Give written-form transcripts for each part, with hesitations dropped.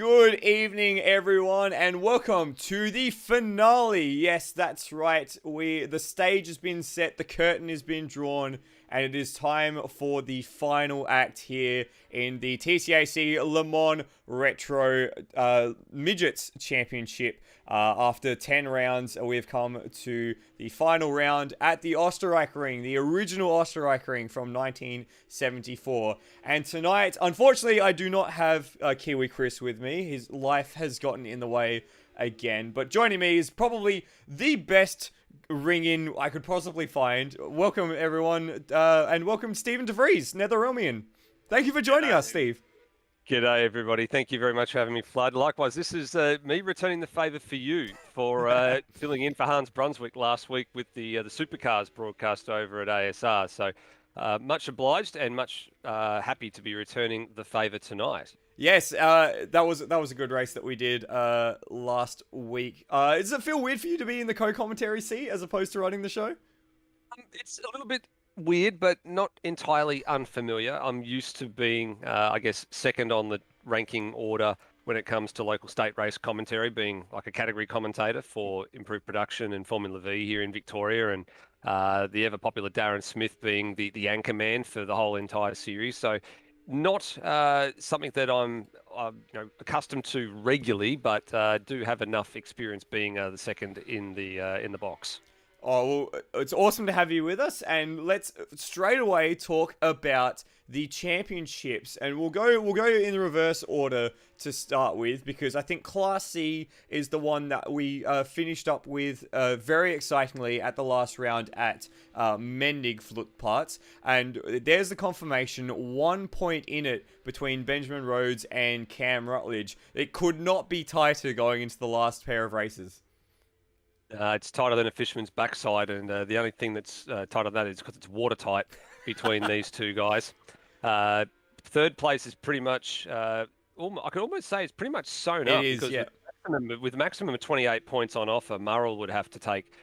Good evening, everyone, and welcome to the finale. Yes, that's right. The stage has been set, the curtain has been drawn, and it is time for the final act here in the TCAC Le Mans Retro Midgets Championship. After 10 rounds, we've come to the final round at the Osterreichring, the original Osterreichring from 1974. And tonight, unfortunately, I do not have Kiwi Chris with me. His life has gotten in the way again. But joining me is probably the best ring-in I could possibly find. Welcome, everyone, and welcome Stephen DeVries, Netherrealmian. Thank you for joining us, Steve. G'day, everybody. Thank you very much for having me, Flood. Likewise, this is me returning the favour for you for filling in for Hans Brunswick last week with the Supercars broadcast over at ASR. So much obliged and much happy to be returning the favour tonight. Yes, that was a good race that we did last week. Does it feel weird for you to be in the co-commentary seat as opposed to running the show? It's a little bit weird, but not entirely unfamiliar. I'm used to being, I guess, second on the ranking order when it comes to local state race commentary, being like a category commentator for Improved Production and Formula V here in Victoria, and the ever popular Darren Smith being the anchor man for the whole entire series. So not something that I'm accustomed to regularly, but do have enough experience being the second in the box. Oh, well, it's awesome to have you with us, and let's straight away talk about the championships, and we'll go in the reverse order to start with, because I think Class C is the one that we finished up with very excitingly at the last round at Mendig Flutplatz, and there's the confirmation, 1 point in it between Benjamin Rhodes and Cam Rutledge. It could not be tighter going into the last pair of races. It's tighter than a fisherman's backside, and the only thing that's tighter than that is because it's watertight between these two guys. Third place is pretty much, I could almost say it's pretty much sewn up. It is, because yeah. With a maximum of 28 points on offer, Murrell would have to take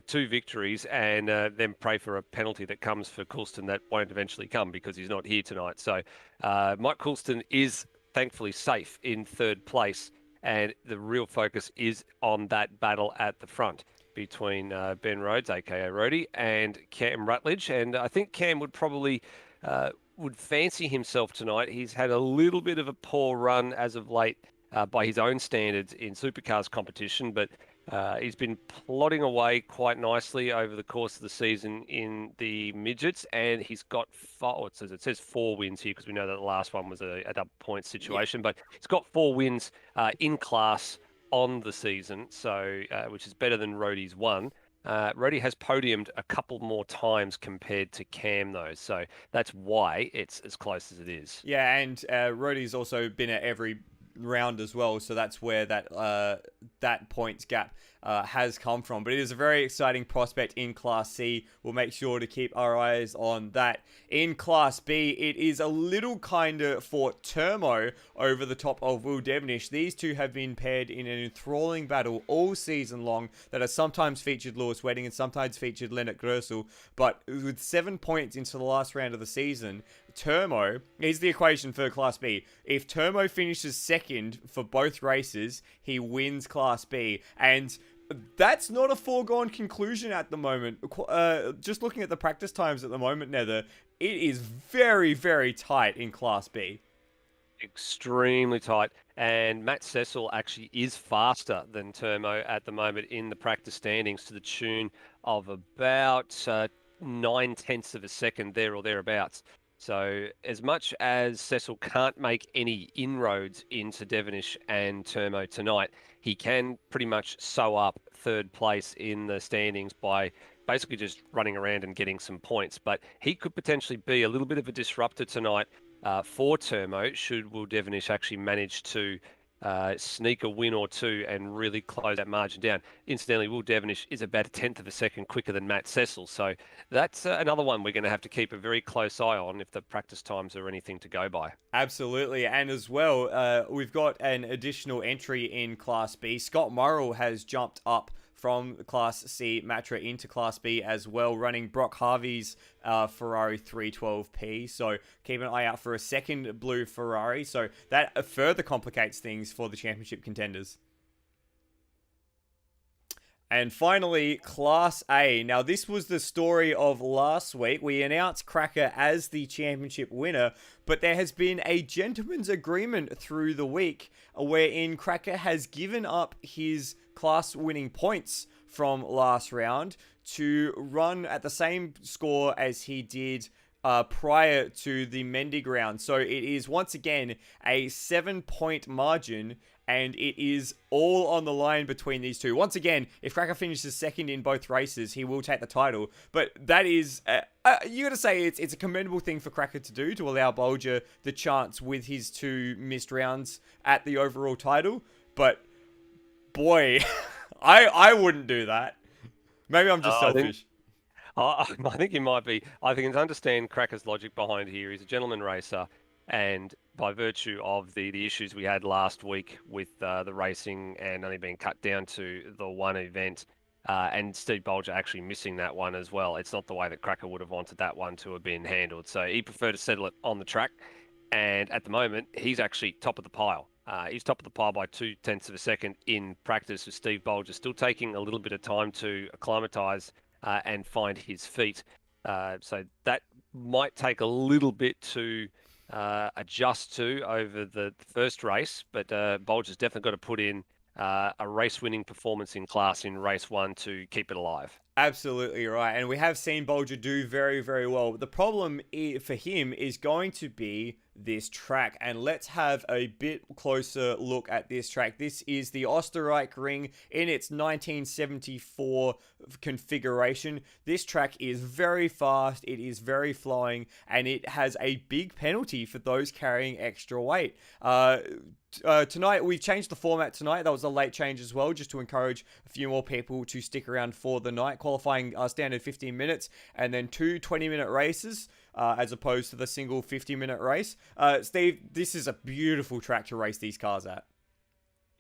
2 victories and then pray for a penalty that comes for Coulston that won't eventually come because he's not here tonight. So Mike Coulston is thankfully safe in third place. And the real focus is on that battle at the front between Ben Rhodes, aka Rhodey, and Cam Rutledge. And I think Cam would probably would fancy himself tonight. He's had a little bit of a poor run as of late by his own standards in Supercars competition, but he's been plodding away quite nicely over the course of the season in the midgets, and he's got it says 4 wins here because we know that the last one was a double point situation, but he's got 4 wins in class on the season, so which is better than Rhodey's 1. Rhodey has podiumed a couple more times compared to Cam, though, so that's why it's as close as it is. Yeah, and Rhodey's also been at every round as well, so that's where that points gap has come from. But it is a very exciting prospect in Class C. We'll make sure to keep our eyes on that. In Class B, it is a little kinder for Termo over the top of Will Devenish. These two have been paired in an enthralling battle all season long that has sometimes featured Lewis Wedding and sometimes featured Leonard Grösel. But with 7 points into the last round of the season, Termo, here's the equation for Class B. If Termo finishes second for both races, he wins Class B. And that's not a foregone conclusion at the moment. Just looking at the practice times at the moment, Nether, it is very, very tight in Class B. Extremely tight. And Matt Cecil actually is faster than Termo at the moment in the practice standings to the tune of about 9/10 of a second there or thereabouts. So as much as Cecil can't make any inroads into Devenish and Termo tonight, he can pretty much sew up third place in the standings by basically just running around and getting some points. But he could potentially be a little bit of a disruptor tonight for Termo should Will Devenish actually manage to sneak a win or two and really close that margin down. Incidentally, Will Devenish is about 1/10 of a second quicker than Matt Cecil. So that's another one we're going to have to keep a very close eye on if the practice times are anything to go by. Absolutely. And as well, we've got an additional entry in Class B. Scott Murrell has jumped up from Class C Matra into Class B as well, running Brock Harvey's Ferrari 312P. So keep an eye out for a second blue Ferrari. So that further complicates things for the championship contenders. And finally, Class A. Now, this was the story of last week. We announced Cracker as the championship winner, but there has been a gentleman's agreement through the week wherein Cracker has given up his class winning points from last round to run at the same score as he did prior to the Mendig round. So it is once again a 7-point margin, and it is all on the line between these two. Once again, if Cracker finishes second in both races, he will take the title. But that is, you got to say, it's a commendable thing for Cracker to do, to allow Bulger the chance with his 2 missed rounds at the overall title. But boy, I wouldn't do that. Maybe I'm just selfish. I think he might be. I think to understand Cracker's logic behind here, he's a gentleman racer, and by virtue of the issues we had last week with the racing and only being cut down to the one event, and Steve Bulger actually missing that one as well, it's not the way that Cracker would have wanted that one to have been handled. So he preferred to settle it on the track, and at the moment, he's actually top of the pile. He's top of the pile by 0.2 of a second in practice, with Steve Bulger still taking a little bit of time to acclimatise and find his feet. So that might take a little bit to adjust to over the first race, but Bulger's definitely got to put in a race-winning performance in class in race 1 to keep it alive. Absolutely right. And we have seen Bulger do very, very well. But the problem for him is going to be this track. And let's have a bit closer look at this track. This is the Osterreichring in its 1974 configuration. This track is very fast, it is very flowing, and it has a big penalty for those carrying extra weight. Tonight, we've changed the format tonight. That was a late change as well, just to encourage a few more people to stick around for the night. Qualifying standard 15 minutes and then 2 20-minute races as opposed to the single 50-minute race. Steve, this is a beautiful track to race these cars at.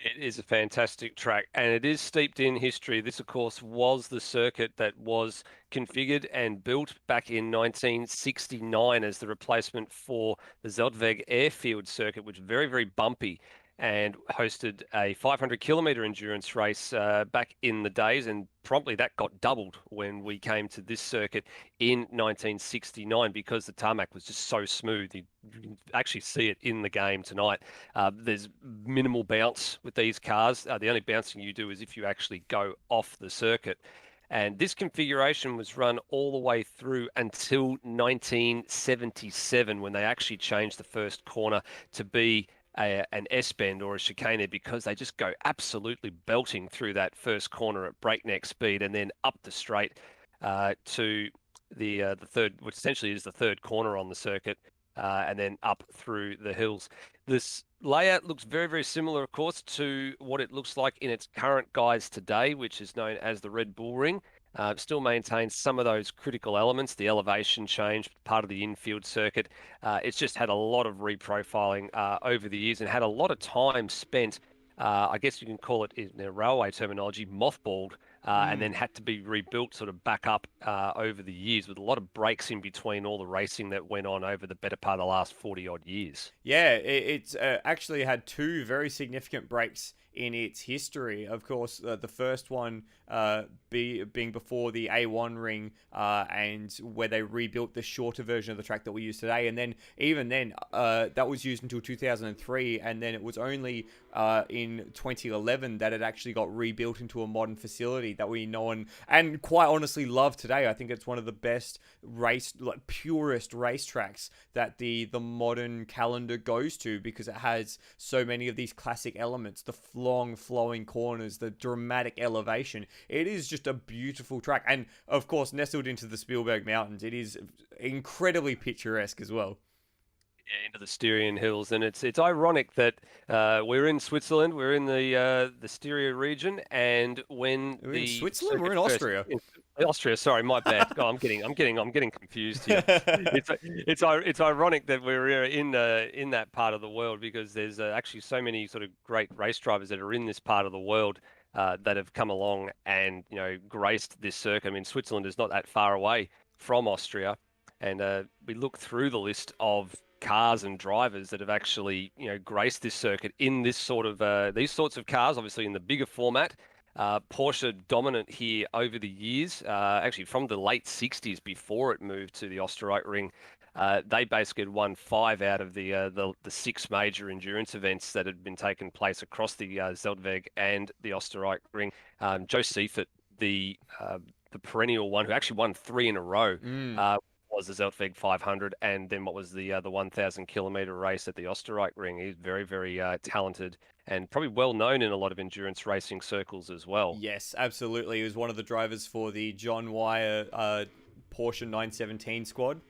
It is a fantastic track, and it is steeped in history. This, of course, was the circuit that was configured and built back in 1969 as the replacement for the Zeldweg airfield circuit, which was very, very bumpy and hosted a 500-kilometre endurance race back in the days, and promptly that got doubled when we came to this circuit in 1969 because the tarmac was just so smooth. You actually see it in the game tonight. There's minimal bounce with these cars. The only bouncing you do is if you actually go off the circuit. And this configuration was run all the way through until 1977 when they actually changed the first corner to be an S-bend or a chicane, because they just go absolutely belting through that first corner at breakneck speed and then up the straight to the third, which essentially is the third corner on the circuit, and then up through the hills. This layout looks very, very similar, of course, to what it looks like in its current guise today, which is known as the Red Bull Ring. Still maintains some of those critical elements, the elevation change, part of the infield circuit. It's just had a lot of reprofiling over the years and had a lot of time spent, I guess you can call it in the railway terminology, mothballed, and then had to be rebuilt sort of back up over the years, with a lot of breaks in between all the racing that went on over the better part of the last 40-odd years. Yeah, it's actually had 2 very significant breaks in its history. Of course, the first one being before the A1 ring, and where they rebuilt the shorter version of the track that we use today. And then even then, that was used until 2003, and then it was only in 2011 that it actually got rebuilt into a modern facility that we know and quite honestly love today. I think it's one of the best purest racetracks that the modern calendar goes to, because it has so many of these classic elements, the long flowing corners, the dramatic elevation. It is just a beautiful track, and of course nestled into the Spielberg Mountains, it is incredibly picturesque as well. Yeah, into the Styrian Hills, and it's ironic that we're in Switzerland, we're in the Styria region, and when we're in Switzerland, we're in Austria. Austria, sorry, my bad. Oh, I'm getting confused here. It's ironic that we're in that part of the world, because there's actually so many sort of great race drivers that are in this part of the world. that have come along and graced this circuit. I mean, Switzerland is not that far away from Austria, and we look through the list of cars and drivers that have actually graced this circuit in this sort of these sorts of cars, obviously in the bigger format. Porsche dominant here over the years, actually from the late 60s before it moved to the Osterreichring. They basically had won 5 out of the 6 major endurance events that had been taking place across the Zeltweg and the Osterreichring. Joe Seifert, the perennial one who actually won 3 in a row, was the Zeltweg 500, and then what was the 1,000 kilometer race at the Osterreichring. He's very, very talented and probably well known in a lot of endurance racing circles as well. Yes, absolutely. He was one of the drivers for the John Wyer Porsche 917 squad.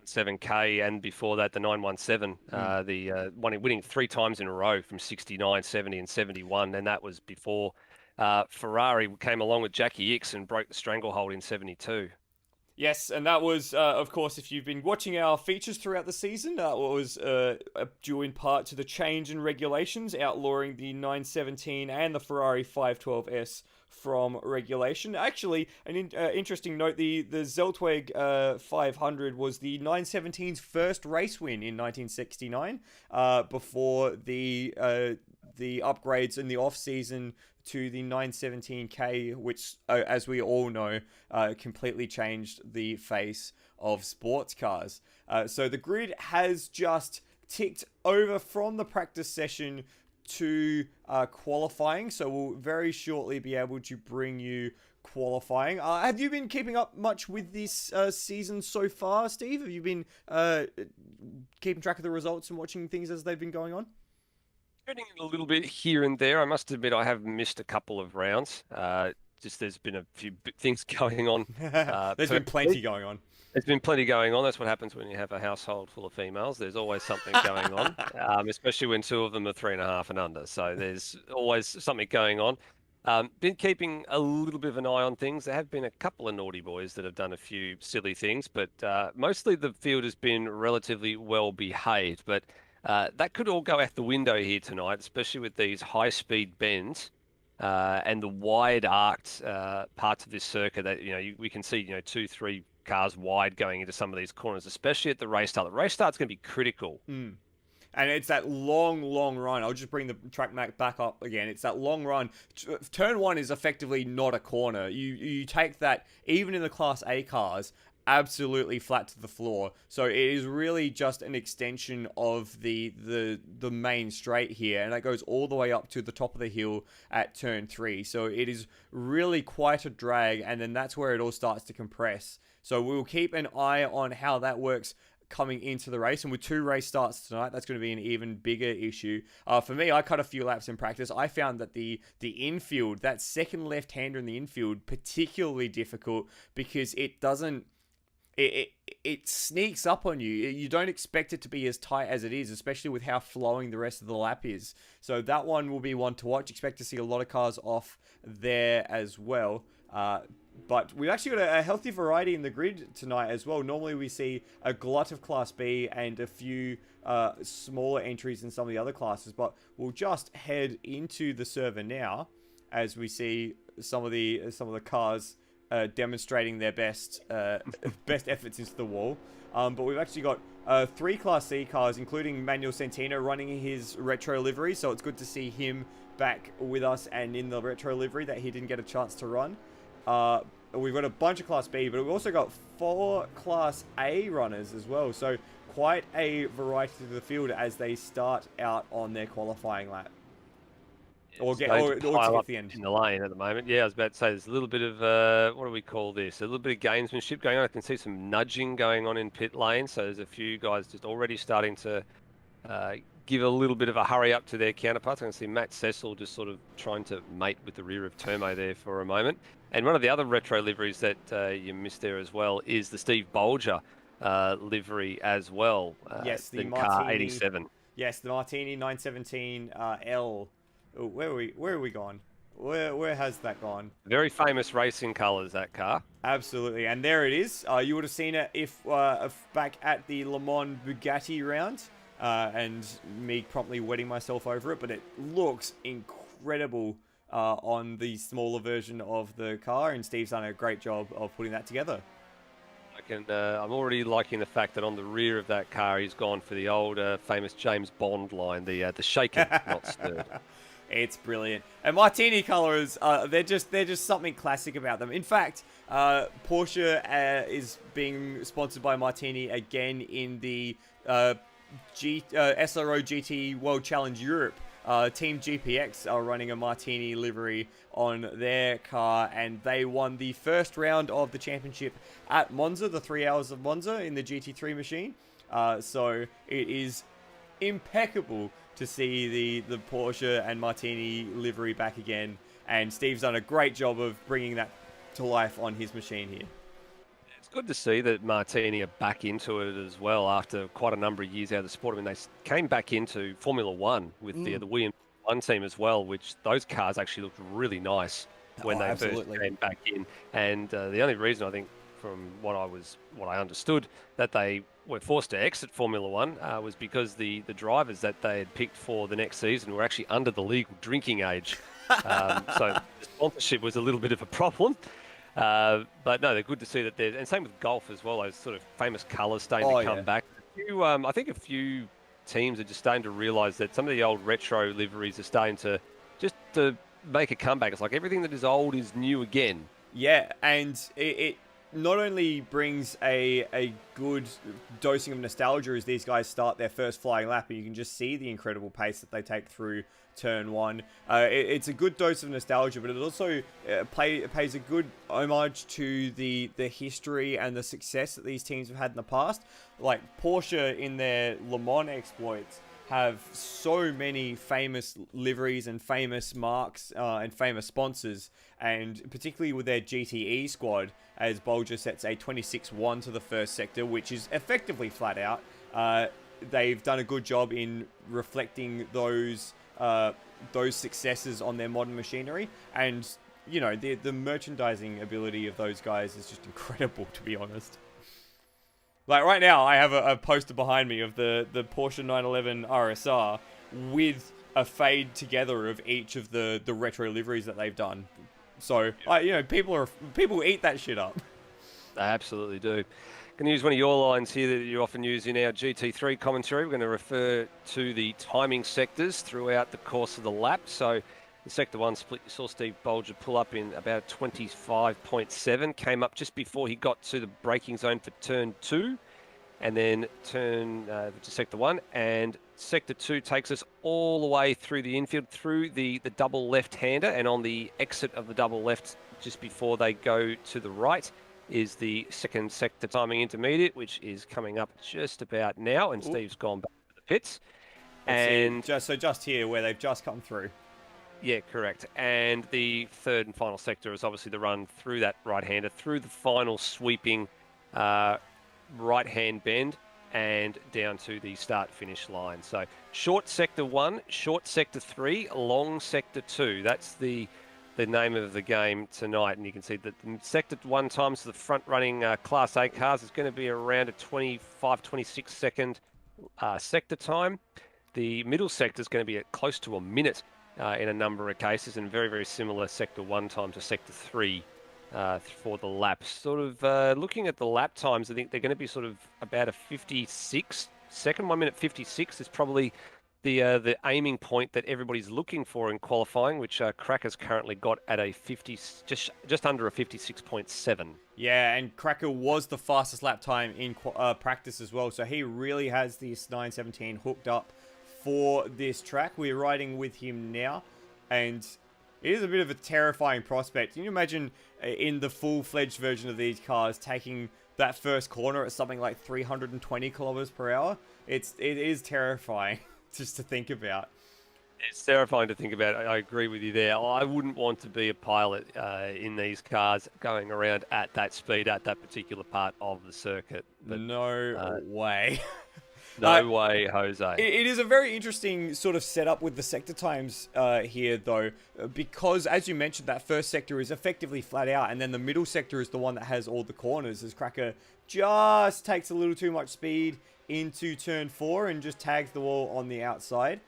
7K, and before that the 917, the winning 3 times in a row from 69, 70 and 71, and that was before Ferrari came along with Jackie Ickx and broke the stranglehold in 72. Yes, and that was, of course, if you've been watching our features throughout the season, that was due in part to the change in regulations outlawing the 917 and the Ferrari 512S from regulation. Actually, an interesting note, the Zeltweg 500 was the 917's first race win in 1969, before the upgrades in the off-season to the 917K, which, as we all know, completely changed the face of sports cars. So the grid has just ticked over from the practice session to qualifying, so we'll very shortly be able to bring you qualifying. Have you been keeping up much with this season so far, Steve? Have you been keeping track of the results and watching things as they've been going on? A little bit here and there. I must admit I have missed a couple of rounds. Just there's been a few things going on. There's been plenty going on. There's been plenty going on. That's what happens when you have a household full of females. There's always something going on, especially when 2 of them are 3.5 and under. So there's always something going on. Been keeping a little bit of an eye on things. There have been a couple of naughty boys that have done a few silly things, but mostly the field has been relatively well behaved. But that could all go out the window here tonight, especially with these high-speed bends and the wide-arced parts of this circuit that we can see 2-3 cars wide going into some of these corners, especially at the race start. The race start's going to be critical. And it's that long run. I'll just bring the track map back up again. It's that long run. Turn 1 is effectively not a corner. You take that, even in the Class A cars, absolutely flat to the floor. So it is really just an extension of the main straight here, and that goes all the way up to the top of the hill at turn 3. So it is really quite a drag, and then that's where it all starts to compress. So we'll keep an eye on how that works coming into the race, and with 2 race starts tonight, that's going to be an even bigger issue. For me, I cut a few laps in practice. I found that the infield, that second left-hander in the infield, particularly difficult because it doesn't. It sneaks up on you. You don't expect it to be as tight as it is, especially with how flowing the rest of the lap is. So that one will be one to watch. Expect to see a lot of cars off there as well. But we've actually got a healthy variety in the grid tonight as well. Normally we see a glut of Class B and a few smaller entries in some of the other classes. But we'll just head into the server now as we see some of the cars demonstrating their best efforts into the wall. But we've actually got 3 Class C cars, including Manuel Centeno running his retro livery. So it's good to see him back with us and in the retro livery that he didn't get a chance to run. We've got a bunch of Class B, but we've also got 4 Class A runners as well. So quite a variety to the field as they start out on their qualifying lap. Or to get to the end. In the lane at the moment. Yeah, I was about to say there's a little bit of, what do we call this? A little bit of gamesmanship going on. I can see some nudging going on in pit lane. So there's a few guys just already starting to give a little bit of a hurry up to their counterparts. I can see Matt Cecil just sort of trying to mate with the rear of Termo there for a moment. And one of the other retro liveries that you missed there as well is the Steve Bulger livery as well. Yes, the Martini, car 87. Yes, the Martini 917 L. Where are we gone? Where has that gone? Very famous racing colours, that car. Absolutely, and there it is. You would have seen it if back at the Le Mans Bugatti round, and me promptly wetting myself over it. But it looks incredible on the smaller version of the car, and Steve's done a great job of putting that together. I'm already liking the fact that on the rear of that car, he's gone for the old famous James Bond line, the shaken, not stirred. It's brilliant. And Martini colors, they're just something classic about them. In fact, Porsche is being sponsored by Martini again in the SRO GT World Challenge Europe. Team GPX are running a Martini livery on their car, and they won the first round of the championship at Monza, the 3 hours of Monza in the GT3 machine. So it is impeccable to see the Porsche and Martini livery back again, and Steve's done a great job of bringing that to life on his machine here. It's good to see that Martini are back into it as well after quite a number of years out of the sport. I mean, they came back into Formula One with the Williams One team as well, which those cars actually looked really nice when they first came back in. And the only reason I think, from what I understood, that they were forced to exit Formula One was because the drivers that they had picked for the next season were actually under the legal drinking age. So the sponsorship was a little bit of a problem. But no, they're good to see that and same with golf as well, those sort of famous colours starting to come back. I think a few teams are just starting to realise that some of the old retro liveries are starting to make a comeback. It's like everything that is old is new again. Yeah, and it not only brings a good dosing of nostalgia as these guys start their first flying lap, and you can just see the incredible pace that they take through turn one. It's a good dose of nostalgia, but it also pays a good homage to the history and the success that these teams have had in the past. Like Porsche in their Le Mans exploits have so many famous liveries and famous marks and famous sponsors, and particularly with their GTE squad, as Bulger sets a 26-1 to the first sector, which is effectively flat out. They've done a good job in reflecting those successes on their modern machinery, and you know, the merchandising ability of those guys is just incredible, to be honest. Like right now, I have a poster behind me of the Porsche 911 RSR with a fade together of each of the retro liveries that they've done. So, people eat that shit up. They absolutely do. Going to use one of your lines here that you often use in our GT3 commentary. We're going to refer to the timing sectors throughout the course of the lap. So, the sector one split, you saw Steve Bulger pull up in about 25.7, came up just before he got to the braking zone for turn 2, and then turn to sector 1, and sector 2 takes us all the way through the infield, through the double left-hander, and on the exit of the double left, just before they go to the right, is the second sector timing intermediate, which is coming up just about now, and Steve's gone back to the pits. And just here where they've just come through. Yeah, correct. And the third and final sector is obviously the run through that right-hander, through the final sweeping right-hand bend and down to the start-finish line. So short sector 1, short sector 3, long sector 2. That's the name of the game tonight. And you can see that the sector 1 times the front-running Class A cars is going to be around a 25, 26 second sector time. The middle sector is going to be at close to a minute in a number of cases, and very, very similar sector 1 time to sector 3 for the laps. Sort of looking at the lap times, I think they're going to be sort of about a 56 second, 1 minute 56 is probably the aiming point that everybody's looking for in qualifying, which Cracker's currently got at a 50, just under a 56.7. Yeah, and Cracker was the fastest lap time in practice as well, so he really has this 917 hooked up for this track. We're riding with him now, and it is a bit of a terrifying prospect. Can you imagine in the full-fledged version of these cars taking that first corner at something like 320 kilometers per hour? It is terrifying just to think about. It's terrifying to think about. I agree with you there. I wouldn't want to be a pilot in these cars going around at that speed at that particular part of the circuit. But, no way. No way, Jose. It is a very interesting sort of setup with the sector times here, though, because, as you mentioned, that first sector is effectively flat out, and then the middle sector is the one that has all the corners, as Cracker just takes a little too much speed into turn 4 and just tags the wall on the outside.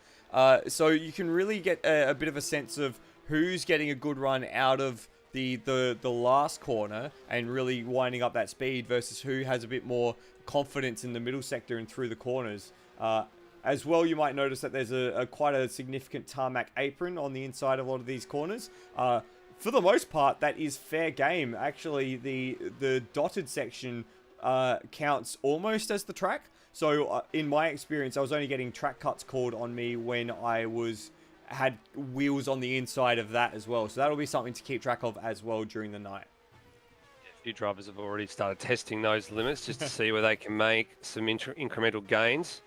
So you can really get a bit of a sense of who's getting a good run out of the last corner and really winding up that speed versus who has a bit more confidence in the middle sector and through the corners. As well, you might notice that there's quite a significant tarmac apron on the inside of a lot of these corners. For the most part, that is fair game. Actually, the dotted section counts almost as the track. So in my experience, I was only getting track cuts called on me when I had wheels on the inside of that as well. So that'll be something to keep track of as well during the night. A few drivers have already started testing those limits just to see where they can make some incremental gains.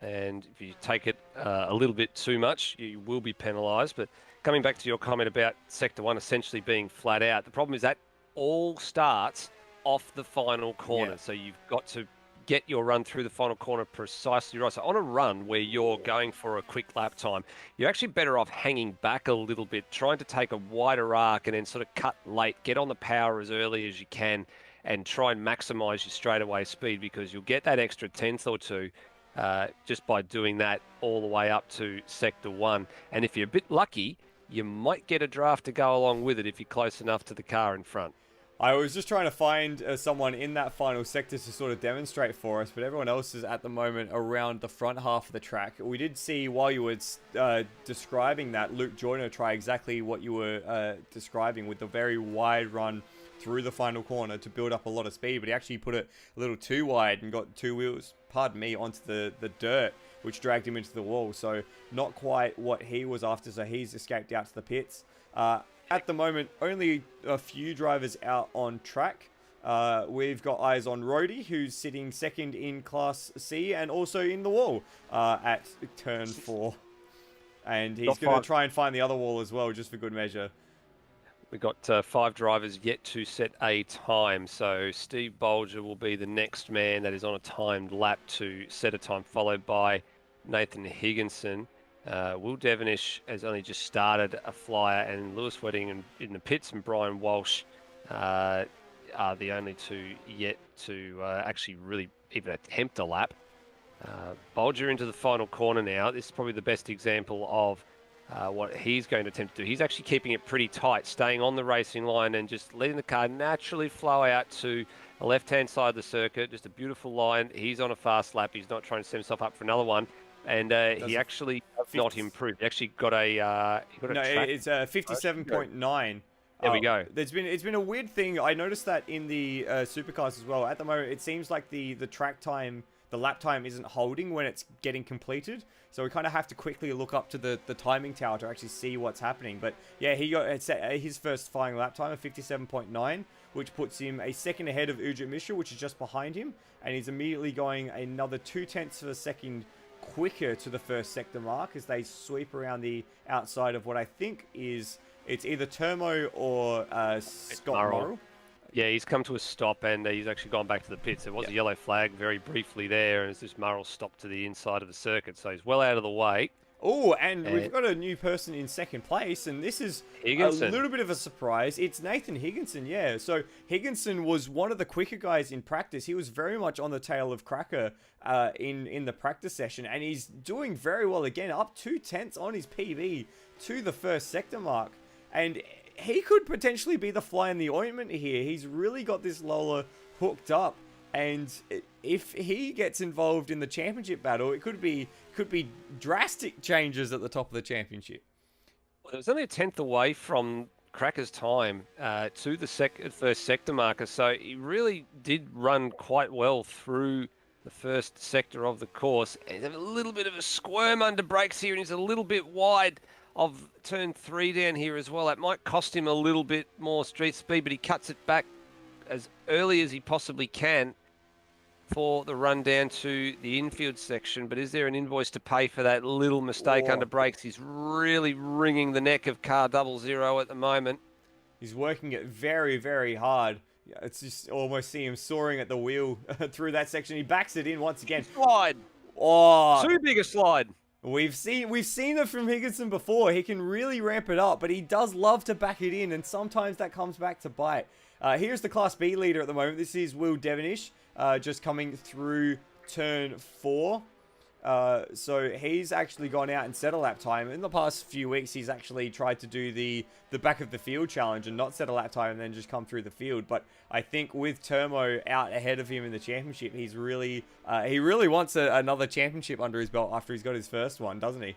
And if you take it a little bit too much, you will be penalised. But coming back to your comment about Sector 1 essentially being flat out, the problem is that all starts off the final corner. Yeah. So you've got to get your run through the final corner precisely right. So on a run where you're going for a quick lap time, you're actually better off hanging back a little bit, trying to take a wider arc and then sort of cut late, get on the power as early as you can and try and maximise your straightaway speed, because you'll get that extra tenth or two just by doing that all the way up to Sector 1. And if you're a bit lucky, you might get a draft to go along with it if you're close enough to the car in front. I was just trying to find someone in that final sector to sort of demonstrate for us, but everyone else is at the moment around the front half of the track. We did see, while you were describing that, Luke Joyner try exactly what you were describing with the very wide run through the final corner to build up a lot of speed, but he actually put it a little too wide and got two wheels, pardon me, onto the dirt, which dragged him into the wall. So not quite what he was after, so he's escaped out to the pits. At the moment, only a few drivers out on track. We've got eyes on Rody, who's sitting second in Class C and also in the wall at turn 4. And he's going to try and find the other wall as well, just for good measure. We've got 5 drivers yet to set a time. So Steve Bulger will be the next man that is on a timed lap to set a time, followed by Nathan Higginson. Will Devonish has only just started a flyer, and Lewis Wedding in the pits and Brian Walsh are the only two yet to actually really even attempt a lap. Bulger into the final corner now. This is probably the best example of what he's going to attempt to do. He's actually keeping it pretty tight, staying on the racing line and just letting the car naturally flow out to the left-hand side of the circuit. Just a beautiful line. He's on a fast lap. He's not trying to set himself up for another one. And he actually does not improve. He actually got a track. It's 57.9. There we go. It's been a weird thing. I noticed that in the supercars as well. At the moment, it seems like the track time, the lap time isn't holding when it's getting completed. So we kind of have to quickly look up to the timing tower to actually see what's happening. But yeah, he got his first final lap time of 57.9, which puts him a second ahead of Ujit Mishra, which is just behind him. And he's immediately going another 0.2 of a second quicker to the first sector mark as they sweep around the outside of what I think it's either Termo or Scott Morrill. Yeah, he's come to a stop and he's actually gone back to the pits. There was a yellow flag very briefly there, and as this Morrill stopped to the inside of the circuit, so he's well out of the way. Oh, and we've got a new person in second place, and this is Higginson. A little bit of a surprise. It's Nathan Higginson, yeah. So Higginson was one of the quicker guys in practice. He was very much on the tail of Cracker in the practice session, and he's doing very well again, up 0.2 on his PB to the first sector mark. And he could potentially be the fly in the ointment here. He's really got this Lola hooked up. And if he gets involved in the championship battle, it could be drastic changes at the top of the championship. Well, it was only a 10th away from Cracker's time to the first sector marker, so he really did run quite well through the first sector of the course. He's a little bit of a squirm under brakes here, and he's a little bit wide of turn 3 down here as well. That might cost him a little bit more street speed, but he cuts it back as early as he possibly can for the run down to the infield section. But is there an invoice to pay for that little mistake under brakes? He's really wringing the neck of car 00 at the moment. He's working it very, very hard. It's just almost see him soaring at the wheel through that section. He backs it in once again. Slide. Oh, too big a slide. We've seen it from Higginson before. He can really ramp it up, but he does love to back it in, and sometimes that comes back to bite. Here's the Class B leader at the moment. This is Will Devonish, just coming through turn 4. So he's actually gone out and set a lap time. In the past few weeks, he's actually tried to do the back of the field challenge and not set a lap time and then just come through the field. But I think with Turmo out ahead of him in the championship, he really wants another championship under his belt after he's got his first one, doesn't he?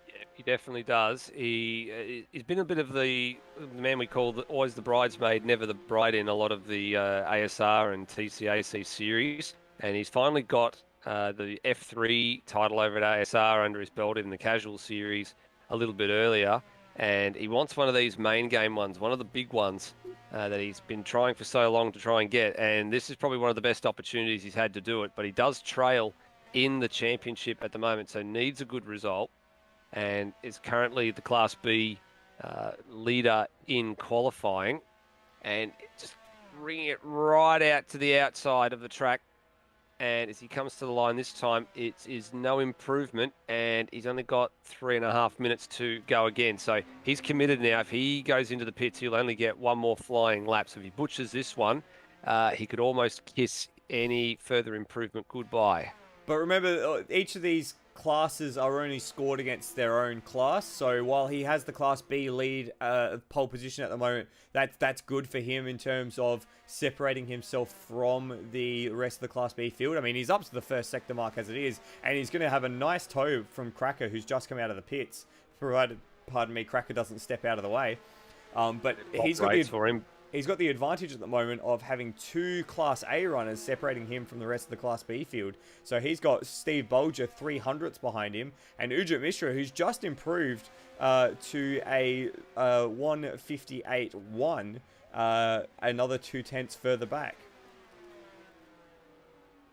Yeah, he definitely does. He's been a bit of the man we call always the bridesmaid, never the bride in a lot of the ASR and TCAC series, and he's finally got the F3 title over at ASR under his belt in the casual series a little bit earlier, and he wants one of these main game ones, one of the big ones that he's been trying for so long to try and get, and this is probably one of the best opportunities he's had to do it, but he does trail in the championship at the moment, so needs a good result, and is currently the Class B leader in qualifying, and just bringing it right out to the outside of the track. And as he comes to the line this time, it is no improvement, and he's only got 3.5 minutes to go again. So he's committed now. If he goes into the pits, he'll only get one more flying lap. So if he butchers this one, he could almost kiss any further improvement goodbye. But remember, each of these classes are only scored against their own class. So while he has the Class B lead pole position at the moment, that's good for him in terms of separating himself from the rest of the Class B field. I mean, he's up to the first sector mark as it is, and he's going to have a nice tow from Cracker, who's just come out of the pits, provided, pardon me, Cracker doesn't step out of the way. But he's got the advantage at the moment of having two Class A runners separating him from the rest of the Class B field. So he's got Steve Bulger 300ths behind him, and Ujit Mishra, who's just improved to a 158.1, another 0.2 further back.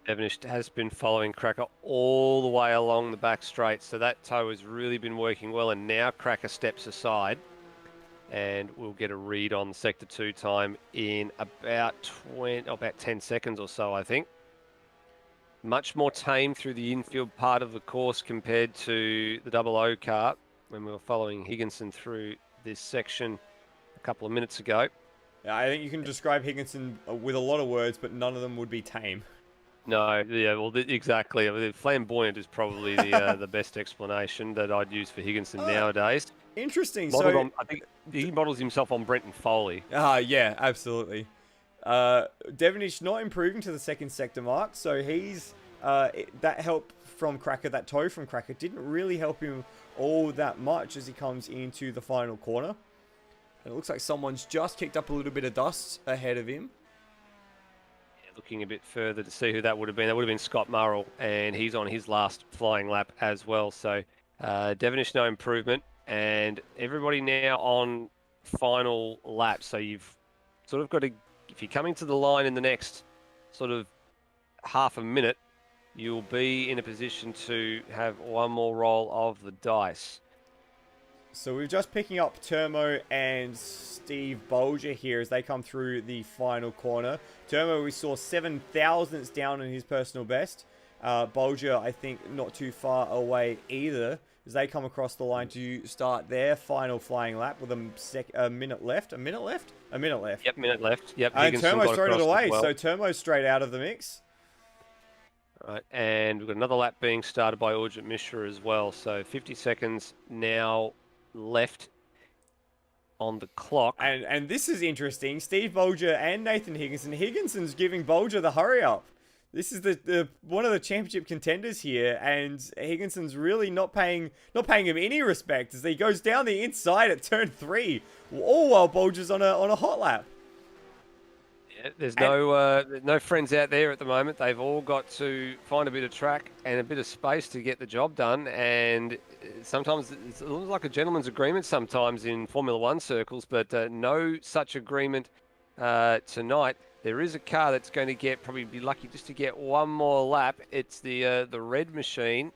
Devonish has been following Cracker all the way along the back straight, so that tow has really been working well, and now Cracker steps aside. And we'll get a read on Sector 2 time in about 10 seconds or so, I think. Much more tame through the infield part of the course compared to the double O car when we were following Higginson through this section a couple of minutes ago. Yeah, I think you can describe Higginson with a lot of words, but none of them would be tame. No, yeah, well, exactly. The flamboyant is probably the best explanation that I'd use for Higginson nowadays. Interesting. I think he models himself on Brenton Foley. Yeah, absolutely. Devonish not improving to the second sector mark, so he's that help from Cracker, that tow from Cracker, didn't really help him all that much as he comes into the final corner. And it looks like someone's just kicked up a little bit of dust ahead of him. Looking a bit further to see who that would have been. That would have been Scott Murrell, and he's on his last flying lap as well. So Devonish, no improvement, and everybody now on final lap. So you've sort of got to, if you're coming to the line in the next sort of half a minute, you'll be in a position to have one more roll of the dice. So we're just picking up Turmo and Steve Bulger here as they come through the final corner. Turmo, we saw 7,000ths down in his personal best. Bulger, I think, not too far away either as they come across the line to start their final flying lap with a minute left. A minute left? A minute left. Yep, minute left. Yep. And Turmo's thrown it away, well. So Turmo's straight out of the mix. All right, and we've got another lap being started by Ujit Mishra as well. So 50 seconds now left on the clock. And this is interesting. Steve Bulger and Nathan Higginson. Higginson's giving Bulger the hurry up. This is the one of the championship contenders here, and Higginson's really not paying him any respect as he goes down the inside at turn 3, all while Bulger's on a hot lap. Yeah, there's no friends out there at the moment. They've all got to find a bit of track and a bit of space to get the job done, and sometimes it looks like a gentleman's agreement sometimes in Formula One circles, but no such agreement tonight. There is a car that's going to probably be lucky just to get one more lap. It's the red machine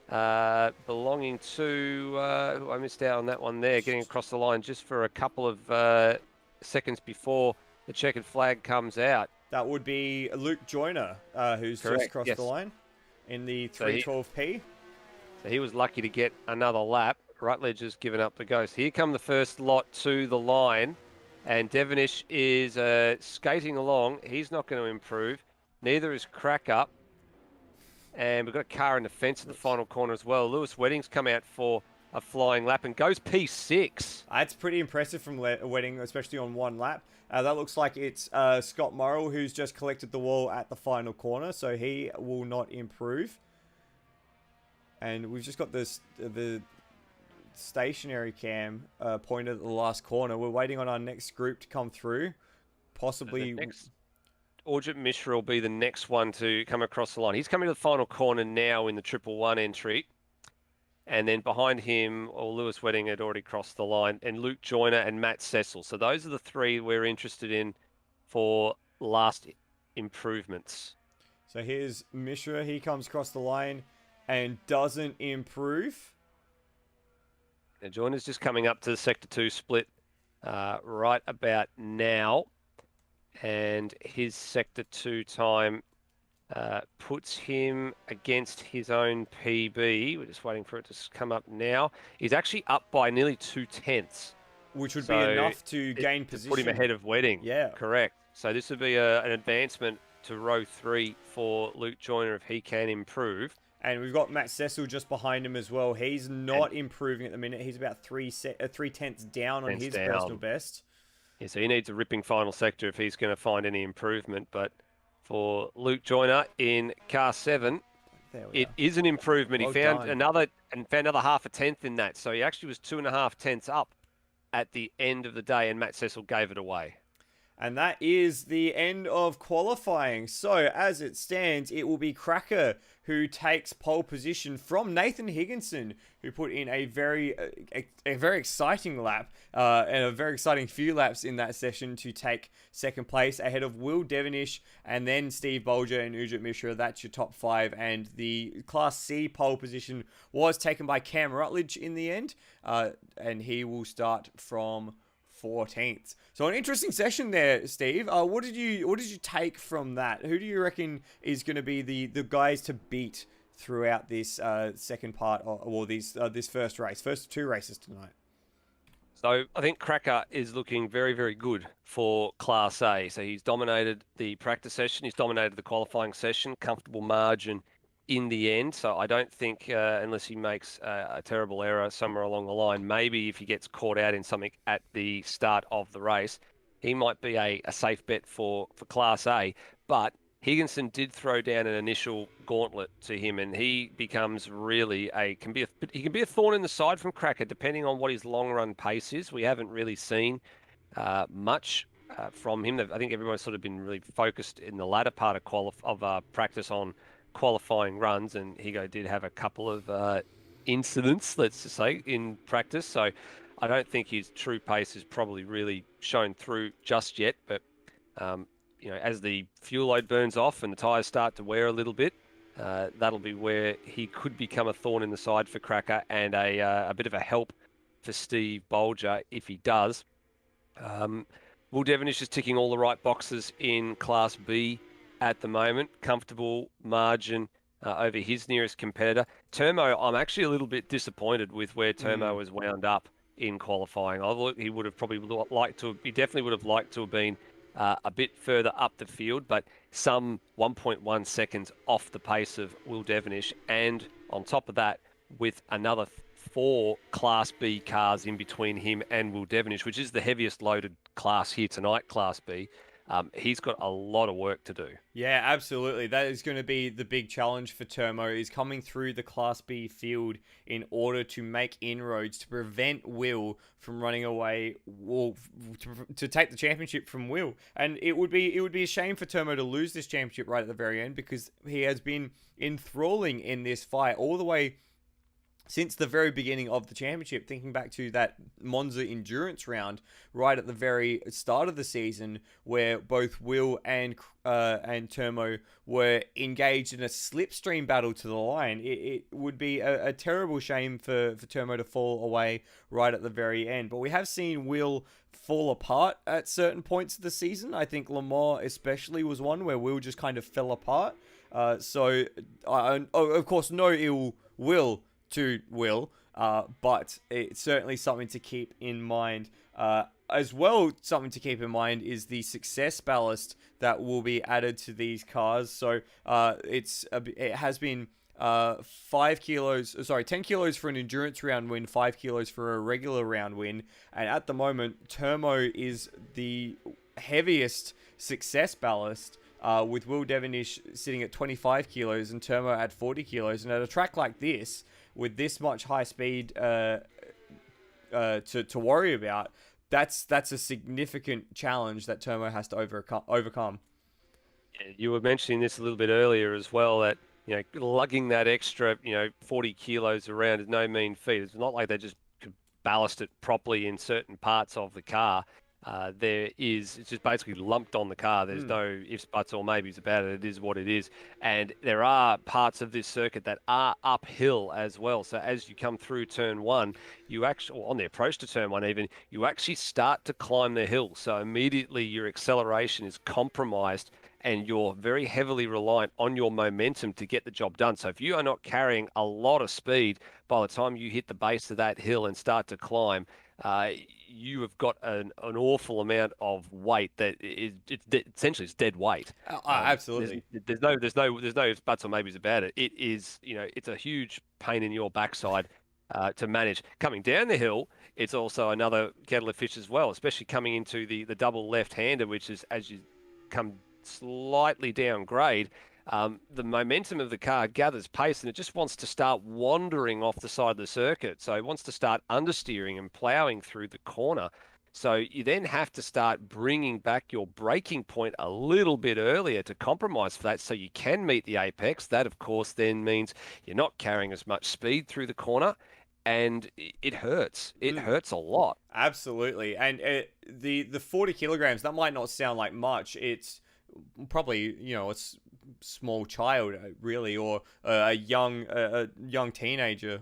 belonging to, I missed out on that one there, getting across the line just for a couple of seconds before the checkered flag comes out. That would be Luke Joyner, who's Correct, just crossed the line in the 312P. So he was lucky to get another lap. Rutledge has given up the ghost. Here come the first lot to the line. And Devonish is skating along. He's not going to improve. Neither is Cracker. And we've got a car in the fence at the final corner as well. Lewis Wedding's come out for a flying lap and goes P6. That's pretty impressive from Wedding, especially on one lap. That looks like it's Scott Morrill who's just collected the wall at the final corner, so he will not improve. And we've just got the stationary cam pointed at the last corner. We're waiting on our next group to come through. Possibly... Orjit Mishra will be the next one to come across the line. He's coming to the final corner now in the 111 entry. And then behind him, Lewis Wedding had already crossed the line, and Luke Joyner and Matt Cecil. So those are the three we're interested in for last improvements. So here's Mishra. He comes across the line and doesn't improve. Now Joyner's just coming up to the Sector 2 split right about now. And his Sector 2 time puts him against his own PB. We're just waiting for it to come up now. He's actually up by nearly 2/10. Which would be enough to gain position. Put him ahead of Wedding. Yeah. Correct. So this would be an advancement to row 3 for Luke Joyner if he can improve. And we've got Matt Cecil just behind him as well. He's not improving at the minute. He's about 3/10 down on his personal best. Yeah, so he needs a ripping final sector if he's going to find any improvement. But for Luke Joyner in car 7, it is an improvement. He found another half a tenth in that. So he actually was 2.5 tenths up at the end of the day, and Matt Cecil gave it away. And that is the end of qualifying. So as it stands, it will be Cracker who takes pole position from Nathan Higginson, who put in a very exciting lap and a very exciting few laps in that session to take second place ahead of Will Devonish and then Steve Bulger and Ujit Mishra. That's your top 5. And the Class C pole position was taken by Cam Rutledge in the end. And he will start from 14th. So an interesting session there, Steve. What did you take from that? Who do you reckon is going to be the guys to beat throughout this second part, or this first race, first 2 races tonight? So I think Cracker is looking very, very good for Class A. So he's dominated the practice session. He's dominated the qualifying session. Comfortable margin in the end. So I don't think, unless he makes a terrible error somewhere along the line, maybe if he gets caught out in something at the start of the race, he might be a safe bet for Class A. But Higginson did throw down an initial gauntlet to him, and he becomes really he can be a thorn in the side from Cracker, depending on what his long run pace is. We haven't really seen much from him. I think everyone's sort of been really focused in the latter part of practice on qualifying runs, and Higo did have a couple of incidents, let's just say, in practice. So I don't think his true pace is probably really shown through just yet. But as the fuel load burns off and the tyres start to wear a little bit, that'll be where he could become a thorn in the side for Cracker and a bit of a help for Steve Bulger if he does. Will Devonish is ticking all the right boxes in Class B at the moment. Comfortable margin over his nearest competitor. Termo, I'm actually a little bit disappointed with where Termo was wound up in qualifying. I thought he would have probably he definitely would have liked to have been a bit further up the field, but some 1.1 seconds off the pace of Will Devonish. And on top of that, with another 4 Class B cars in between him and Will Devonish, which is the heaviest loaded class here tonight, Class B. He's got a lot of work to do. Yeah, absolutely. That is going to be the big challenge for Termo, is coming through the Class B field in order to make inroads to prevent Will from running away, or to take the championship from Will. And it would be a shame for Termo to lose this championship right at the very end, because he has been enthralling in this fight all the way since the very beginning of the championship, thinking back to that Monza endurance round right at the very start of the season, where both Will and Termo were engaged in a slipstream battle to the line. It would be a terrible shame for Termo to fall away right at the very end. But we have seen Will fall apart at certain points of the season. I think Le Mans especially was one where Will just kind of fell apart. So, of course, no ill will to Will, but it's certainly something to keep in mind as well, something to keep in mind is the success ballast that will be added to these cars. So it has been 5 kilos, sorry, 10 kilos for an endurance round win, 5 kilos for a regular round win. And at the moment, Turmo is the heaviest success ballast, with Will Devonish sitting at 25 kilos and Turmo at 40 kilos. And at a track like this, with this much high speed to worry about, that's a significant challenge that Turmo has to overcome. Yeah, you were mentioning this a little bit earlier as well, that lugging that extra 40 kilos around is no mean feat. It's not like they just could ballast it properly in certain parts of the car. It's just basically lumped on the car. There's no ifs, buts, or maybes about it. It is what it is. And there are parts of this circuit that are uphill as well. So as you come through turn one, you actually, or on the approach to turn one even, you actually start to climb the hill. So immediately your acceleration is compromised and you're very heavily reliant on your momentum to get the job done. So if you are not carrying a lot of speed by the time you hit the base of that hill and start to climb, you have got an awful amount of weight that essentially it's dead weight. Absolutely. There's no ifs, buts, or maybes about it. It is, it's a huge pain in your backside to manage. Coming down the hill, it's also another kettle of fish as well, especially coming into the double left-hander, which is as you come slightly downgrade, the momentum of the car gathers pace and it just wants to start wandering off the side of the circuit. So it wants to start understeering and ploughing through the corner. So you then have to start bringing back your braking point a little bit earlier to compromise for that so you can meet the apex. That, of course, then means you're not carrying as much speed through the corner. And it hurts. It hurts a lot. Absolutely. And the 40 kilograms, that might not sound like much. It's probably a small child really, or a young teenager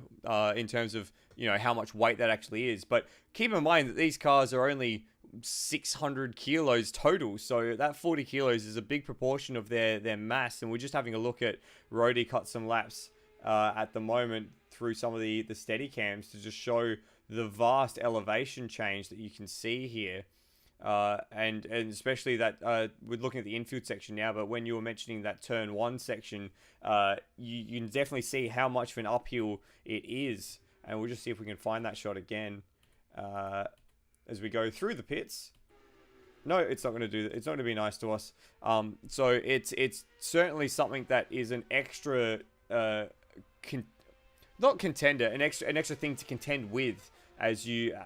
in terms of how much weight that actually is. But keep in mind that these cars are only 600 kilos total, so that 40 kilos is a big proportion of their mass. And we're just having a look at Rody cut some laps at the moment through some of the steady cams to just show the vast elevation change that you can see here. And especially that we're looking at the infield section now, but when you were mentioning that turn one section, you can definitely see how much of an uphill it is. And we'll just see if we can find that shot again as we go through the pits. No, it's not going to do that. It's not going to be nice to us. So it's certainly something that is an extra not contender, an extra thing to contend with as you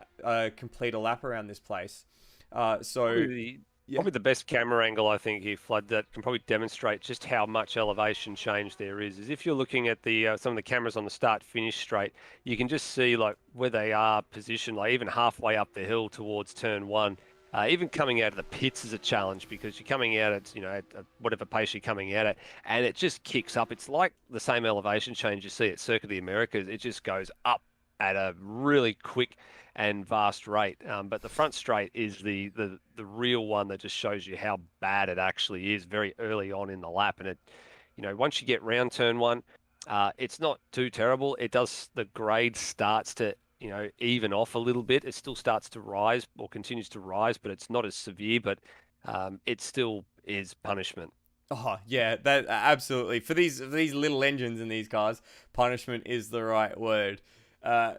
complete a lap around this place. Probably the best camera angle, I think, here, Flood, that can probably demonstrate just how much elevation change there is if you're looking at the some of the cameras on the start-finish straight, you can just see like where they are positioned, like even halfway up the hill towards turn one. Even coming out of the pits is a challenge because you're coming out at at whatever pace you're coming out at, and it just kicks up. It's like the same elevation change you see at Circuit of the Americas. It just goes up at a really quick and vast rate. But the front straight is the real one that just shows you how bad it actually is very early on in the lap. And it, once you get round turn one, it's not too terrible. The grade starts to, even off a little bit. It still starts to rise or continues to rise, but it's not as severe, but it still is punishment. Oh, yeah, that absolutely. For these little engines in these cars, punishment is the right word.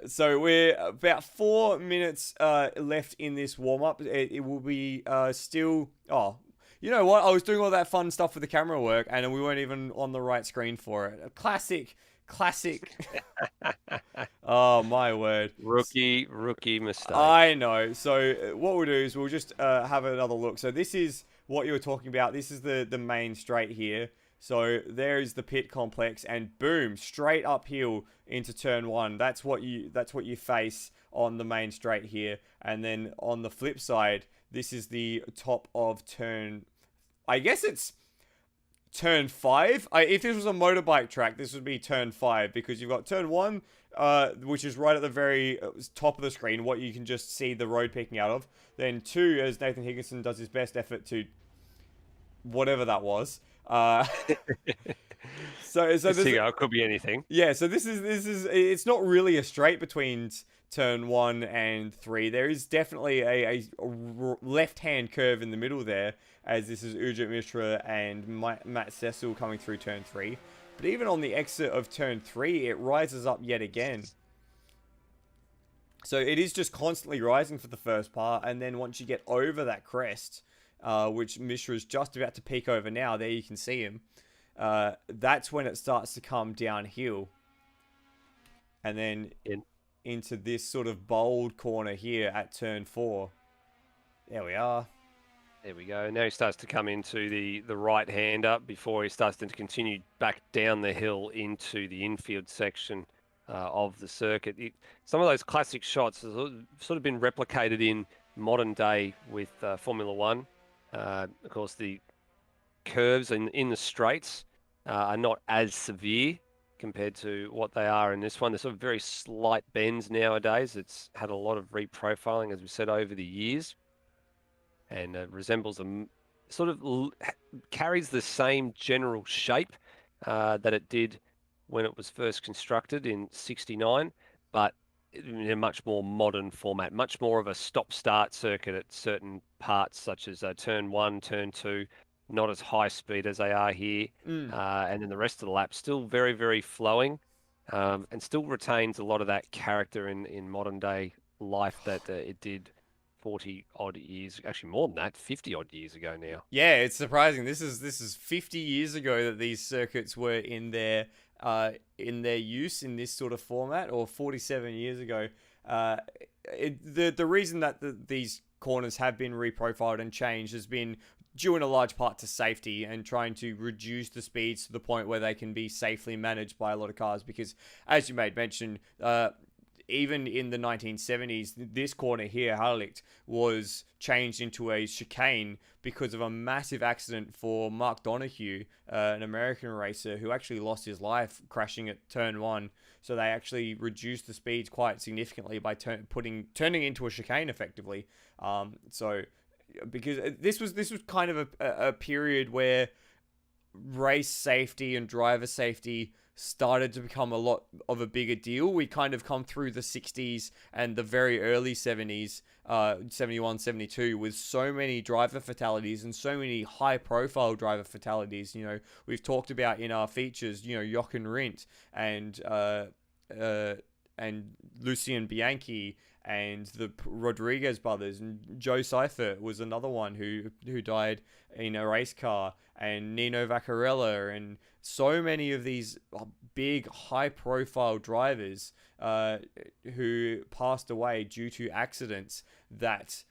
So we're about 4 minutes left in this warm-up. It will be still... Oh, you know what? I was doing all that fun stuff with the camera work, and we weren't even on the right screen for it. A classic... Oh, my word. Rookie mistake. I know. So what we'll do is we'll just have another look. So this is what you were talking about. This is the main straight here. So there is the pit complex, and boom, straight uphill into turn one. That's what you face on the main straight here. And then on the flip side, this is the top of turn... I guess it's turn 5. If this was a motorbike track, this would be turn 5, because you've got turn 1, which is right at the very top of the screen, what you can just see the road peeking out of. Then 2, as Nathan Higginson does his best effort to whatever that was. So This thing, it could be anything. yeah, so this is it's not really a straight between turn 1 and 3. There is definitely a left-hand curve in the middle there, as this is Ujit Mishra and Matt Cecil coming through turn 3. But even on the exit of turn 3, it rises up yet again. So it is just constantly rising for the first part, and then once you get over that crest, which Mishra is just about to peek over now, there you can see him, that's when it starts to come downhill. And then into this sort of bold corner here at turn 4. There we are. There we go. Now he starts to come into the right-hander before he starts to continue back down the hill into the infield section of the circuit. Some of those classic shots have sort of been replicated in modern day with Formula One. Of course, the curves in the straights are not as severe compared to what they are in this one. They're sort of very slight bends nowadays. It's had a lot of reprofiling, as we said, over the years, and resembles sort of carries the same general shape that it did when it was first constructed in '69, but in a much more modern format, much more of a stop-start circuit at certain parts, such as turn 1, turn 2, not as high speed as they are here. And then the rest of the lap still very, very flowing, and still retains a lot of that character in modern day life that it did 40 odd years, actually more than that, 50 odd years ago now. Yeah, it's surprising. This is 50 years ago that these circuits were in their use in this sort of format, or 47 years ago. The reason that these corners have been reprofiled and changed has been due in a large part to safety and trying to reduce the speeds to the point where they can be safely managed by a lot of cars. Because, as you made mention, even in the 1970s, this corner here, Harlicht, was changed into a chicane because of a massive accident for Mark Donohue, an American racer who actually lost his life crashing at turn 1. So they actually reduced the speeds quite significantly by turning into a chicane effectively. Because this was kind of a period where race safety and driver safety started to become a lot of a bigger deal. We kind of come through the 60s and the very early 70s, 71, 72, with so many driver fatalities and so many high profile driver fatalities. You know, we've talked about in our features, you know, Jochen Rindt and Lucien Bianchi and the Rodriguez brothers, and Joe Seifert was another one who died in a race car, and Nino Vaccarella, and so many of these big high profile drivers who passed away due to accidents that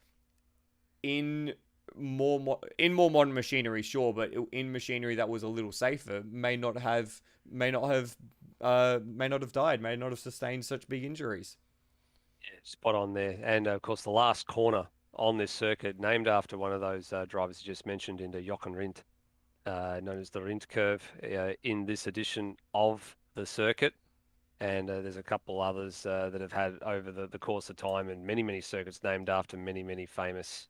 in more modern machinery, sure, but in machinery that was a little safer, may not have died, may not have sustained such big injuries. Yeah, spot on there. And of course, the last corner on this circuit, named after one of those drivers you just mentioned, into Jochen Rindt, known as the Rind Curve, in this edition of the circuit. And there's a couple others that have had over the course of time, and many circuits named after many famous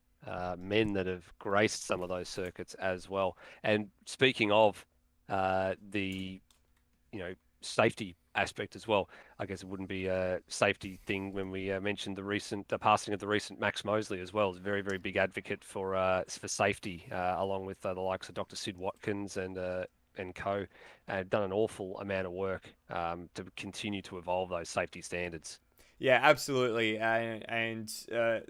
men that have graced some of those circuits as well. And speaking of the safety aspect as well, I guess it wouldn't be a safety thing when we mentioned the passing of the recent Max Mosley as well. Is a very big advocate for safety, along with the likes of Dr. Sid Watkins and co. Done an awful amount of work to continue to evolve those safety standards. Yeah, absolutely, and a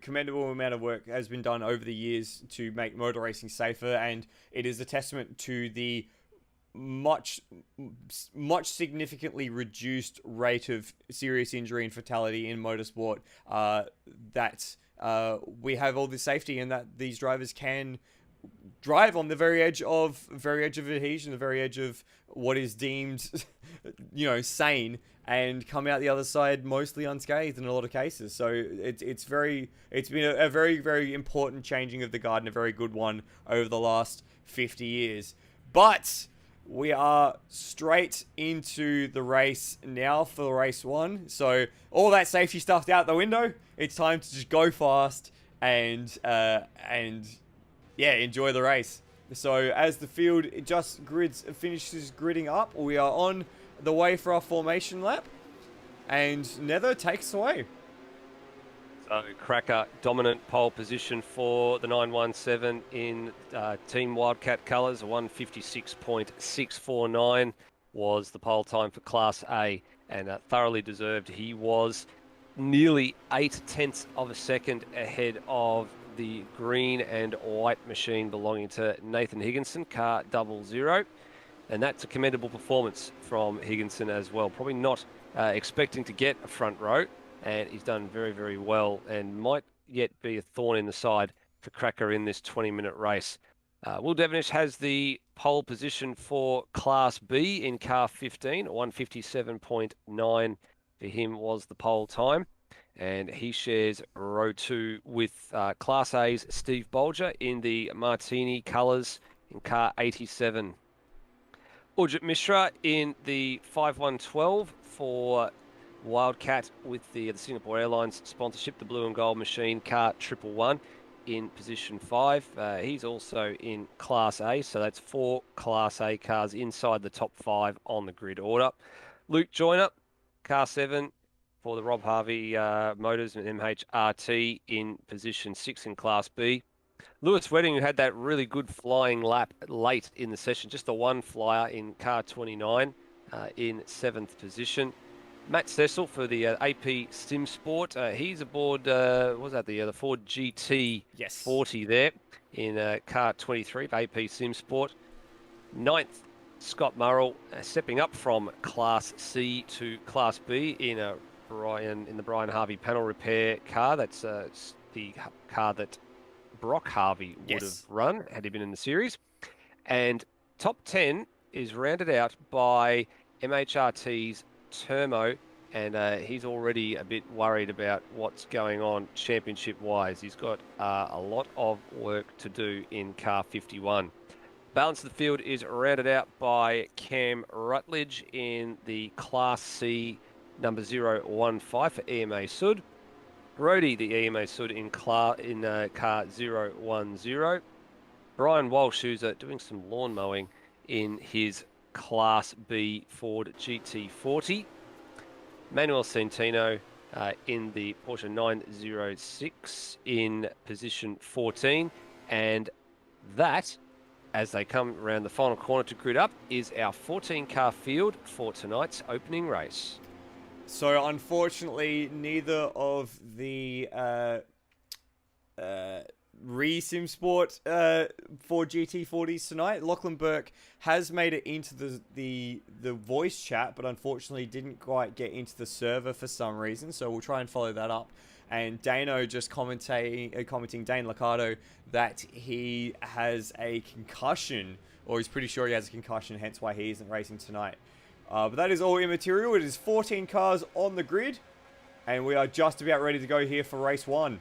commendable amount of work has been done over the years to make motor racing safer, and it is a testament to the much significantly reduced rate of serious injury and fatality in motorsport, that we have all this safety, and that these drivers can drive on the very edge of adhesion, the very edge of what is deemed sane, and come out the other side mostly unscathed in a lot of cases. So it's been a very important changing of the guard, and a very good one over the last 50 years. But we are straight into the race now for race 1. So all that safety stuff's out the window. It's time to just go fast and enjoy the race. So as the field finishes gridding up, we are on the way for our formation lap. And Nether takes away. So Cracker, dominant pole position for the 917 in Team Wildcat colours. 156.649 was the pole time for Class A, and thoroughly deserved. He was nearly 0.8 of a second ahead of the green and white machine belonging to Nathan Higginson, car 00. And that's a commendable performance from Higginson as well. Probably not expecting to get a front row, and he's done very, very well and might yet be a thorn in the side for Cracker in this 20-minute race. Will Devenish has the pole position for Class B in car 15. 157.9 for him was the pole time. And he shares row 2 with Class A's Steve Bulger in the Martini colours in car 87. Urjit Mishra in the 5112 for Wildcat with the Singapore Airlines sponsorship, the blue and gold machine, car 111 in position 5. He's also in Class A, so that's 4 Class A cars inside the top 5 on the grid order. Luke Joyner, car 7 for the Rob Harvey Motors and MHRT in position 6 in Class B. Lewis Wedding, who had that really good flying lap late in the session, just the one flyer in car 29 in 7th position. Matt Cecil for the AP Sim Sport. He's aboard, what was that, the Ford GT 40 there in car 23 of AP Sim Sport. 9th, Scott Murrell stepping up from Class C to Class B in the Brian Harvey panel repair car. That's the car that Brock Harvey would have run had he been in the series. And top 10 is rounded out by MHRT's Termo, and he's already a bit worried about what's going on championship-wise. He's got a lot of work to do in car 51. Balance of the field is rounded out by Cam Rutledge in the Class C number 015 for EMA Sud. Brody, the EMA Sud in car 010. Brian Walsh, who's doing some lawn mowing in his Class B Ford GT40. Manuel Centino in the Porsche 906 in position 14. And that, as they come around the final corner to grid up, is our 14-car field for tonight's opening race. So, unfortunately, neither of the Sim Sport Ford GT40s tonight. Lachlan Burke has made it into the voice chat, but unfortunately didn't quite get into the server for some reason. So we'll try and follow that up. And Dano just commenting Dane Liccardo, that he has a concussion, or he's pretty sure he has a concussion, hence why he isn't racing tonight. But that is all immaterial. It is 14 cars on the grid, and we are just about ready to go here for race 1.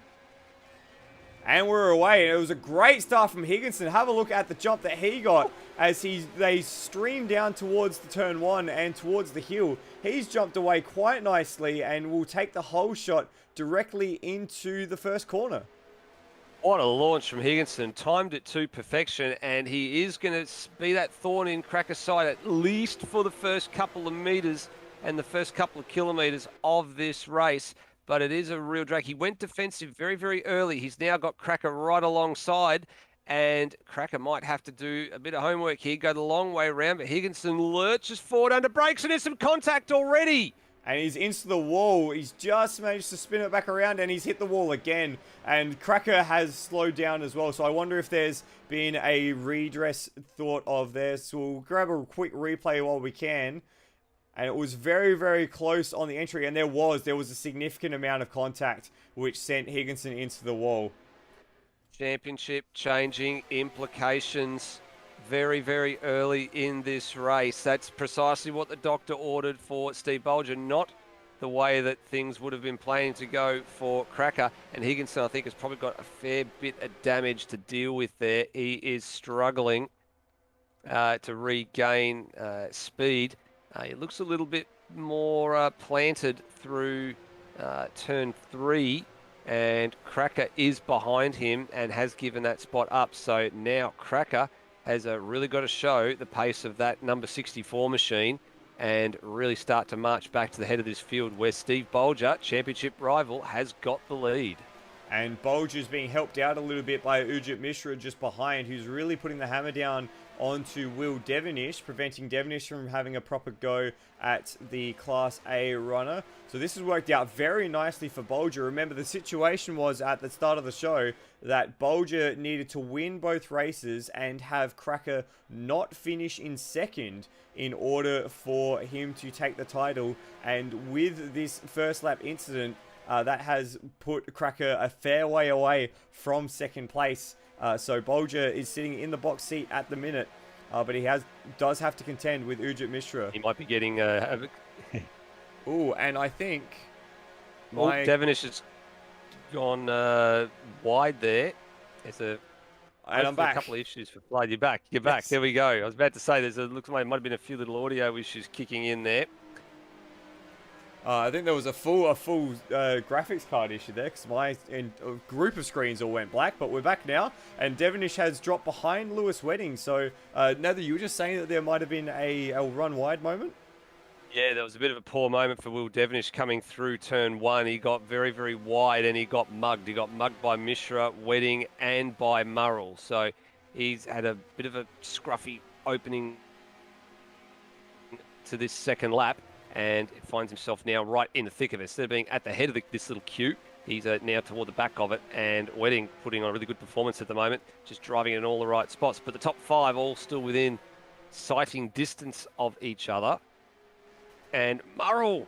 And we're away. It was a great start from Higginson. Have a look at the jump that he got as they stream down towards the turn 1 and towards the hill. He's jumped away quite nicely and will take the whole shot directly into the first corner. What a launch from Higginson. Timed it to perfection, and he is going to be that thorn in Cracker's side at least for the first couple of metres and the first couple of kilometres of this race. But it is a real drag. He went defensive very, very early. He's now got Cracker right alongside, and Cracker might have to do a bit of homework here, go the long way around, but Higginson lurches forward under brakes, and there's some contact already. And he's into the wall. He's just managed to spin it back around, and he's hit the wall again. And Cracker has slowed down as well. So I wonder if there's been a redress thought of there. So we'll grab a quick replay while we can. And it was very, very close on the entry. And there was a significant amount of contact, which sent Higginson into the wall. Championship changing implications very, very early in this race. That's precisely what the doctor ordered for Steve Bulger, not the way that things would have been planning to go for Cracker. And Higginson, I think, has probably got a fair bit of damage to deal with there. He is struggling to regain speed. It looks a little bit more planted through turn 3, and Cracker is behind him and has given that spot up. So now Cracker has really got to show the pace of that number 64 machine and really start to march back to the head of this field where Steve Bulger, championship rival, has got the lead. And Bulger's being helped out a little bit by Ujit Mishra just behind, who's really putting the hammer down onto Will Devonish, preventing Devonish from having a proper go at the Class A runner. So this has worked out very nicely for Bulger. Remember, the situation was at the start of the show that Bulger needed to win both races and have Cracker not finish in second in order for him to take the title. And with this first lap incident, that has put Cracker a fair way away from second place. So Bulger is sitting in the box seat at the minute, but he does have to contend with Ujit Mishra. He might be getting Ooh, and I think Devonish has gone wide there. There's I'm back. A couple of issues for play. You're back. You're back. Yes. There we go. I was about to say looks like there might have been a few little audio issues kicking in there. I think there was a full graphics card issue there because my group of screens all went black, but we're back now, and Devonish has dropped behind Lewis Wedding. So, Nether, you were just saying that there might have been a run wide moment? Yeah, there was a bit of a poor moment for Will Devonish coming through turn one. He got very, very wide and he got mugged. He got mugged by Mishra, Wedding, and by Murrell. So he's had a bit of a scruffy opening to this second lap, and finds himself now right in the thick of it. Instead of being at the head of this little queue, he's now toward the back of it, and Wedding putting on a really good performance at the moment, just driving in all the right spots. But the top five all still within sighting distance of each other. And Murrell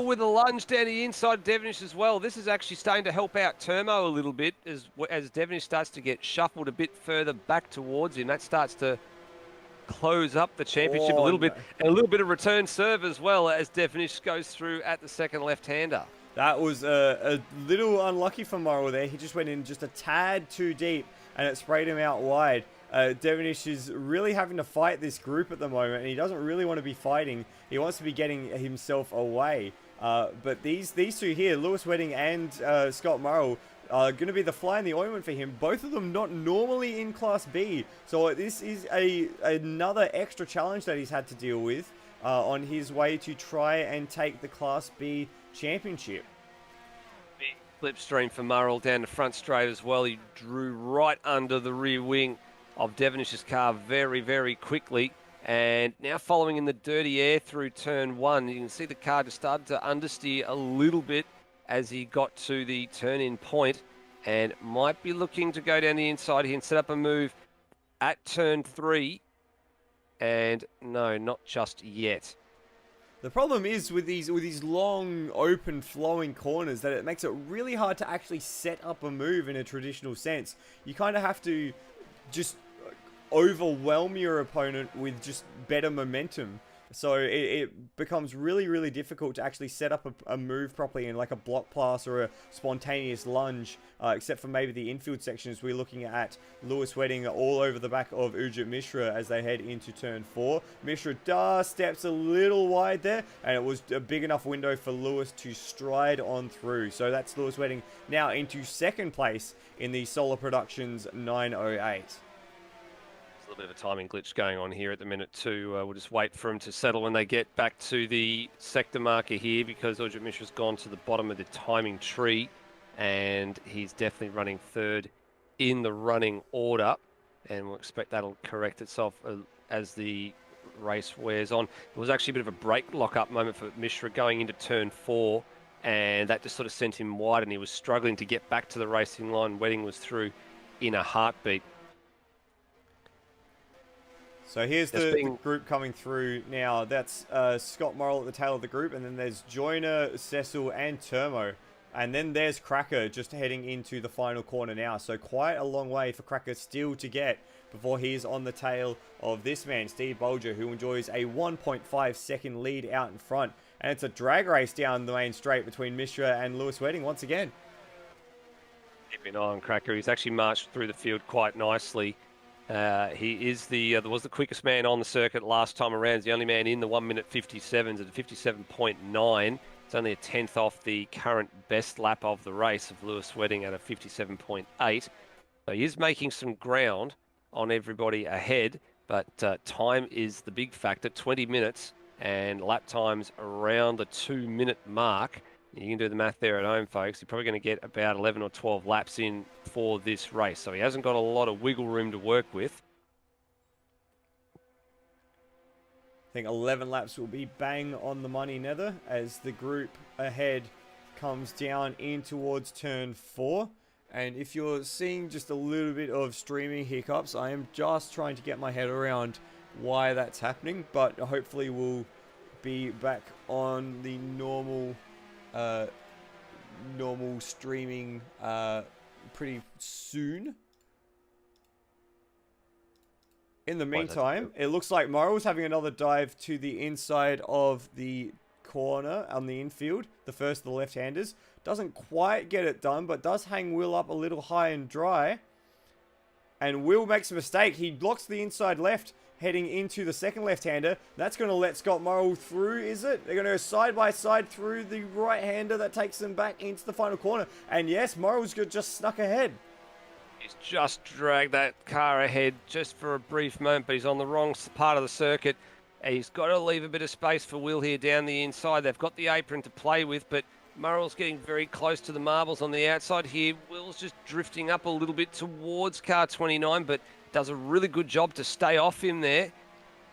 with a lunge down the inside Devonish as well. This is actually starting to help out Turmo a little bit as Devonish starts to get shuffled a bit further back towards him. That starts to close up the championship a little bit, and a little bit of return serve as well as Devonish goes through at the second left-hander. That was a little unlucky for Murrell there. He just went in just a tad too deep, and it sprayed him out wide. Devonish is really having to fight this group at the moment, and he doesn't really want to be fighting. He wants to be getting himself away. But these two here, Lewis Wedding and Scott Murrell, are going to be the fly in the ointment for him. Both of them not normally in Class B. So this is another extra challenge that he's had to deal with on his way to try and take the Class B championship. Big slipstream for Murrell down the front straight as well. He drew right under the rear wing of Devonish's car very, very quickly. And now following in the dirty air through turn one, you can see the car just started to understeer a little bit as he got to the turn-in point, and might be looking to go down the inside here and set up a move at turn three. And no, not just yet. The problem is with these long, open, flowing corners that it makes it really hard to actually set up a move in a traditional sense. You kind of have to just overwhelm your opponent with just better momentum. So it becomes really, really difficult to actually set up a move properly in like a block pass or a spontaneous lunge, except for maybe the infield sections. We're looking at Lewis Wedding all over the back of Ujit Mishra as they head into turn four. Mishra steps a little wide there, and it was a big enough window for Lewis to stride on through. So that's Lewis Wedding now into second place in the Solar Productions 908. A little bit of a timing glitch going on here at the minute too. We'll just wait for them to settle when they get back to the sector marker here, because Ujit Mishra's gone to the bottom of the timing tree, and he's definitely running third in the running order, and we'll expect that'll correct itself as the race wears on. It was actually a bit of a brake lock-up moment for Mishra going into turn four, and that just sort of sent him wide, and he was struggling to get back to the racing line. Wedding was through in a heartbeat. So here's the group coming through now. That's Scott Murrell at the tail of the group, and then there's Joyner, Cecil, and Turmo. And then there's Cracker just heading into the final corner now. So quite a long way for Cracker still to get before he's on the tail of this man, Steve Bulger, who enjoys a 1.5 second lead out in front. And it's a drag race down the main straight between Mishra and Lewis Wedding once again. Keep an eye on Cracker. He's actually marched through the field quite nicely. He is was the quickest man on the circuit last time around. He's the only man in the 1 minute 57s at 57.9. It's only a tenth off the current best lap of the race of Lewis Wedding at a 57.8. So he is making some ground, on everybody ahead, but time is the big factor. 20 minutes and lap times around the 2-minute mark. You can do the math there at home, folks. You're probably going to get about 11 or 12 laps in for this race, so he hasn't got a lot of wiggle room to work with. I think 11 laps will be bang on the money, Nether, as the group ahead comes down in towards turn 4. And if you're seeing just a little bit of streaming hiccups, I am just trying to get my head around why that's happening, but hopefully we'll be back on the normal streaming pretty soon. In the meantime, it looks like Morrow's having another dive to the inside of the corner on the infield, the first of the left-handers. Doesn't quite get it done, but does hang Will up a little high and dry. And Will makes a mistake. He blocks the inside left, heading into the second left-hander. That's going to let Scott Morrow through, is it? They're going to go side by side through the right-hander. That takes them back into the final corner. And yes, Morrow's just snuck ahead. He's just dragged that car ahead just for a brief moment, but he's on the wrong part of the circuit. He's got to leave a bit of space for Will here down the inside. They've got the apron to play with, but Murrell's getting very close to the marbles on the outside here. Will's just drifting up a little bit towards car 29, but does a really good job to stay off him there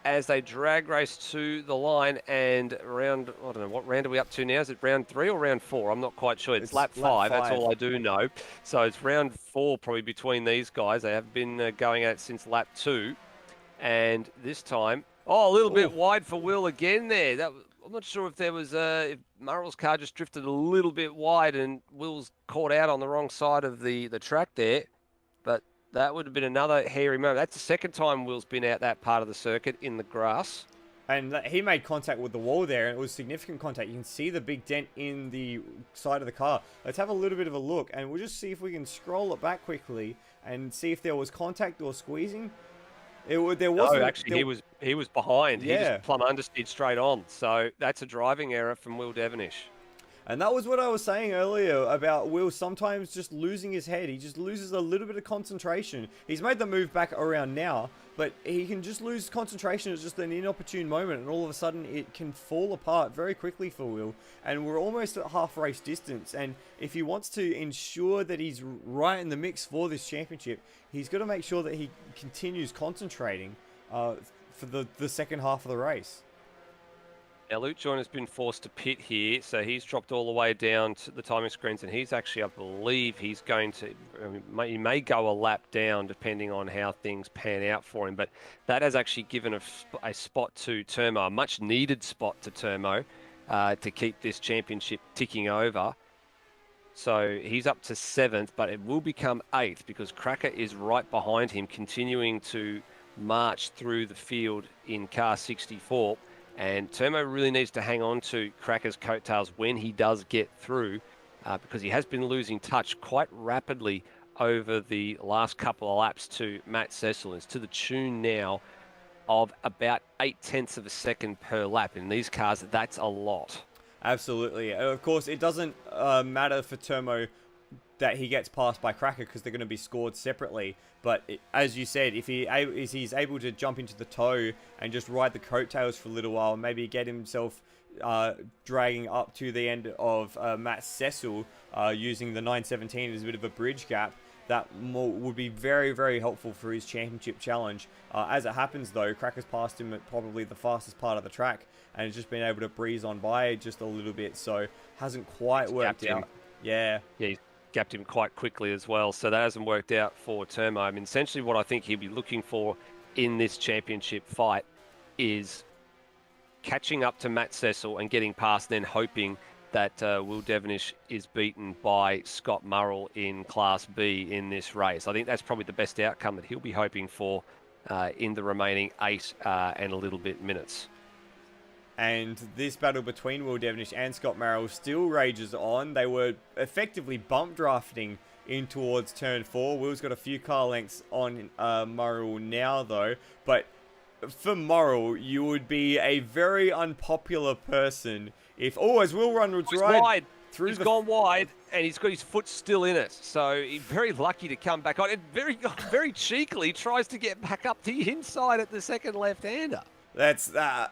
as they drag race to the line. And round, I don't know, what round are we up to now? Is it round 3 or round 4? I'm not quite sure. It's lap 5. That's all I do know. So it's round 4 probably between these guys. They have been going at it since lap 2. And this time, a little bit wide for Will again there. I'm not sure if there was if Murrell's car just drifted a little bit wide and Will's caught out on the wrong side of the track there. But that would have been another hairy moment. That's the second time Will's been out that part of the circuit in the grass. And he made contact with the wall there, and it was significant contact. You can see the big dent in the side of the car. Let's have a little bit of a look, and we'll just see if we can scroll it back quickly and see if there was contact or squeezing. There wasn't. No, actually, he was behind. Yeah. He just plumb understeered straight on. So that's a driving error from Will Devonish. And that was what I was saying earlier about Will sometimes just losing his head. He just loses a little bit of concentration. He's made the move back around now, but he can just lose concentration at just an inopportune moment, and all of a sudden it can fall apart very quickly for Will. And we're almost at half race distance, and if he wants to ensure that he's right in the mix for this championship, he's got to make sure that he continues concentrating for the second half of the race. Now, Luke Joyner's been forced to pit here, so he's dropped all the way down to the timing screens, and he's actually, I believe, he's going to, he may go a lap down depending on how things pan out for him, but that has actually given a spot to Termo, a much-needed spot to Termo, to keep this championship ticking over. So he's up to 7th, but it will become 8th because Cracker is right behind him, continuing to march through the field in car 64. And Termo really needs to hang on to Cracker's coattails when he does get through, because he has been losing touch quite rapidly over the last couple of laps to Matt Cecil. It's to the tune now of about 0.8 of a second per lap. In these cars, that's a lot. Absolutely. Of course, it doesn't matter for Termo that he gets passed by Cracker because they're going to be scored separately. But as you said, if he's able to jump into the toe and just ride the coattails for a little while, maybe get himself dragging up to the end of Matt Cecil using the 917 as a bit of a bridge gap, that would be very, very helpful for his championship challenge. As it happens, though, Cracker's passed him at probably the fastest part of the track and has just been able to breeze on by just a little bit, so hasn't quite worked out. Yeah, he's gapped him quite quickly as well, so that hasn't worked out for Termo. I mean, essentially what I think he'll be looking for in this championship fight is catching up to Matt Cecil and getting past, then hoping that Will Devonish is beaten by Scott Murrell in Class B in this race. I think that's probably the best outcome that he'll be hoping for in the remaining 8 and a little bit minutes. And this battle between Will Devonish and Scott Murrell still rages on. They were effectively bump drafting in towards turn 4. Will's got a few car lengths on Murrell now, though. But for Murrell, you would be a very unpopular person if... Oh, as Will runs right... He's gone wide, and he's got his foot still in it. So he's very lucky to come back on. And very cheekily tries to get back up the inside at the second left-hander. That's a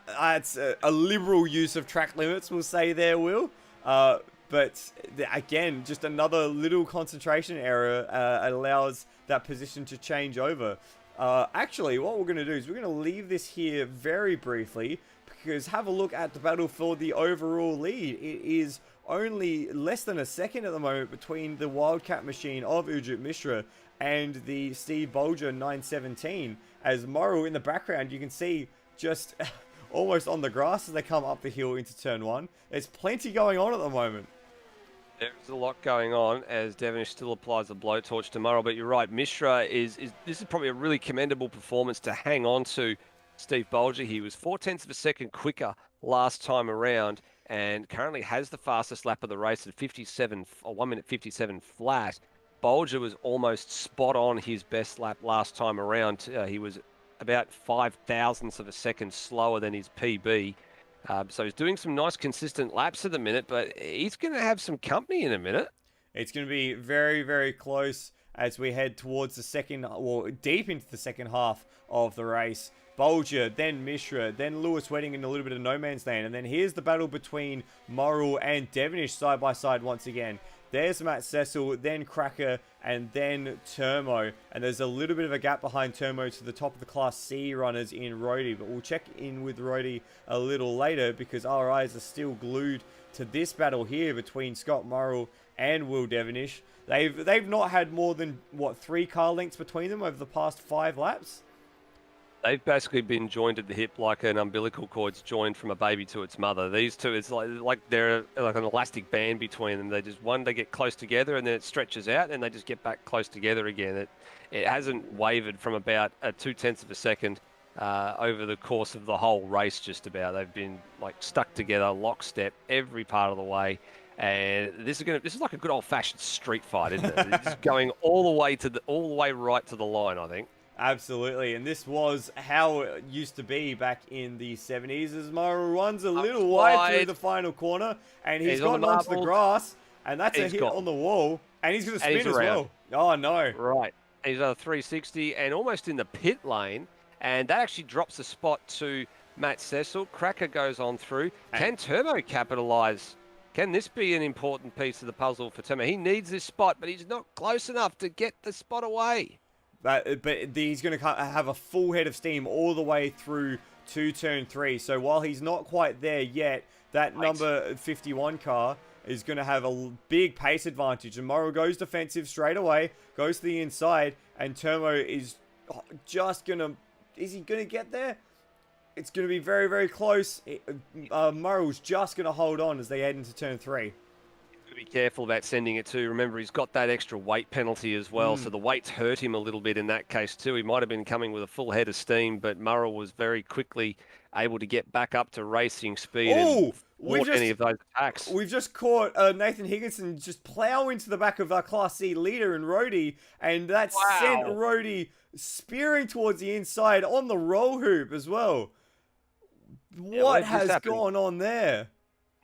liberal use of track limits, we'll say there, Will. But again, just another little concentration error allows that position to change over. Actually, what we're going to do is we're going to leave this here very briefly, because have a look at the battle for the overall lead. It is only less than a second at the moment between the Wildcat machine of Ujit Mishra and the Steve Bulger 917. As Morrill in the background, you can see just almost on the grass as they come up the hill into turn 1. There's plenty going on at the moment. There's a lot going on as Devonish still applies the blowtorch to Morrill, but you're right, Mishra this is probably a really commendable performance to hang on to Steve Bulger. He was 0.4 of a second quicker last time around and currently has the fastest lap of the race at 1 minute 57 flat. Bulger was almost spot on his best lap last time around. He was about 0.005 of a second slower than his PB. So he's doing some nice consistent laps at the minute, but he's going to have some company in a minute. It's going to be very, very close as we head towards the deep into the second half of the race. Bulger, then Mishra, then Lewis Wedding in a little bit of no man's land. And then here's the battle between Morrill and Devonish side by side once again. There's Matt Cecil, then Cracker, and then Turmo. And there's a little bit of a gap behind Turmo to the top of the Class C runners in Roadie. But we'll check in with Roadie a little later because our eyes are still glued to this battle here between Scott Morrill and Will Devonish. They've not had more than, 3 car lengths between them over the past 5 laps? They've basically been joined at the hip like an umbilical cord's joined from a baby to its mother. These two, it's like they're like an elastic band between them. They get close together and then it stretches out and they just get back close together again. It hasn't wavered from about 0.2 of a second over the course of the whole race just about. They've been like stuck together, lockstep, every part of the way. And this is like a good old-fashioned street fight, isn't it? It's going all the way right to the line, I think. Absolutely, and this was how it used to be back in the 70s as Morrill runs a little wide through the final corner, and he's gotten onto the grass, and that's a hit on the wall, and he's going to spin as well. Oh, no. Right. He's on a 360 and almost in the pit lane, and that actually drops the spot to Matt Cecil. Cracker goes on through. Can Turbo capitalise? Can this be an important piece of the puzzle for Turbo? He needs this spot, but he's not close enough to get the spot away. But he's going to have a full head of steam all the way through to turn 3. So while he's not quite there yet, that number 51 car is going to have a big pace advantage. And Morrill goes defensive straight away, goes to the inside, and Turbo is just going to... Is he going to get there? It's going to be very, very close. Morrill's just going to hold on as they head into turn 3. Be careful about sending it to. Remember, he's got that extra weight penalty as well, so the weight's hurt him a little bit in that case too. He might have been coming with a full head of steam, but Morrill was very quickly able to get back up to racing speed and fought any of those attacks. We've just caught Nathan Higginson just plow into the back of our Class C leader in Roadie, and that sent Roadie spearing towards the inside on the roll hoop as well. What has gone on there?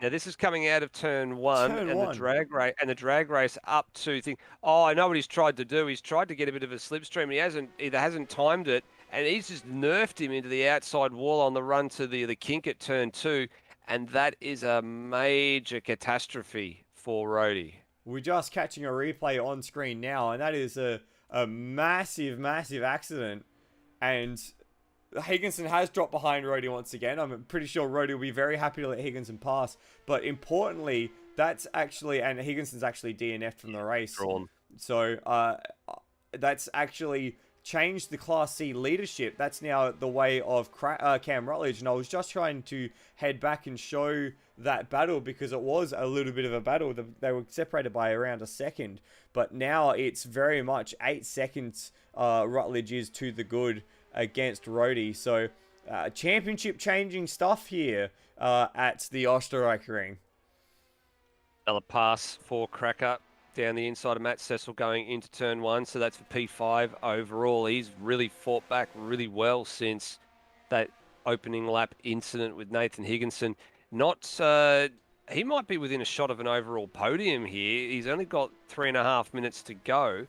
Now this is coming out of turn 1 and the drag race up to think. Oh, I know what he's tried to do. He's tried to get a bit of a slipstream. And he hasn't timed it, and he's just nerfed him into the outside wall on the run to the kink at turn 2, and that is a major catastrophe for Roadie. We're just catching a replay on screen now, and that is a massive, massive accident, and Higginson has dropped behind Roadie once again. I'm pretty sure Roadie will be very happy to let Higginson pass. But importantly, that's actually... And Higginson's actually DNF'd from the race. So that's actually changed the Class C leadership. That's now the way of Cam Rutledge. And I was just trying to head back and show that battle because it was a little bit of a battle. They were separated by around a second. But now it's very much 8 seconds Rutledge is to the good against Roadie. So championship changing stuff here at the Osterreichring. Another pass for Cracker down the inside of Matt Cecil going into turn 1. So that's for P5 overall. He's really fought back really well since that opening lap incident with Nathan Higginson. Not he might be within a shot of an overall podium here. He's only got 3.5 minutes to go.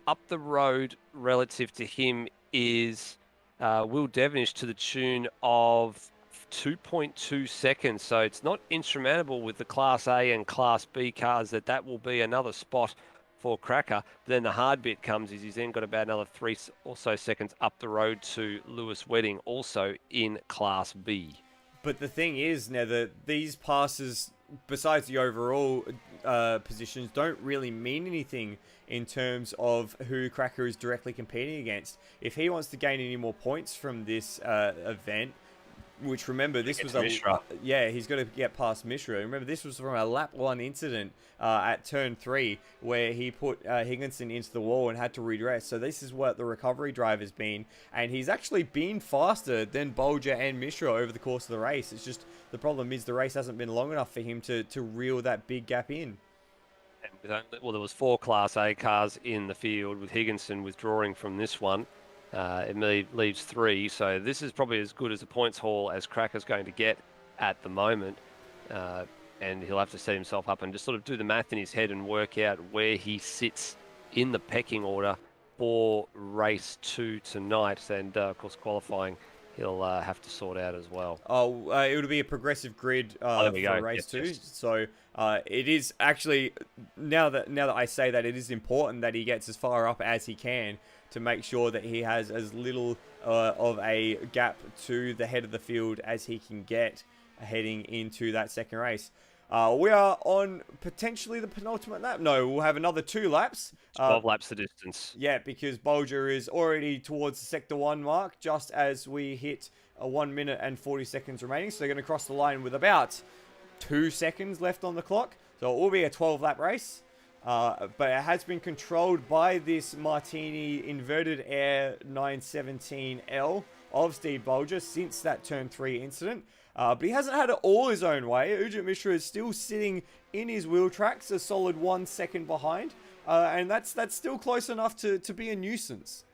Up the road relative to him is Will Devenish to the tune of 2.2 seconds. So it's not insurmountable with the Class A and Class B cars that will be another spot for Cracker. But then the hard bit comes is he's then got about another 3 or so seconds up the road to Lewis Wedding, also in Class B. But the thing is now that these passes, besides the overall positions, don't really mean anything in terms of who Cracker is directly competing against. If he wants to gain any more points from this event, which remember this was he's got to get past Mishra. Remember this was from a lap 1 incident at turn 3 where he put Higginson into the wall and had to redress. So this is what the recovery drive has been, and he's actually been faster than Bulger and Mishra over the course of the race. It's just the problem is the race hasn't been long enough for him to reel that big gap in. Well, there was 4 Class A cars in the field with Higginson withdrawing from this one. It leaves 3, so this is probably as good as a points haul as Cracker's going to get at the moment. And he'll have to set himself up and just sort of do the math in his head and work out where he sits in the pecking order for race 2 tonight. And, of course, qualifying he'll have to sort out as well. It would be a progressive grid for race 2. Yes. So it is actually, now that I say that, it is important that he gets as far up as he can to make sure that he has as little of a gap to the head of the field as he can get heading into that second race. We are on potentially the penultimate lap. No, we'll have another 2 laps. 12 laps the distance. Yeah, because Bulger is already towards the Sector 1 mark, just as we hit 1 minute and 40 seconds remaining. So they're going to cross the line with about 2 seconds left on the clock. So it will be a 12-lap race. But it has been controlled by this Martini inverted air 917L of Steve Bulger since that turn 3 incident. But he hasn't had it all his own way. Ujit Mishra is still sitting in his wheel tracks, a solid 1 second behind. And that's still close enough to be a nuisance.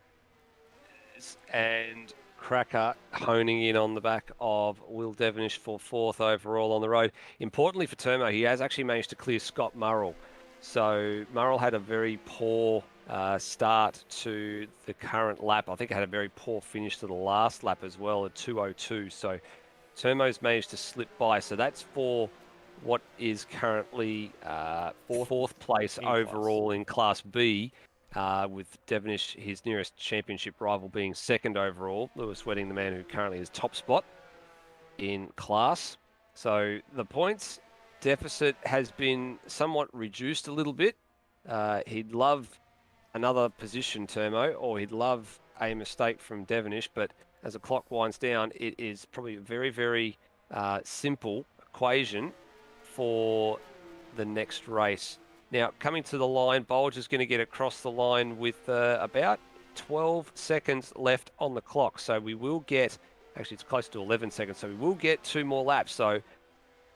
And Cracker honing in on the back of Will Devenish for 4th overall on the road. Importantly for Termo, he has actually managed to clear Scott Murrell. So Murrell had a very poor start to the current lap. I think it had a very poor finish to the last lap as well at 2:02. So Termo's managed to slip by. So that's for what is currently 4th place overall in Class B, with Devenish, his nearest championship rival, being 2nd overall. Lewis Wedding, the man who currently is top spot in class. So the points deficit has been somewhat reduced a little bit. He'd love another position, Termo, or he'd love a mistake from Devenish, but as the clock winds down, it is probably a very, very simple equation for the next race. Now, coming to the line, Bulger's going to get across the line with about 12 seconds left on the clock. So we will get, actually it's close to 11 seconds, so we will get 2 more laps. So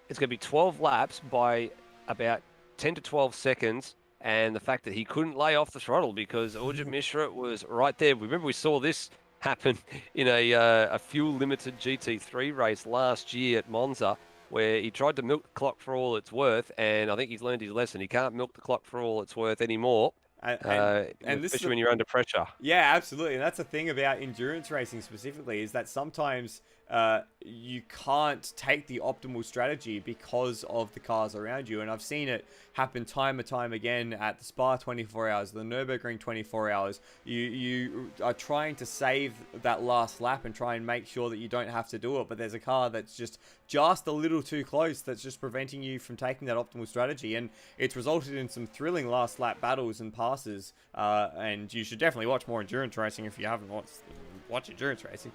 it's going to be 12 laps by about 10 to 12 seconds. And the fact that he couldn't lay off the throttle because Ujit Mishra was right there. Remember, we saw this happen in a fuel-limited GT3 race last year at Monza, where he tried to milk the clock for all it's worth, and I think he's learned his lesson. He can't milk the clock for all it's worth anymore, especially when you're under pressure. Yeah, absolutely. And that's the thing about endurance racing specifically, is that sometimes you can't take the optimal strategy because of the cars around you. And I've seen it happen time and time again at the Spa 24 hours, the Nürburgring 24 hours. You are trying to save that last lap and try and make sure that you don't have to do it. But there's a car that's just a little too close that's just preventing you from taking that optimal strategy. And it's resulted in some thrilling last lap battles and passes. And you should definitely watch more endurance racing if you haven't watch endurance racing.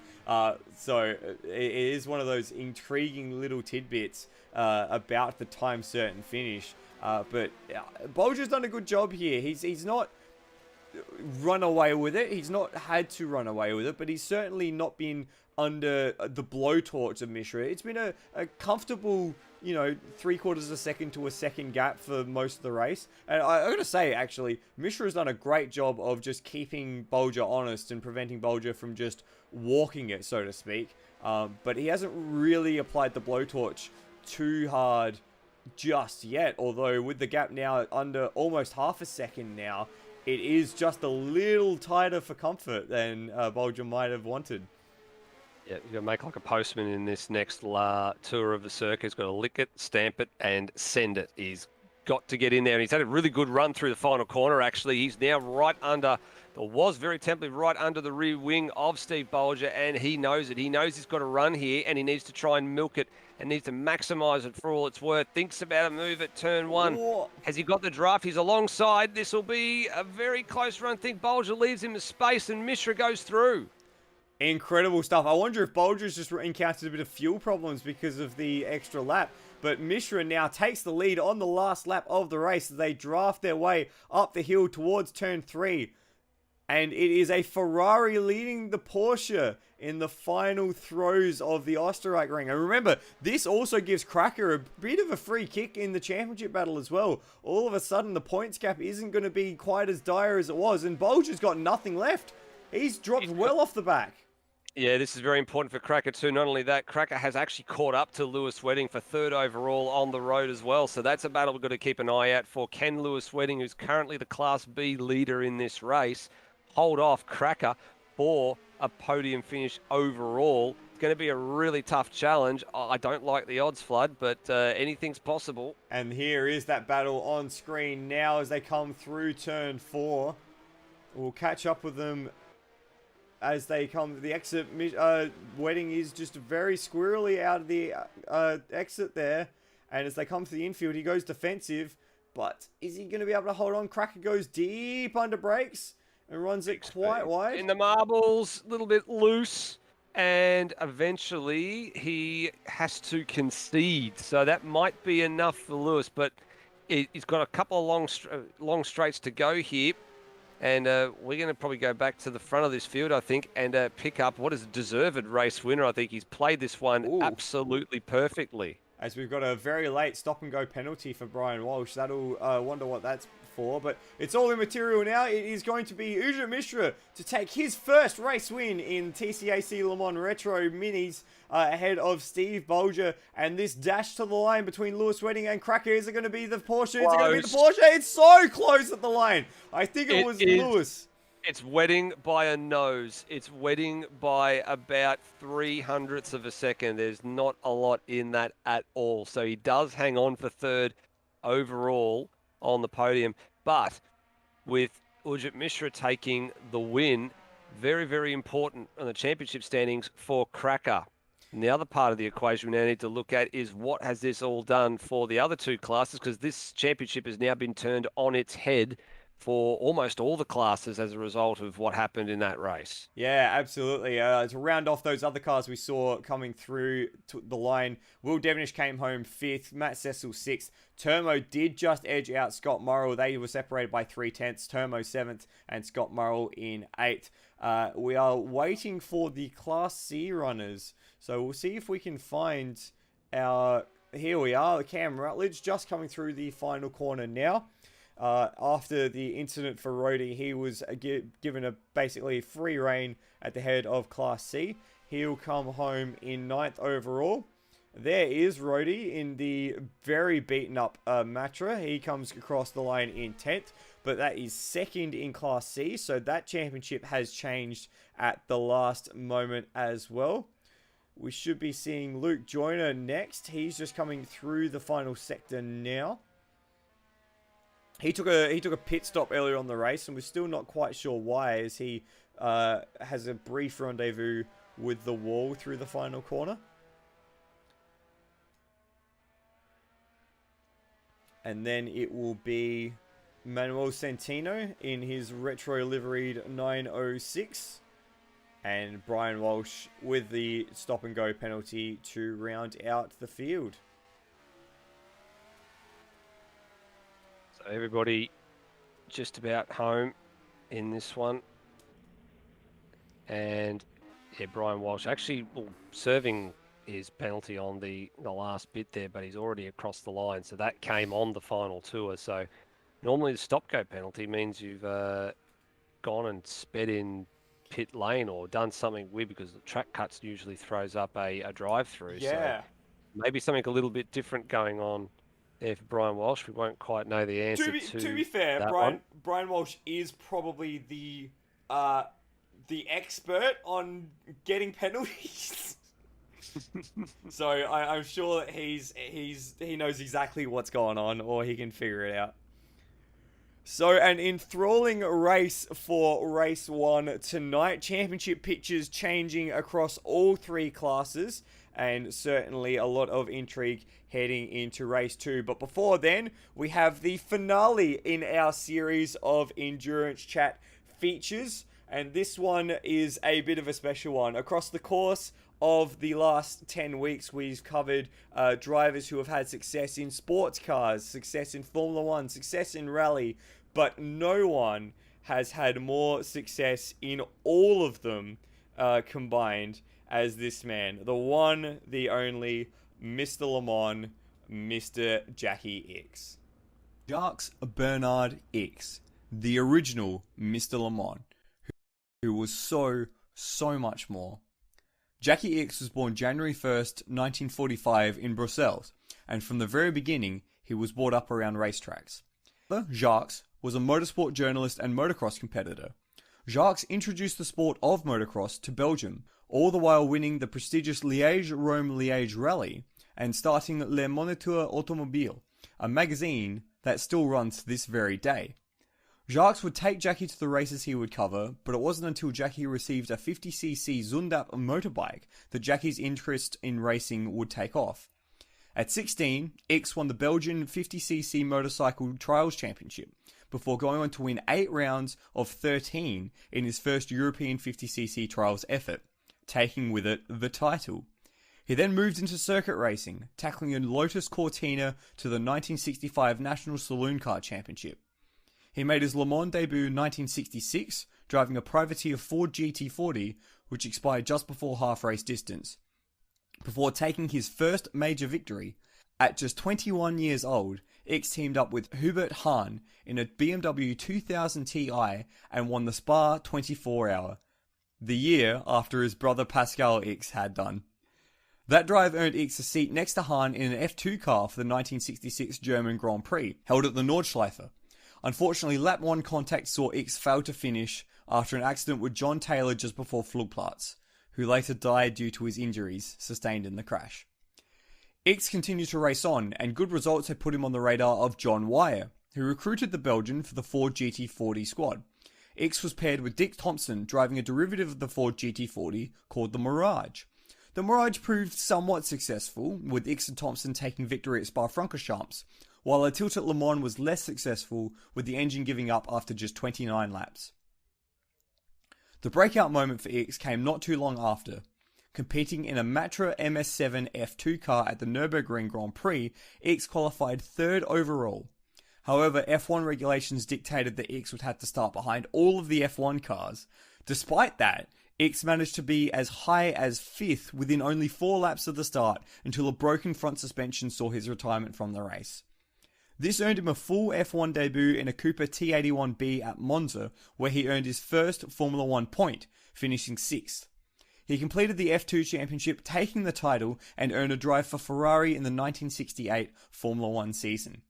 So it is one of those intriguing little tidbits about the time certain finish. But Bulger's done a good job here. He's not run away with it. He's not had to run away with it, but he's certainly not been under the blowtorch of Mishra. It's been a comfortable, 3/4 of a second to a second gap for most of the race. And I gotta say, actually, Mishra has done a great job of just keeping Bulger honest and preventing Bulger from just walking it, so to speak. But he hasn't really applied the blowtorch too hard just yet. Although with the gap now under almost half a second now, it is just a little tighter for comfort than Bulger might have wanted. Yeah, you've got to make like a postman in this next tour of the circuit. He's got to lick it, stamp it, and send it. He's got to get in there, and he's had a really good run through the final corner, actually. He's now right under, or was very tempting, right under the rear wing of Steve Bulger, and he knows it. He knows he's got to run here, and he needs to try and milk it, and needs to maximise it for all it's worth. Thinks about a move at turn one. Whoa. Has he got the draft? He's alongside. This will be a very close run. Think Bulger leaves him the space, and Mishra goes through. Incredible stuff. I wonder if Bulger's just encountered a bit of fuel problems because of the extra lap. But Mishra now takes the lead on the last lap of the race. They draft their way up the hill towards turn 3. And it is a Ferrari leading the Porsche in the final throes of the Osterreichring. And remember, this also gives Cracker a bit of a free kick in the championship battle as well. All of a sudden, the points gap isn't going to be quite as dire as it was. And Bulger's got nothing left. He's dropped well off the back. Yeah, this is very important for Cracker too. Not only that, Cracker has actually caught up to Lewis Wedding for 3rd overall on the road as well. So that's a battle we've got to keep an eye out for. Can Lewis Wedding, who's currently the Class B leader in this race, hold off Cracker for a podium finish overall? It's going to be a really tough challenge. I don't like the odds, Flood, but anything's possible. And here is that battle on screen now as they come through turn 4. We'll catch up with them as they come to the exit. Wedding is just very squirrely out of the exit there. And as they come to the infield, he goes defensive. But is he going to be able to hold on? Cracker goes deep under brakes and runs it quite wide. In the marbles, a little bit loose. And eventually he has to concede. So that might be enough for Lewis. But he's got a couple of long straights to go here. And we're going to probably go back to the front of this field, I think, and pick up what is a deserved race winner. I think he's played this one absolutely perfectly. As we've got a very late stop-and-go penalty for Brian Walsh. That'll wonder what that's for. But it's all immaterial now. It is going to be Uja Mishra to take his first race win in TCAC Le Mans Retro Minis ahead of Steve Bulger. And this dash to the line between Lewis Wedding and Cracker. Is it going to be the Porsche? Is it going to be the Porsche? It's so close at the line. I think it was Lewis. It's Wedding by a nose. It's Wedding by about 0.03 of a second. There's not a lot in that at all. So he does hang on for 3rd overall on the podium. But with Ujit Mishra taking the win, very, very important on the championship standings for Cracker. And the other part of the equation we now need to look at is what has this all done for the other two classes, because this championship has now been turned on its head for almost all the classes as a result of what happened in that race. Yeah, absolutely. To round off those other cars we saw coming through to the line, Will Devenish came home 5th, Matt Cecil 6th. Termo did just edge out Scott Murrell. They were separated by 0.3. Termo 7th and Scott Murrell in 8th. We are waiting for the Class C runners. So we'll see if we can find our... Here we are, Cam Rutledge just coming through the final corner now. After the incident for Rody, he was given a basically free rein at the head of Class C. He'll come home in 9th overall. There is Rody in the very beaten up Matra. He comes across the line in 10th, but that is 2nd in Class C. So that championship has changed at the last moment as well. We should be seeing Luke Joyner next. He's just coming through the final sector now. He took a pit stop earlier on the race, and we're still not quite sure why, as he has a brief rendezvous with the wall through the final corner. And then it will be Manuel Centino in his retro liveried 906. And Brian Walsh with the stop and go penalty to round out the field. So everybody just about home in this one. And yeah, Brian Walsh actually serving his penalty on the last bit there, but he's already across the line. So that came on the final tour. So normally the stop-go penalty means you've gone and sped in pit lane or done something weird, because the track cuts usually throws up a drive-through. Yeah. So maybe something a little bit different going on there for Brian Walsh. We won't quite know the answer To be fair, that one. Brian Walsh is probably the expert on getting penalties. So I'm sure that he knows exactly what's going on, or he can figure it out. So, an enthralling race for race 1 tonight. Championship pictures changing across all 3 classes, and certainly a lot of intrigue heading into race 2. But before then, we have the finale in our series of Endurance Chat features, and this one is a bit of a special one. Across the course of the last 10 weeks, we've covered drivers who have had success in sports cars, success in Formula 1, success in rally, but no one has had more success in all of them combined as this man. The one, the only, Mr. Le Mans, Mr. Jackie Ickx. Jacques Bernard Ickx, the original Mr. Le Mans, who was so much more. Jackie Ickx was born January 1st, 1945 in Brussels, and from the very beginning, he was brought up around racetracks. Jacques was a motorsport journalist and motocross competitor. Jacques introduced the sport of motocross to Belgium, all the while winning the prestigious Liège-Rome-Liège Rally and starting Le Moniteur Automobile, a magazine that still runs to this very day. Jacques would take Jackie to the races he would cover, but it wasn't until Jackie received a 50cc Zundap motorbike that Jackie's interest in racing would take off. At 16, Ickx won the Belgian 50cc Motorcycle Trials Championship, before going on to win 8 rounds of 13 in his first European 50cc trials effort, taking with it the title. He then moved into circuit racing, tackling a Lotus Cortina to the 1965 National Saloon Car Championship. He made his Le Mans debut in 1966, driving a privateer Ford GT40, which expired just before half-race distance, before taking his first major victory. At just 21 years old, Ickx teamed up with Hubert Hahn in a BMW 2000 Ti and won the Spa 24-hour, the year after his brother Pascal Ickx had done. That drive earned Ickx a seat next to Hahn in an F2 car for the 1966 German Grand Prix, held at the Nordschleife. Unfortunately, lap 1 contact saw Ickx fail to finish after an accident with John Taylor just before Flugplatz, who later died due to his injuries sustained in the crash. Ickx continued to race on, and good results had put him on the radar of John Wyer, who recruited the Belgian for the Ford GT40 squad. Ickx was paired with Dick Thompson, driving a derivative of the Ford GT40 called the Mirage. The Mirage proved somewhat successful, with Ickx and Thompson taking victory at Spa-Francorchamps, while a tilt at Le Mans was less successful, with the engine giving up after just 29 laps. The breakout moment for Ickx came not too long after. Competing in a Matra MS7 F2 car at the Nürburgring Grand Prix, Ickx qualified 3rd overall. However, F1 regulations dictated that Ickx would have to start behind all of the F1 cars. Despite that, Ickx managed to be as high as 5th within only 4 laps of the start until a broken front suspension saw his retirement from the race. This earned him a full F1 debut in a Cooper T81B at Monza, where he earned his first Formula 1 point, finishing 6th. He completed the F2 championship, taking the title, and earned a drive for Ferrari in the 1968 Formula 1 season.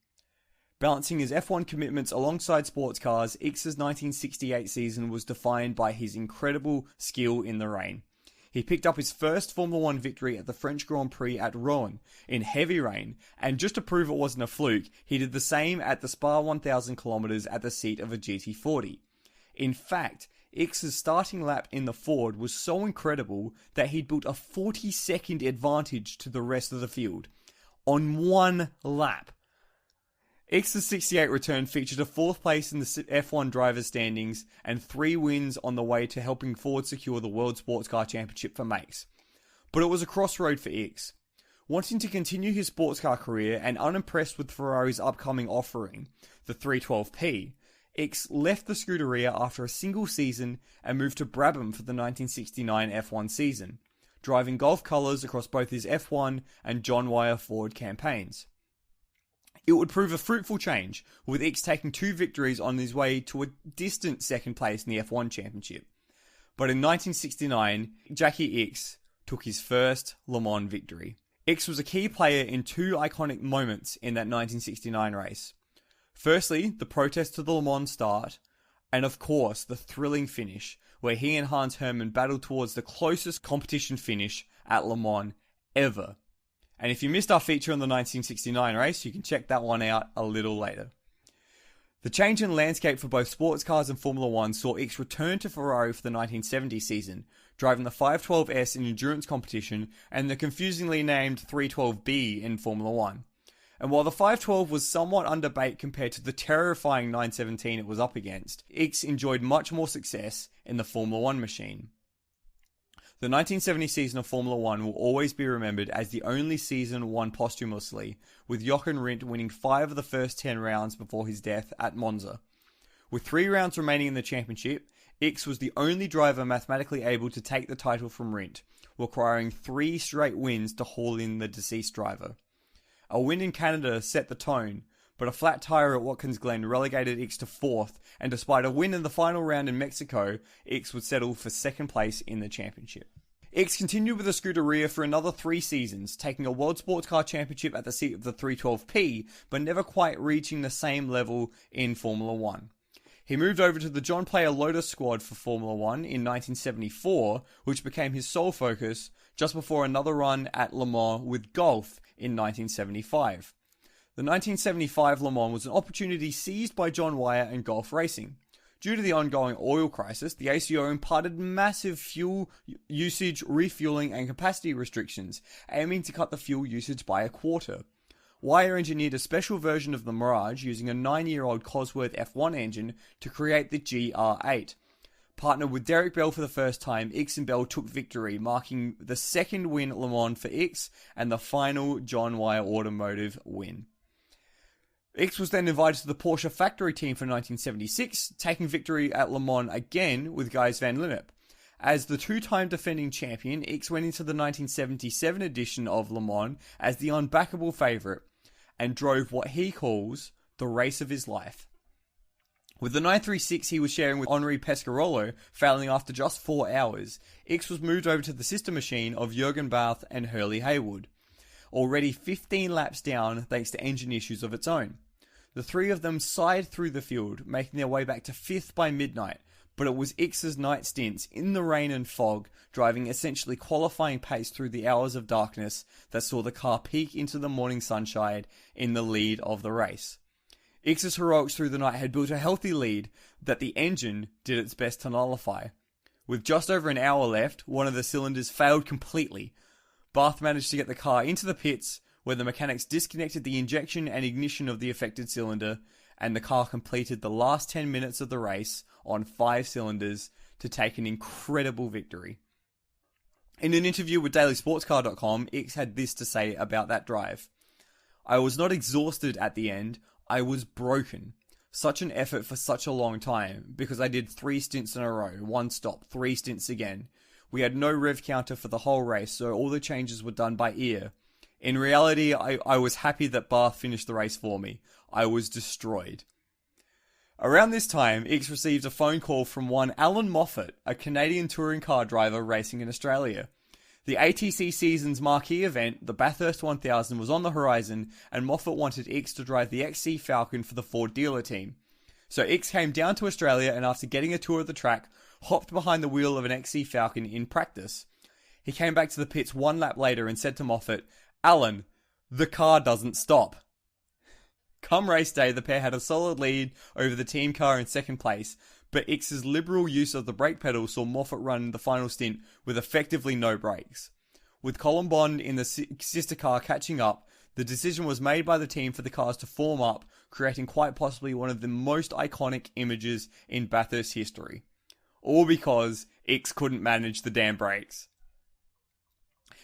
Balancing his F1 commitments alongside sports cars, Ickx's 1968 season was defined by his incredible skill in the rain. He picked up his first Formula 1 victory at the French Grand Prix at Rouen in heavy rain, and just to prove it wasn't a fluke, he did the same at the Spa 1000 km at the seat of a GT40. In fact, Ickx's starting lap in the Ford was so incredible that he'd built a 40-second advantage to the rest of the field on 1 lap. Ickx's 68 return featured a 4th place in the F1 drivers' standings and 3 wins on the way to helping Ford secure the World Sports Car Championship for makes. But it was a crossroad for Ickx. Wanting to continue his sports car career and unimpressed with Ferrari's upcoming offering, the 312P, Ickx left the Scuderia after a single season and moved to Brabham for the 1969 F1 season, driving Gulf colours across both his F1 and John Wyer Ford campaigns. It would prove a fruitful change, with Ickx taking 2 victories on his way to a distant 2nd place in the F1 Championship. But in 1969, Jackie Ickx took his first Le Mans victory. Ickx was a key player in two iconic moments in that 1969 race. Firstly, the protest to the Le Mans start, and of course, the thrilling finish, where he and Hans Hermann battled towards the closest competition finish at Le Mans ever. And if you missed our feature on the 1969 race, you can check that one out a little later. The change in landscape for both sports cars and Formula 1 saw Ickx return to Ferrari for the 1970 season, driving the 512S in endurance competition and the confusingly named 312B in Formula 1. And while the 512 was somewhat under debate compared to the terrifying 917 it was up against, Ickx enjoyed much more success in the Formula 1 machine. The 1970 season of Formula 1 will always be remembered as the only season won posthumously, with Jochen Rindt winning 5 of the first 10 rounds before his death at Monza. With 3 rounds remaining in the championship, Ickx was the only driver mathematically able to take the title from Rindt, requiring 3 straight wins to haul in the deceased driver. A win in Canada set the tone, but a flat tyre at Watkins Glen relegated Ickx to 4th, and despite a win in the final round in Mexico, Ickx would settle for 2nd place in the championship. Ickx continued with the Scuderia for another 3 seasons, taking a World Sports Car Championship at the seat of the 312P, but never quite reaching the same level in Formula 1. He moved over to the John Player Lotus squad for Formula 1 in 1974, which became his sole focus, just before another run at Le Mans with Golf in 1975. The 1975 Le Mans was an opportunity seized by John Wyer and Golf Racing. Due to the ongoing oil crisis, the ACO imparted massive fuel usage, refueling and capacity restrictions, aiming to cut the fuel usage by a quarter. Wyer engineered a special version of the Mirage using a 9-year-old Cosworth F1 engine to create the GR8. Partnered with Derek Bell for the first time, Ickx and Bell took victory, marking the 2nd win at Le Mans for Ickx and the final John Wyer Automotive win. Ickx was then invited to the Porsche factory team for 1976, taking victory at Le Mans again with Gijs van Lennep. As the 2-time defending champion, Ickx went into the 1977 edition of Le Mans as the unbackable favourite and drove what he calls the race of his life. With the 936 he was sharing with Henri Pescarolo failing after just 4 hours, Ickx was moved over to the sister machine of Jürgen Barth and Hurley Haywood, already 15 laps down thanks to engine issues of its own. The 3 of them sighed through the field, making their way back to 5th by midnight, but it was Ickx's night stints in the rain and fog, driving essentially qualifying pace through the hours of darkness, that saw the car peak into the morning sunshine in the lead of the race. Ickx's heroics through the night had built a healthy lead that the engine did its best to nullify. With just over an hour left, one of the cylinders failed completely. Barth managed to get the car into the pits, where the mechanics disconnected the injection and ignition of the affected cylinder, and the car completed the last 10 minutes of the race on 5 cylinders to take an incredible victory. In an interview with DailySportsCar.com, Ickx had this to say about that drive. "I was not exhausted at the end, I was broken. Such an effort for such a long time, because I did 3 stints in a row, 1 stop, 3 stints again. We had no rev counter for the whole race, so all the changes were done by ear. In reality, I was happy that Barth finished the race for me. I was destroyed." Around this time, Ickx received a phone call from one Alan Moffat, a Canadian touring car driver racing in Australia. The ATC season's marquee event, the Bathurst 1000, was on the horizon, and Moffat wanted Ickx to drive the XC Falcon for the Ford dealer team. So Ickx came down to Australia and, after getting a tour of the track, hopped behind the wheel of an XC Falcon in practice. He came back to the pits 1 lap later and said to Moffat, "Alan, the car doesn't stop." Come race day, the pair had a solid lead over the team car in 2nd place, but Ickx's liberal use of the brake pedal saw Moffat run the final stint with effectively no brakes. With Colin Bond in the sister car catching up, the decision was made by the team for the cars to form up, creating quite possibly one of the most iconic images in Bathurst history. All because Ickx couldn't manage the damn brakes.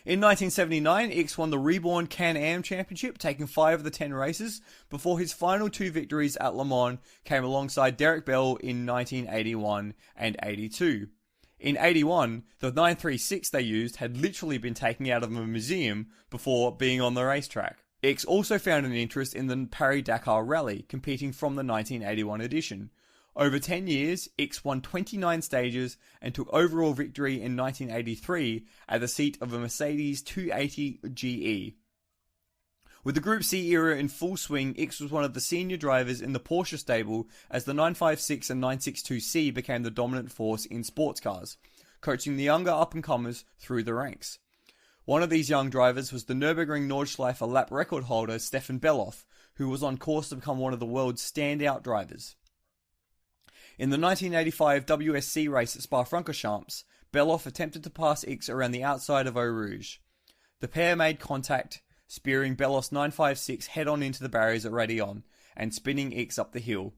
In 1979, Ickx won the reborn Can-Am Championship, taking 5 of the 10 races, before his final 2 victories at Le Mans came alongside Derek Bell in 1981 and 82. In 81, the 936 they used had literally been taken out of a museum before being on the racetrack. Ickx also found an interest in the Paris-Dakar Rally, competing from the 1981 edition. Over 10 years, Ickx won 29 stages and took overall victory in 1983 at the seat of a Mercedes 280 GE. With the Group C era in full swing, Ickx was one of the senior drivers in the Porsche stable as the 956 and 962C became the dominant force in sports cars, coaching the younger up-and-comers through the ranks. One of these young drivers was the Nürburgring Nordschleife lap record holder Stefan Belloff, who was on course to become one of the world's standout drivers. In the 1985 WSC race at Spa-Francorchamps, Belloff attempted to pass Ickx around the outside of Eau Rouge. The pair made contact, spearing Belloff's 956 head-on into the barriers at Raidillon and spinning Ickx up the hill.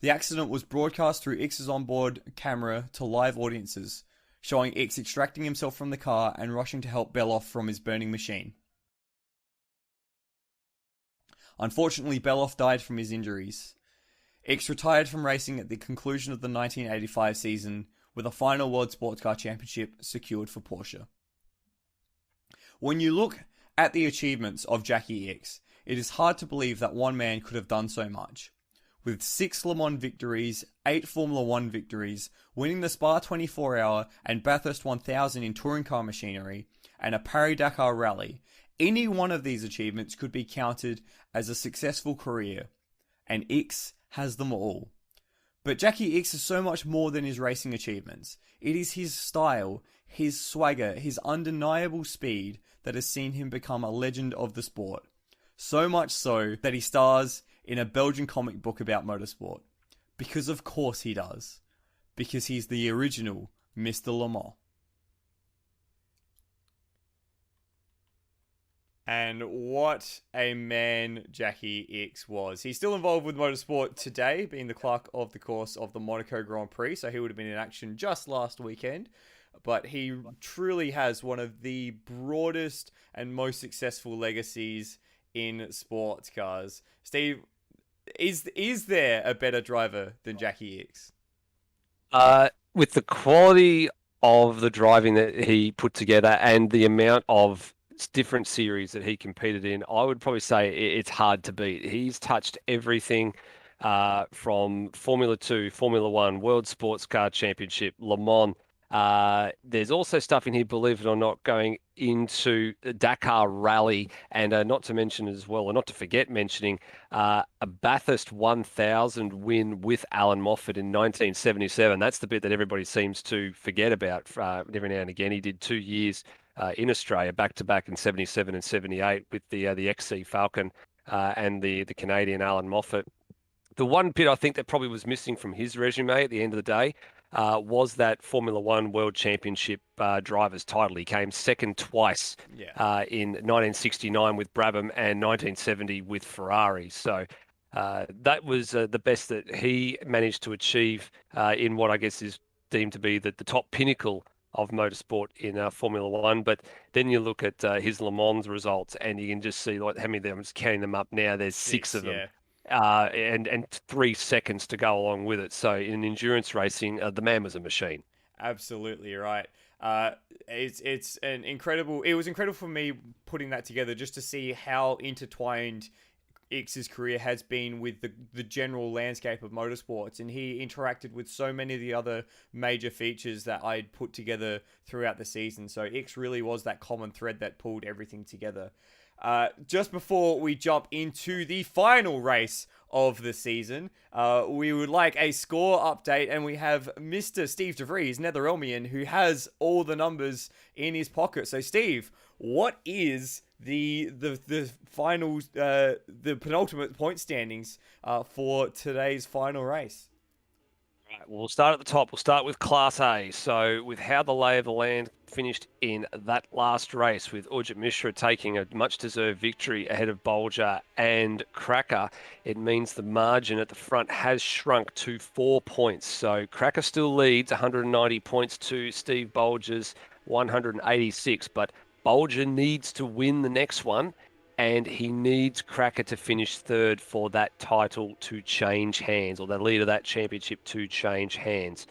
The accident was broadcast through Ickx's onboard camera to live audiences, showing Ickx extracting himself from the car and rushing to help Belloff from his burning machine. Unfortunately, Belloff died from his injuries. Ickx retired from racing at the conclusion of the 1985 season, with a final World Sports Car Championship secured for Porsche. When you look at the achievements of Jackie Ickx, it is hard to believe that one man could have done so much. With 6 Le Mans victories, 8 Formula 1 victories, winning the Spa 24-hour and Bathurst 1000 in touring car machinery, and a Paris-Dakar rally, any one of these achievements could be counted as a successful career, and Ickx has them all. But Jackie Ickx is so much more than his racing achievements. It is his style, his swagger, his undeniable speed that has seen him become a legend of the sport. So much so that he stars in a Belgian comic book about motorsport. Because of course he does. Because he's the original Mr. Le Mans. And what a man Jackie Ickx was. He's still involved with motorsport today, being the clerk of the course of the Monaco Grand Prix, so he would have been in action just last weekend. But he truly has one of the broadest and most successful legacies in sports cars. Steve, is there a better driver than Jackie Ickx? With the quality of the driving that he put together and the amount of different series that he competed in, I would probably say it's hard to beat. He's touched everything from Formula 2, Formula 1, World Sports Car Championship, Le Mans. There's also stuff in here, believe it or not, going into the Dakar Rally, and not to mention as well, or not to forget mentioning, a Bathurst 1000 win with Alan Moffat in 1977. That's the bit that everybody seems to forget about every now and again. He did 2 years in Australia, back-to-back in 77 and 78 with the XC Falcon and the Canadian Alan Moffat. The one bit I think that probably was missing from his resume at the end of the day was that Formula One World Championship driver's title. He came second twice in 1969 with Brabham and 1970 with Ferrari. So that was the best that he managed to achieve in what I guess is deemed to be the top pinnacle of motorsport in Formula One. But then you look at his Le Mans results and you can just see like how many of them, I'm just counting them up now, there's six of them. And 3 seconds to go along with it. So in endurance racing, the man was a machine. Absolutely right. It's an incredible. It was incredible for me putting that together just to see how intertwined Ickx's career has been with the general landscape of motorsports, and he interacted with so many of the other major features that I'd put together throughout the season. So Ickx really was that common thread that pulled everything together. Just before we jump into the final race of the season, we would like a score update, and we have Mr. Steve DeVries, Netherelmian, who has all the numbers in his pocket. So, Steve, what is the final, the penultimate point standings for today's final race? Right, we'll start at the top. We'll start with Class A. So with how the lay of the land finished in that last race, with Urjit Mishra taking a much-deserved victory ahead of Bulger and Cracker, it means the margin at the front has shrunk to 4 points. So Cracker still leads 190 points to Steve Bulger's 186, but Bulger needs to win the next one, and he needs Cracker to finish third for that title to change hands, or the lead of that championship to change hands.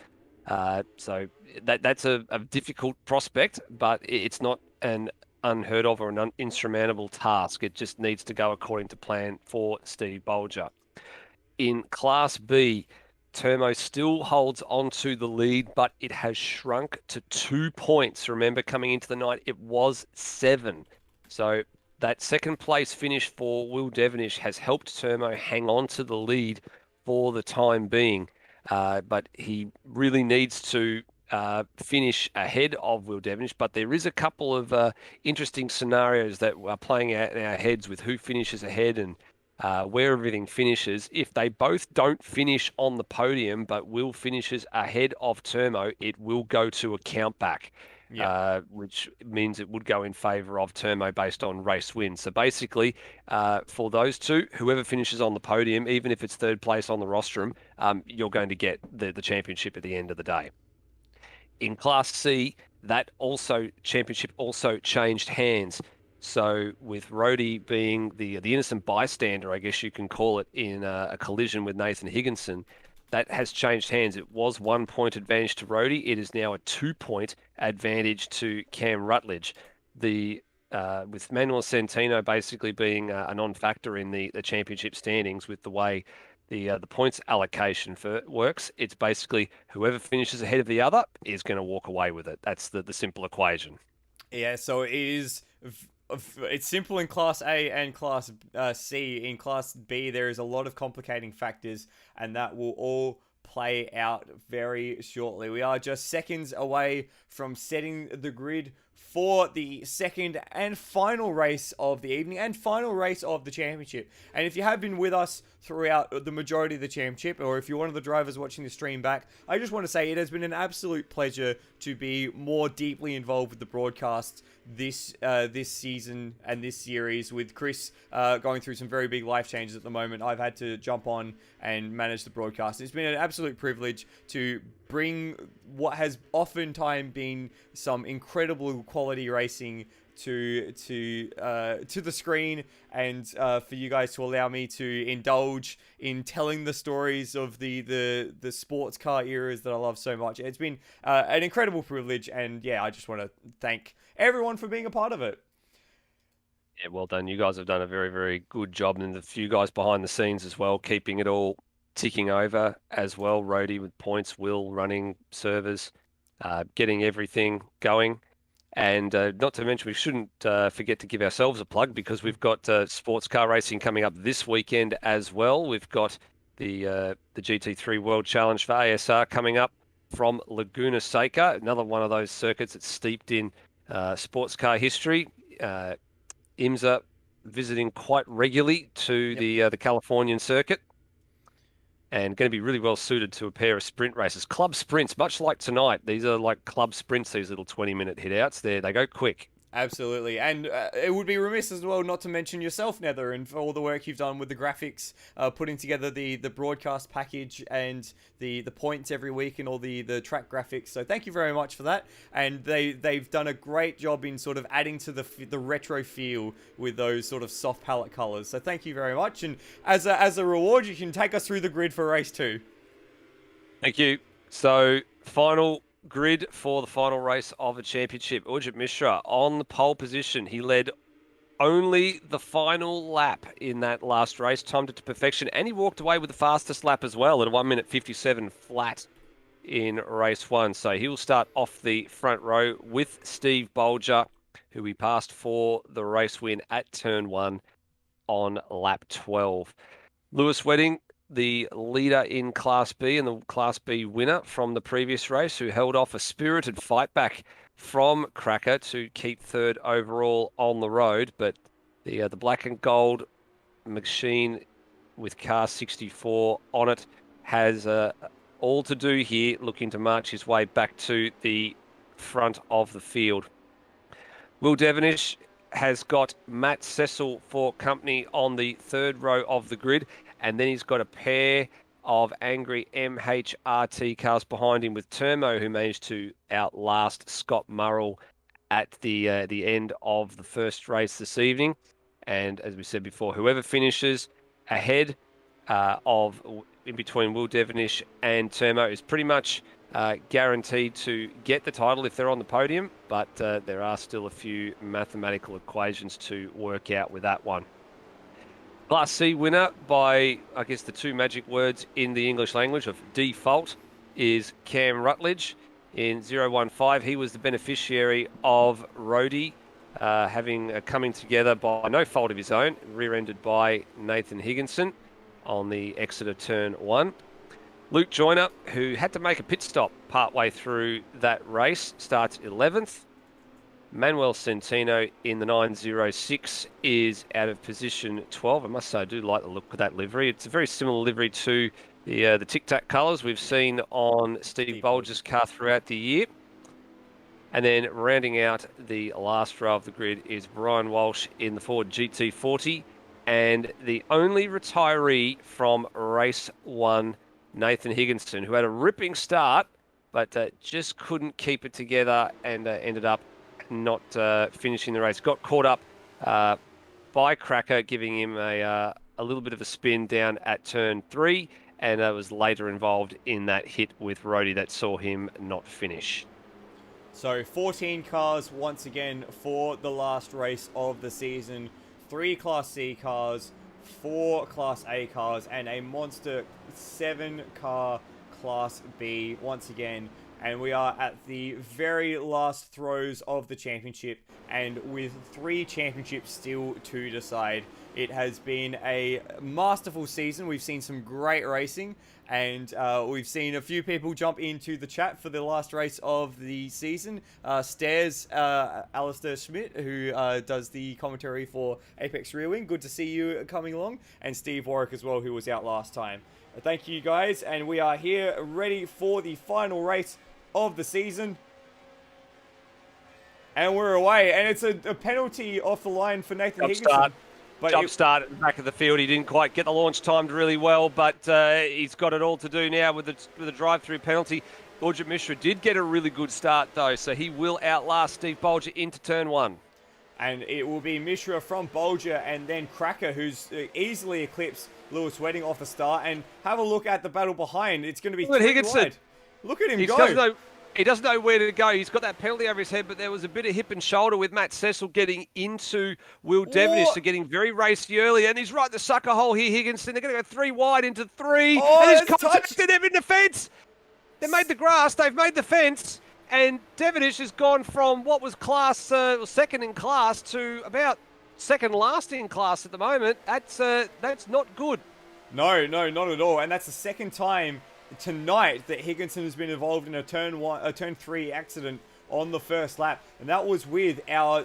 So that's a difficult prospect, but it's not an unheard of or an insurmountable task. It just needs to go according to plan for Steve Bulger. In Class B, Termo still holds on to the lead, but it has shrunk to 2 points. Remember, coming into the night, it was 7. So that second place finish for Will Devenish has helped Termo hang on to the lead for the time being. But he really needs to finish ahead of Will Devenish. But there is a couple of interesting scenarios that are playing out in our heads with who finishes ahead and where everything finishes. If they both don't finish on the podium, but Will finishes ahead of Termo, it will go to a countback, which means it would go in favour of Termo based on race win. So basically, for those two, whoever finishes on the podium, even if it's third place on the rostrum, you're going to get the championship at the end of the day. In Class C, that championship also changed hands. So with Rhodey being the innocent bystander, I guess you can call it, in a collision with Nathan Higginson, that has changed hands. It was 1 point advantage to Rhodey. It is now a 2 point advantage to Cam Rutledge. With Manuel Centino basically being a non-factor in the championship standings with the way the points allocation works, it's basically whoever finishes ahead of the other is going to walk away with it. That's the simple equation. Yeah, so it is. It's simple in Class A and Class C. In Class B, there is a lot of complicating factors, and that will all play out very shortly. We are just seconds away from setting the grid for the second and final race of the evening and final race of the championship. And if you have been with us throughout the majority of the championship, or if you're one of the drivers watching the stream back, I just want to say it has been an absolute pleasure to be more deeply involved with the broadcast this season and this series. With Chris going through some very big life changes at the moment, I've had to jump on and manage the broadcast. It's been an absolute privilege to bring what has oftentimes been some incredible quality racing to the screen, and for you guys to allow me to indulge in telling the stories of the sports car eras that I love so much. It's been an incredible privilege, and yeah, I just want to thank everyone for being a part of it. Yeah, well done. You guys have done a very, very good job, and the few guys behind the scenes as well, keeping it all ticking over as well. Rhodey with points, Will running servers, getting everything going. And not to mention, we shouldn't forget to give ourselves a plug, because we've got sports car racing coming up this weekend as well. We've got the GT3 World Challenge for ASR coming up from Laguna Seca, another one of those circuits that's steeped in sports car history. IMSA visiting quite regularly to the Californian circuit, and going to be really well suited to a pair of sprint races. Club sprints, much like tonight. These are like club sprints, these little 20-minute hit-outs. They go quick. Absolutely, and it would be remiss as well not to mention yourself, Nether, and for all the work you've done with the graphics, putting together the broadcast package and the points every week and all the track graphics. So thank you very much for that. And they've done a great job in sort of adding to the retro feel with those sort of soft palette colors. So thank you very much. And as a reward, you can take us through the grid for race 2. Thank you. So final grid for the final race of the championship. Urjit Mishra on the pole position. He led only the final lap in that last race, timed it to perfection, and he walked away with the fastest lap as well at a 1 minute 57 flat in race 1. So he'll start off the front row with Steve Bulger, who he passed for the race win at turn 1 on lap 12. Lewis Wedding, the leader in Class B and the Class B winner from the previous race, who held off a spirited fight back from Cracker to keep third overall on the road. But the black and gold machine with car 64 on it has all to do here, looking to march his way back to the front of the field. Will Devenish has got Matt Cecil for company on the third row of the grid. And then he's got a pair of angry MHRT cars behind him, with Termo, who managed to outlast Scott Murrell at the end of the first race this evening. And as we said before, whoever finishes ahead in between Will Devenish and Termo is pretty much guaranteed to get the title if they're on the podium. But there are still a few mathematical equations to work out with that one. Class C winner by, I guess, the two magic words in the English language of default is Cam Rutledge in 015. He was the beneficiary of Rhodey having coming together by no fault of his own, rear-ended by Nathan Higginson on the exit of turn 1. Luke Joyner, who had to make a pit stop partway through that race, starts 11th. Manuel Centino in the 906 is out of position 12. I must say, I do like the look of that livery. It's a very similar livery to the TCAC colours we've seen on Steve Bulger's car throughout the year. And then rounding out the last row of the grid is Brian Walsh in the Ford GT40. And the only retiree from race 1, Nathan Higginson, who had a ripping start, but just couldn't keep it together and ended up not finishing the race. Got caught up by Cracker, giving him a little bit of a spin down at turn 3, and was later involved in that hit with Rhodey that saw him not finish. So 14 cars once again for the last race of the season. 3 Class C cars, 4 Class A cars, and a monster 7-car Class B once again. And we are at the very last throes of the championship, and with 3 championships still to decide. It has been a masterful season. We've seen some great racing, and we've seen a few people jump into the chat for the last race of the season. Stairs, Alistair Schmidt, who does the commentary for Apex Rear Wing. Good to see you coming along. And Steve Warwick as well, who was out last time. Thank you guys, and we are here ready for the final race of the season. And we're away, and it's a penalty off the line for Nathan Higginson. Jump start at the back of the field. He didn't quite get the launch timed really well, but he's got it all to do now with the drive-through penalty. Bulger Mishra did get a really good start, though, so he will outlast Steve Bulger into turn 1. And it will be Mishra from Bulger and then Cracker, who's easily eclipsed Lewis Wedding off the start. And have a look at the battle behind. It's going to be 3 Higginson. Wide. Look at him go. He doesn't know where to go. He's got that penalty over his head, but there was a bit of hip and shoulder with Matt Cecil getting into Will Devenish, so getting very racy early. And he's right in the sucker hole here, Higginson. They're going to go 3 wide into 3. And he's contacted him in the fence. They made the grass. They've made the fence. And Devenish has gone from what was class second in class to about second last in class at the moment. That's not good. No, not at all. And that's the second time tonight that Higginson has been involved in a turn 3 accident on the first lap, and that was with our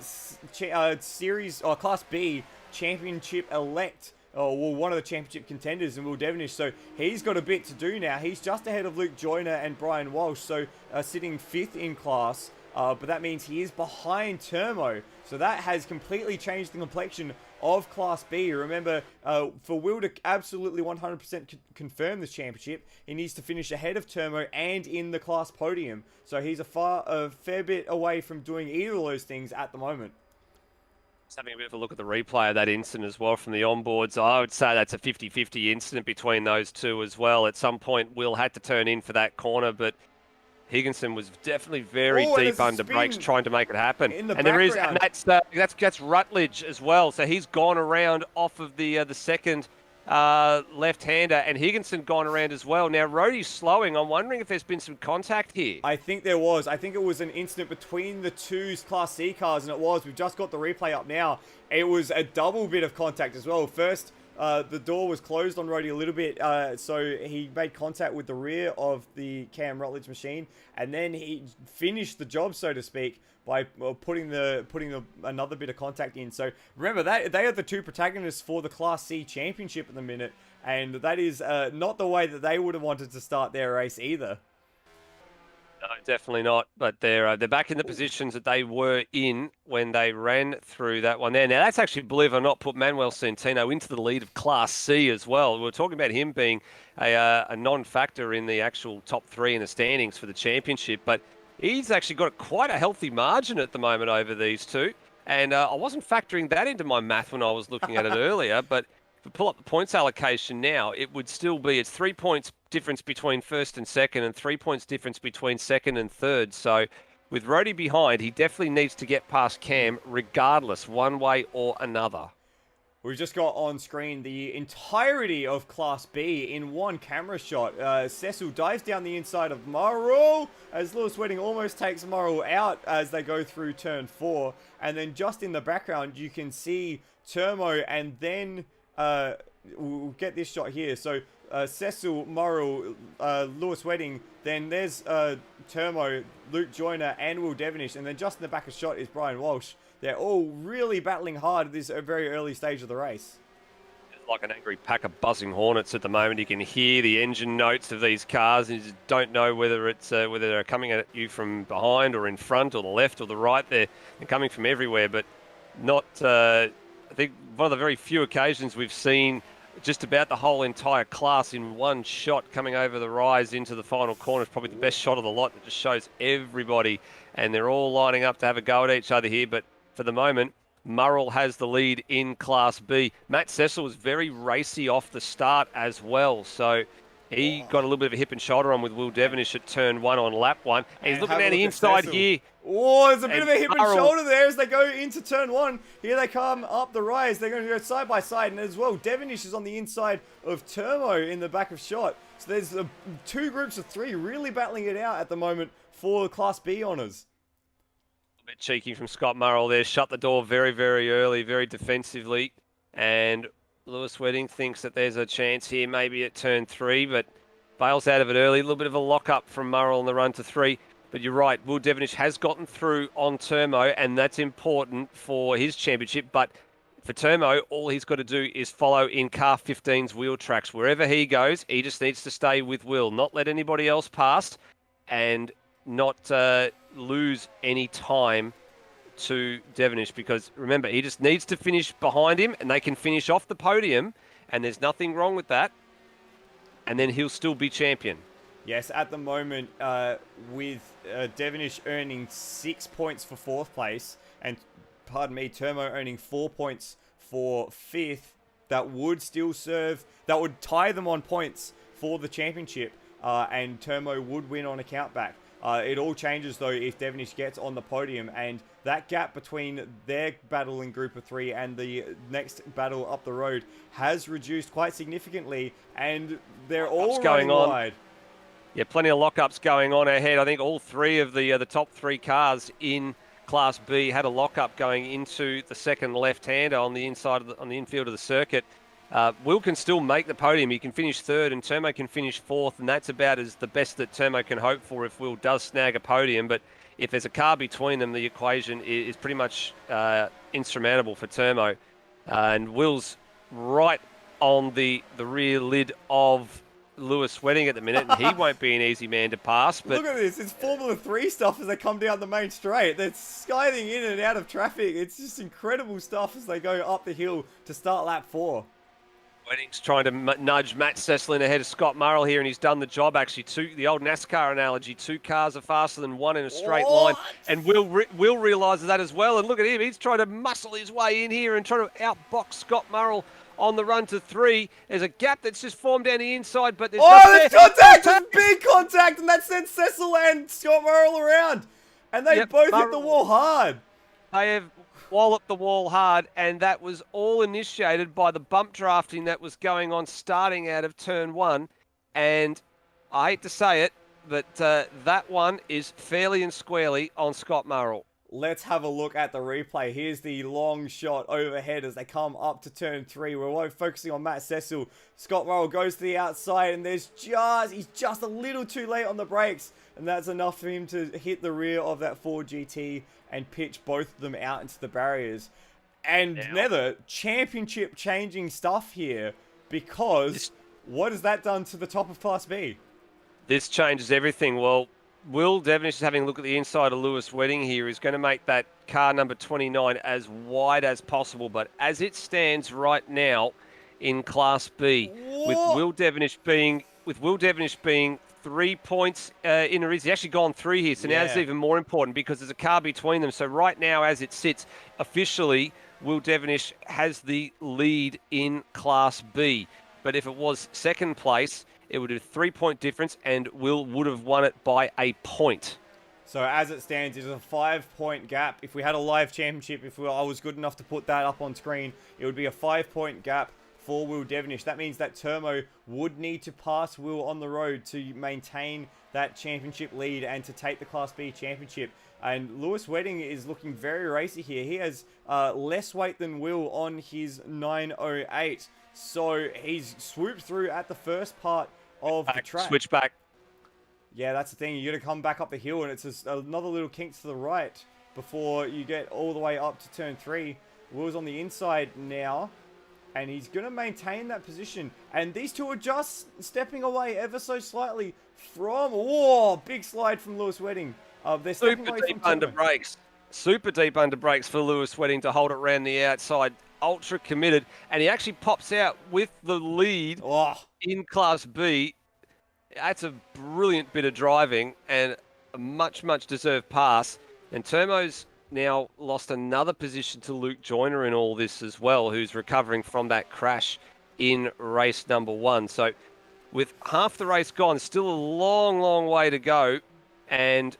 series or Class B championship elect, or one of the championship contenders, and Will Devenish. So he's got a bit to do now. He's just ahead of Luke Joyner and Brian Walsh, so sitting 5th in class. But that means he is behind Termo. So that has completely changed the complexion of Class B. Remember, for Will to absolutely 100% confirm this championship, he needs to finish ahead of Termo and in the class podium. So he's a fair bit away from doing either of those things at the moment. Just having a bit of a look at the replay of that incident as well from the onboards. I would say that's a 50-50 incident between those two as well. At some point, Will had to turn in for that corner, but Higginson was definitely very deep under brakes trying to make it happen. That's Rutledge as well. So he's gone around off of the second left-hander, and Higginson gone around as well. Now Rhodey's slowing. I'm wondering if there's been some contact here. I think there was. I think it was an incident between the two Class C cars, and it was. We've just got the replay up now. It was a double bit of contact as well. First, the door was closed on Rhodey a little bit, so he made contact with the rear of the Cam Rutledge machine, and then he finished the job, so to speak, by putting another bit of contact in. So remember, they are the two protagonists for the Class C championship at the minute, and that is not the way that they would have wanted to start their race either. No, definitely not. But they're back in the positions that they were in when they ran through that one there. Now, that's actually, believe it or not, put Manuel Centino into the lead of Class C as well. We were talking about him being a non-factor in the actual top 3 in the standings for the championship, but he's actually got quite a healthy margin at the moment over these two. And I wasn't factoring that into my math when I was looking at it earlier, but if we pull up the points allocation now, it would still be, it's 3 points difference between first and second and 3 points difference between second and third. So with Rhodey behind, he definitely needs to get past Cam regardless, one way or another. We've just got on screen the entirety of Class B in one camera shot. Cecil dives down the inside of Murrell as Lewis Wedding almost takes Murrell out as they go through turn 4. And then just in the background, you can see Turmo, and then we'll get this shot here. So Cecil, Murrell, Lewis Wedding, then there's Turmo, Luke Joyner, and Will Devenish. And then just in the back of shot is Brian Walsh. They're all really battling hard at this very early stage of the race. It's like an angry pack of buzzing hornets at the moment. You can hear the engine notes of these cars, and you just don't know whether it's whether they're coming at you from behind or in front or the left or the right. They're coming from everywhere, but not. I think one of the very few occasions we've seen just about the whole entire class in one shot coming over the rise into the final corner. Is probably the best shot of the lot that just shows everybody, and they're all lining up to have a go at each other here, but for the moment, Murrell has the lead in Class B. Matt Cecil was very racy off the start as well, so he got a little bit of a hip and shoulder on with Will Devenish at turn 1 on lap 1. And he's looking down the inside here. Oh, there's a bit of a hip and shoulder there as they go into turn 1. Here they come up the rise. They're going to go side by side. And as well, Devenish is on the inside of Turmo in the back of shot. So there's two groups of 3 really battling it out at the moment for Class B honours. A bit cheeky from Scott Murrell there. Shut the door very, very early, very defensively. And Lewis Wedding thinks that there's a chance here, maybe at turn 3, but bails out of it early. A little bit of a lock-up from Murrell on the run to 3. But you're right, Will Devenish has gotten through on Turmo, and that's important for his championship. But for Turmo, all he's got to do is follow in car 15's wheel tracks. Wherever he goes, he just needs to stay with Will, not let anybody else pass, and not lose any time to Devenish, because remember, he just needs to finish behind him, and they can finish off the podium, and there's nothing wrong with that, and then he'll still be champion. Yes, at the moment, with Devenish earning 6 points for 4th place, and, pardon me, Turmo earning 4 points for 5th, that would tie them on points for the championship, and Turmo would win on a countback. It all changes, though, if Devenish gets on the podium, and that gap between their battle in group of 3 and the next battle up the road has reduced quite significantly, and they're all running wide. Yeah, plenty of lockups going on ahead. I think all 3 of the top 3 cars in Class B had a lockup going into the second left-hander on the inside on the infield of the circuit. Will can still make the podium. He can finish 3rd, and Turmo can finish 4th, and that's about as the best that Turmo can hope for if Will does snag a podium. But if there's a car between them, the equation is pretty much insurmountable for Turmo. And Will's right on the rear lid of Lewis Wedding at the minute, and he won't be an easy man to pass. But look at this, it's Formula 3 stuff as they come down the main straight. They're skiving in and out of traffic. It's just incredible stuff as they go up the hill to start lap 4. Wedding's trying to nudge Matt Cecil ahead of Scott Murrell here, and he's done the job, actually. The old NASCAR analogy, 2 cars are faster than 1 in a straight line, and Will realises that as well, and look at him, he's trying to muscle his way in here and trying to outbox Scott Murrell on the run to 3. There's a gap that's just formed down the inside, but there's there's contact! There's big contact, and that sends Cecil and Scott Murrell around, and they both hit the wall hard. They have walloped the wall hard, and that was all initiated by the bump drafting that was going on starting out of turn 1. And I hate to say it, but that one is fairly and squarely on Scott Murrell. Let's have a look at the replay. Here's the long shot overhead as they come up to turn 3. We're focusing on Matt Cecil. Scott Murrell goes to the outside, and he's just a little too late on the brakes, and that's enough for him to hit the rear of that Ford GT and pitch both of them out into the barriers. And Nether, championship changing stuff here, because what has that done to the top of Class B? This changes everything. Well, Will Devenish is having a look at the inside of Lewis Wedding here. He's going to make that car number 29 as wide as possible. But as it stands right now in Class B, with Will Devenish being 3 points in a race, he's actually gone 3 here. So now it's even more important because there's a car between them. So right now, as it sits, officially, Will Devenish has the lead in Class B. But if it was second place, it would have a 3-point difference, and Will would have won it by a point. So as it stands, it's a 5-point gap. If we had a live championship, I was good enough to put that up on screen, it would be a 5-point gap for Will Devenish. That means that Turmo would need to pass Will on the road to maintain that championship lead and to take the Class B championship. And Lewis Wedding is looking very racy here. He has less weight than Will on his 908. So he's swooped through at the first part of the track. Switch back. Yeah, that's the thing. You got to come back up the hill, and it's just another little kink to the right before you get all the way up to turn 3. Will's on the inside now, and he's going to maintain that position. And these two are just stepping away ever so slightly from... Oh, big slide from Lewis Wedding. They're stepping away deep under brakes. Super deep under brakes for Lewis Wedding to hold it around the outside. Ultra committed. And he actually pops out with the lead in Class B. That's a brilliant bit of driving and a much, much deserved pass. And Turmo's now lost another position to Luke Joyner in all this as well, who's recovering from that crash in race number 1. So with half the race gone, still a long, long way to go. And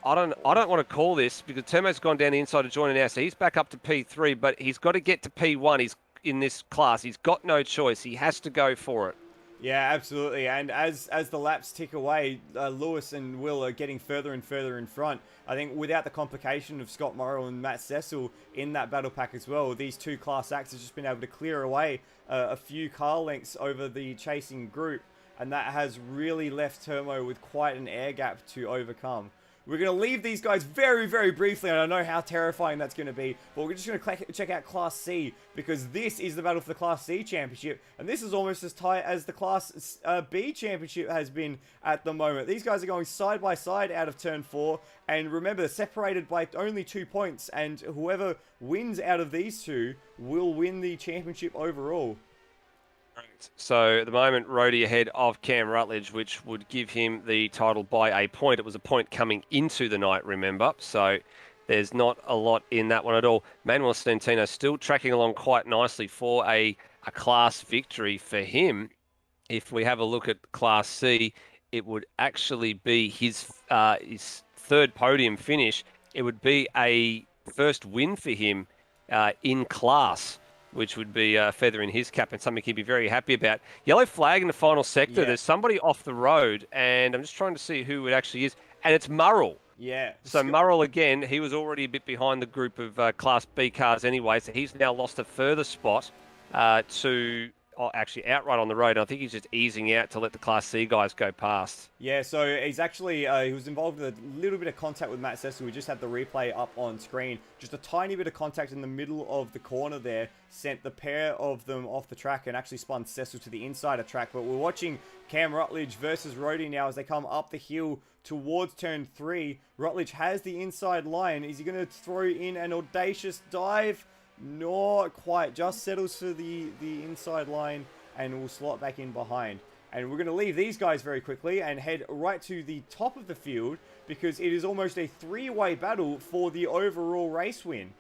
I don't want to call this because Turmo's gone down the inside of Joyner now, so he's back up to P3, but he's got to get to P1. He's in this class. He's got no choice. He has to go for it. Yeah, absolutely. And as the laps tick away, Lewis and Will are getting further and further in front. I think without the complication of Scott Morrill and Matt Cecil in that battle pack as well, these two Class Acts have just been able to clear away a few car lengths over the chasing group. And that has really left Turmo with quite an air gap to overcome. We're going to leave these guys very, very briefly, and I know how terrifying that's going to be, but we're just going to check out Class C, because this is the battle for the Class C Championship, and this is almost as tight as the Class B Championship has been at the moment. These guys are going side by side out of Turn 4, and remember, they're separated by only 2 points, and whoever wins out of these two will win the championship overall. So at the moment, Rhodey ahead of Cam Rutledge, which would give him the title by a point. It was a point coming into the night, remember. So there's not a lot in that one at all. Manuel Stentino still tracking along quite nicely for a class victory for him. If we have a look at Class C, it would actually be his third podium finish. It would be a first win for him in class, which would be a feather in his cap and something he'd be very happy about. Yellow flag in the final sector. Yeah. There's somebody off the road, and I'm just trying to see who it actually is. And it's Murrell. Yeah. So Murrell, again, he was already a bit behind the group of Class B cars anyway, so he's now lost a further spot to actually outright on the road. I think he's just easing out to let the Class C guys go past. Yeah, so he's actually, he was involved with a little bit of contact with Matt Cecil. We just had the replay up on screen. Just a tiny bit of contact in the middle of the corner there sent the pair of them off the track and actually spun Cecil to the inside of track. But we're watching Cam Rutledge versus Rhodey now as they come up the hill towards turn 3. Rutledge has the inside line. Is he going to throw in an audacious dive? Not quite, just settles for the inside line and will slot back in behind. And we're going to leave these guys very quickly and head right to the top of the field, because it is almost a 3-way battle for the overall race win.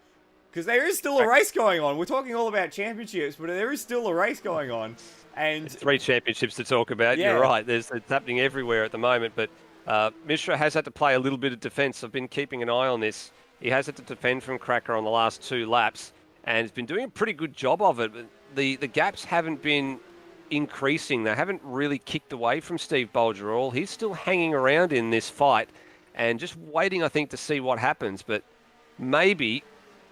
Because there is still a race going on. We're talking all about championships, but there is still a race going on. And there's 3 championships to talk about. Yeah. You're right. It's happening everywhere at the moment. But Mishra has had to play a little bit of defense. I've been keeping an eye on this. He has had to defend from Cracker on the last 2 laps. And has been doing a pretty good job of it. But the gaps haven't been increasing. They haven't really kicked away from Steve Bulger at all. He's still hanging around in this fight and just waiting, I think, to see what happens. But maybe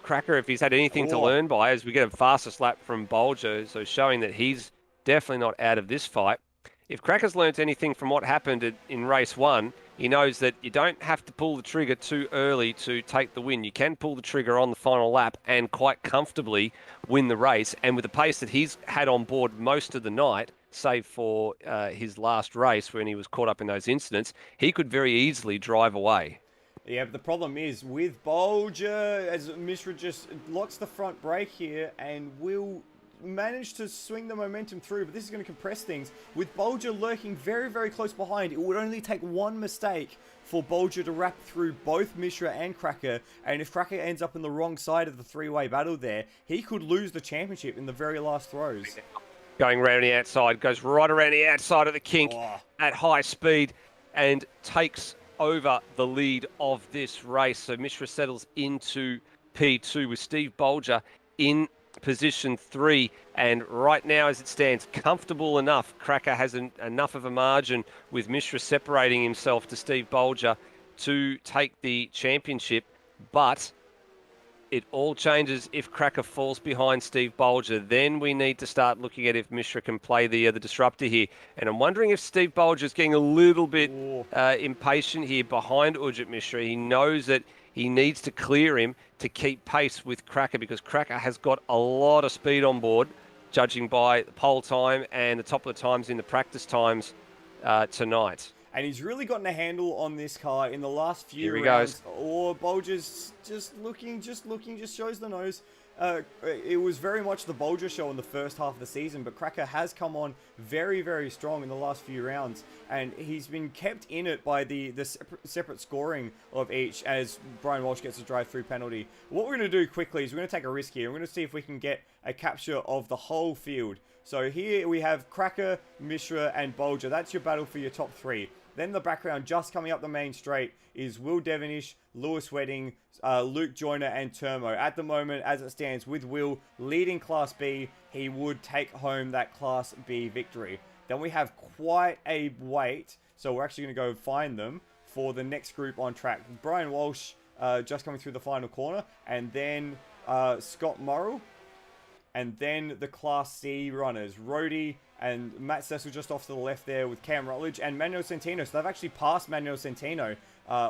Cracker, if he's had anything to learn by, as we get a fastest lap from Bulger, so showing that he's definitely not out of this fight. If Cracker's learnt anything from what happened in race 1, he knows that you don't have to pull the trigger too early to take the win. You can pull the trigger on the final lap and quite comfortably win the race. And with the pace that he's had on board most of the night, save for his last race when he was caught up in those incidents, he could very easily drive away. Yeah, but the problem is with Bulger, as Mishra just locks the front brake here and will manage to swing the momentum through, but this is going to compress things. With Bulger lurking very, very close behind, it would only take one mistake for Bulger to wrap through both Mishra and Cracker, and if Cracker ends up in the wrong side of the 3-way battle there, he could lose the championship in the very last throws. Going around the outside, goes right around the outside of the kink at high speed and takes over the lead of this race. So Mishra settles into P2 with Steve Bulger in position 3. And right now, as it stands, comfortable enough. Cracker has enough of a margin with Mishra separating himself to Steve Bulger to take the championship. But it all changes if Cracker falls behind Steve Bulger. Then we need to start looking at if Mishra can play the disruptor here. And I'm wondering if Steve Bulger is getting a little bit impatient here behind Ujit Mishra. He knows that he needs to clear him to keep pace with Cracker, because Cracker has got a lot of speed on board, judging by the pole time and the top of the times in the practice times tonight. And he's really gotten a handle on this car in the last few Here he rounds. goes. Or Bulger's just looking, just shows the nose. It was very much the Bulger show in the first half of the season, but Cracker has come on very, very strong in the last few rounds, and he's been kept in it by the separate scoring of each as Brian Walsh gets a drive-through penalty. What we're going to do quickly is we're going to take a risk here. We're going to see if we can get a capture of the whole field. So here we have Cracker, Mishra, and Bulger. That's your battle for your top 3. Then the background, just coming up the main straight, is Will Devonish, Lewis Wedding, Luke Joyner, and Turmo. At the moment, as it stands, with Will leading Class B, he would take home that Class B victory. Then we have quite a wait, so we're actually going to go find them for the next group on track. Brian Walsh just coming through the final corner, and then Scott Morrill, and then the Class C runners, Rhodey and Matt Cecil just off to the left there with Cam Rutledge and Manuel Centeno. So they've actually passed Manuel Centeno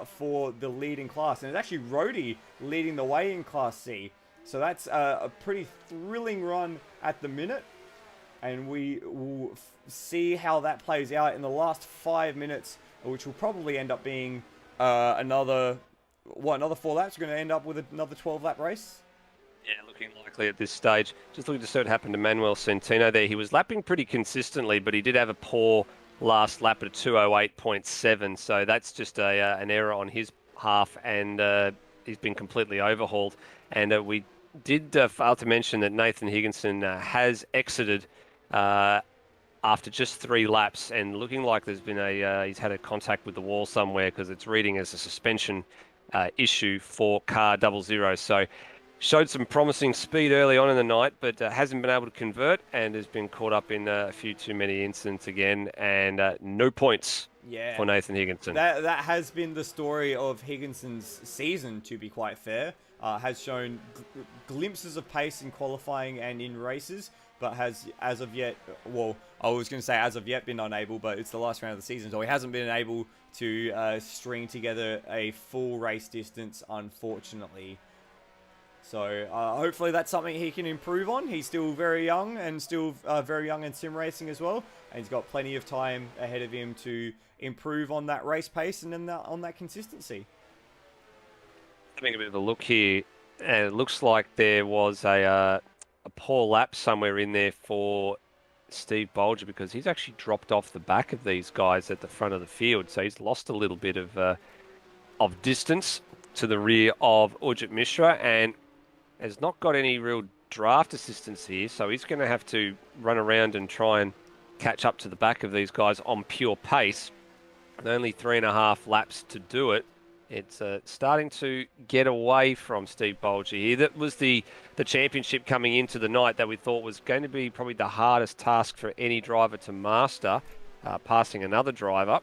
for the lead in class. And it's actually Rhodey leading the way in Class C. So that's a pretty thrilling run at the minute. And we will see how that plays out in the last 5 minutes, which will probably end up being another 4 laps. We're going to end up with another 12-lap race. Yeah, looking likely at this stage. Just looking to see what happened to Manuel Centeno there. He was lapping pretty consistently, but he did have a poor last lap at 2:08.7. So that's just an error on his half, and he's been completely overhauled. And we did fail to mention that Nathan Higginson has exited after just 3 laps, and looking like there's been he's had a contact with the wall somewhere, because it's reading as a suspension issue for car 00. So showed some promising speed early on in the night, but hasn't been able to convert, and has been caught up in a few too many incidents again, and no points for Nathan Higginson. That has been the story of Higginson's season, to be quite fair. Has shown glimpses of pace in qualifying and in races, but has, as of yet, well, I was going to say as of yet been unable, but it's the last round of the season, so he hasn't been able to string together a full race distance, unfortunately. So hopefully that's something he can improve on. He's still very young, and still very young in sim racing as well. And he's got plenty of time ahead of him to improve on that race pace and then on that consistency. Having a bit of a look here, and it looks like there was a poor lap somewhere in there for Steve Bulger, because he's actually dropped off the back of these guys at the front of the field. So he's lost a little bit of distance to the rear of Ujit Mishra, and has not got any real draft assistance here, so he's going to have to run around and try and catch up to the back of these guys on pure pace. And only 3.5 laps to do it. It's starting to get away from Steve Bulger here. That was the championship coming into the night that we thought was going to be probably the hardest task for any driver to master, passing another driver,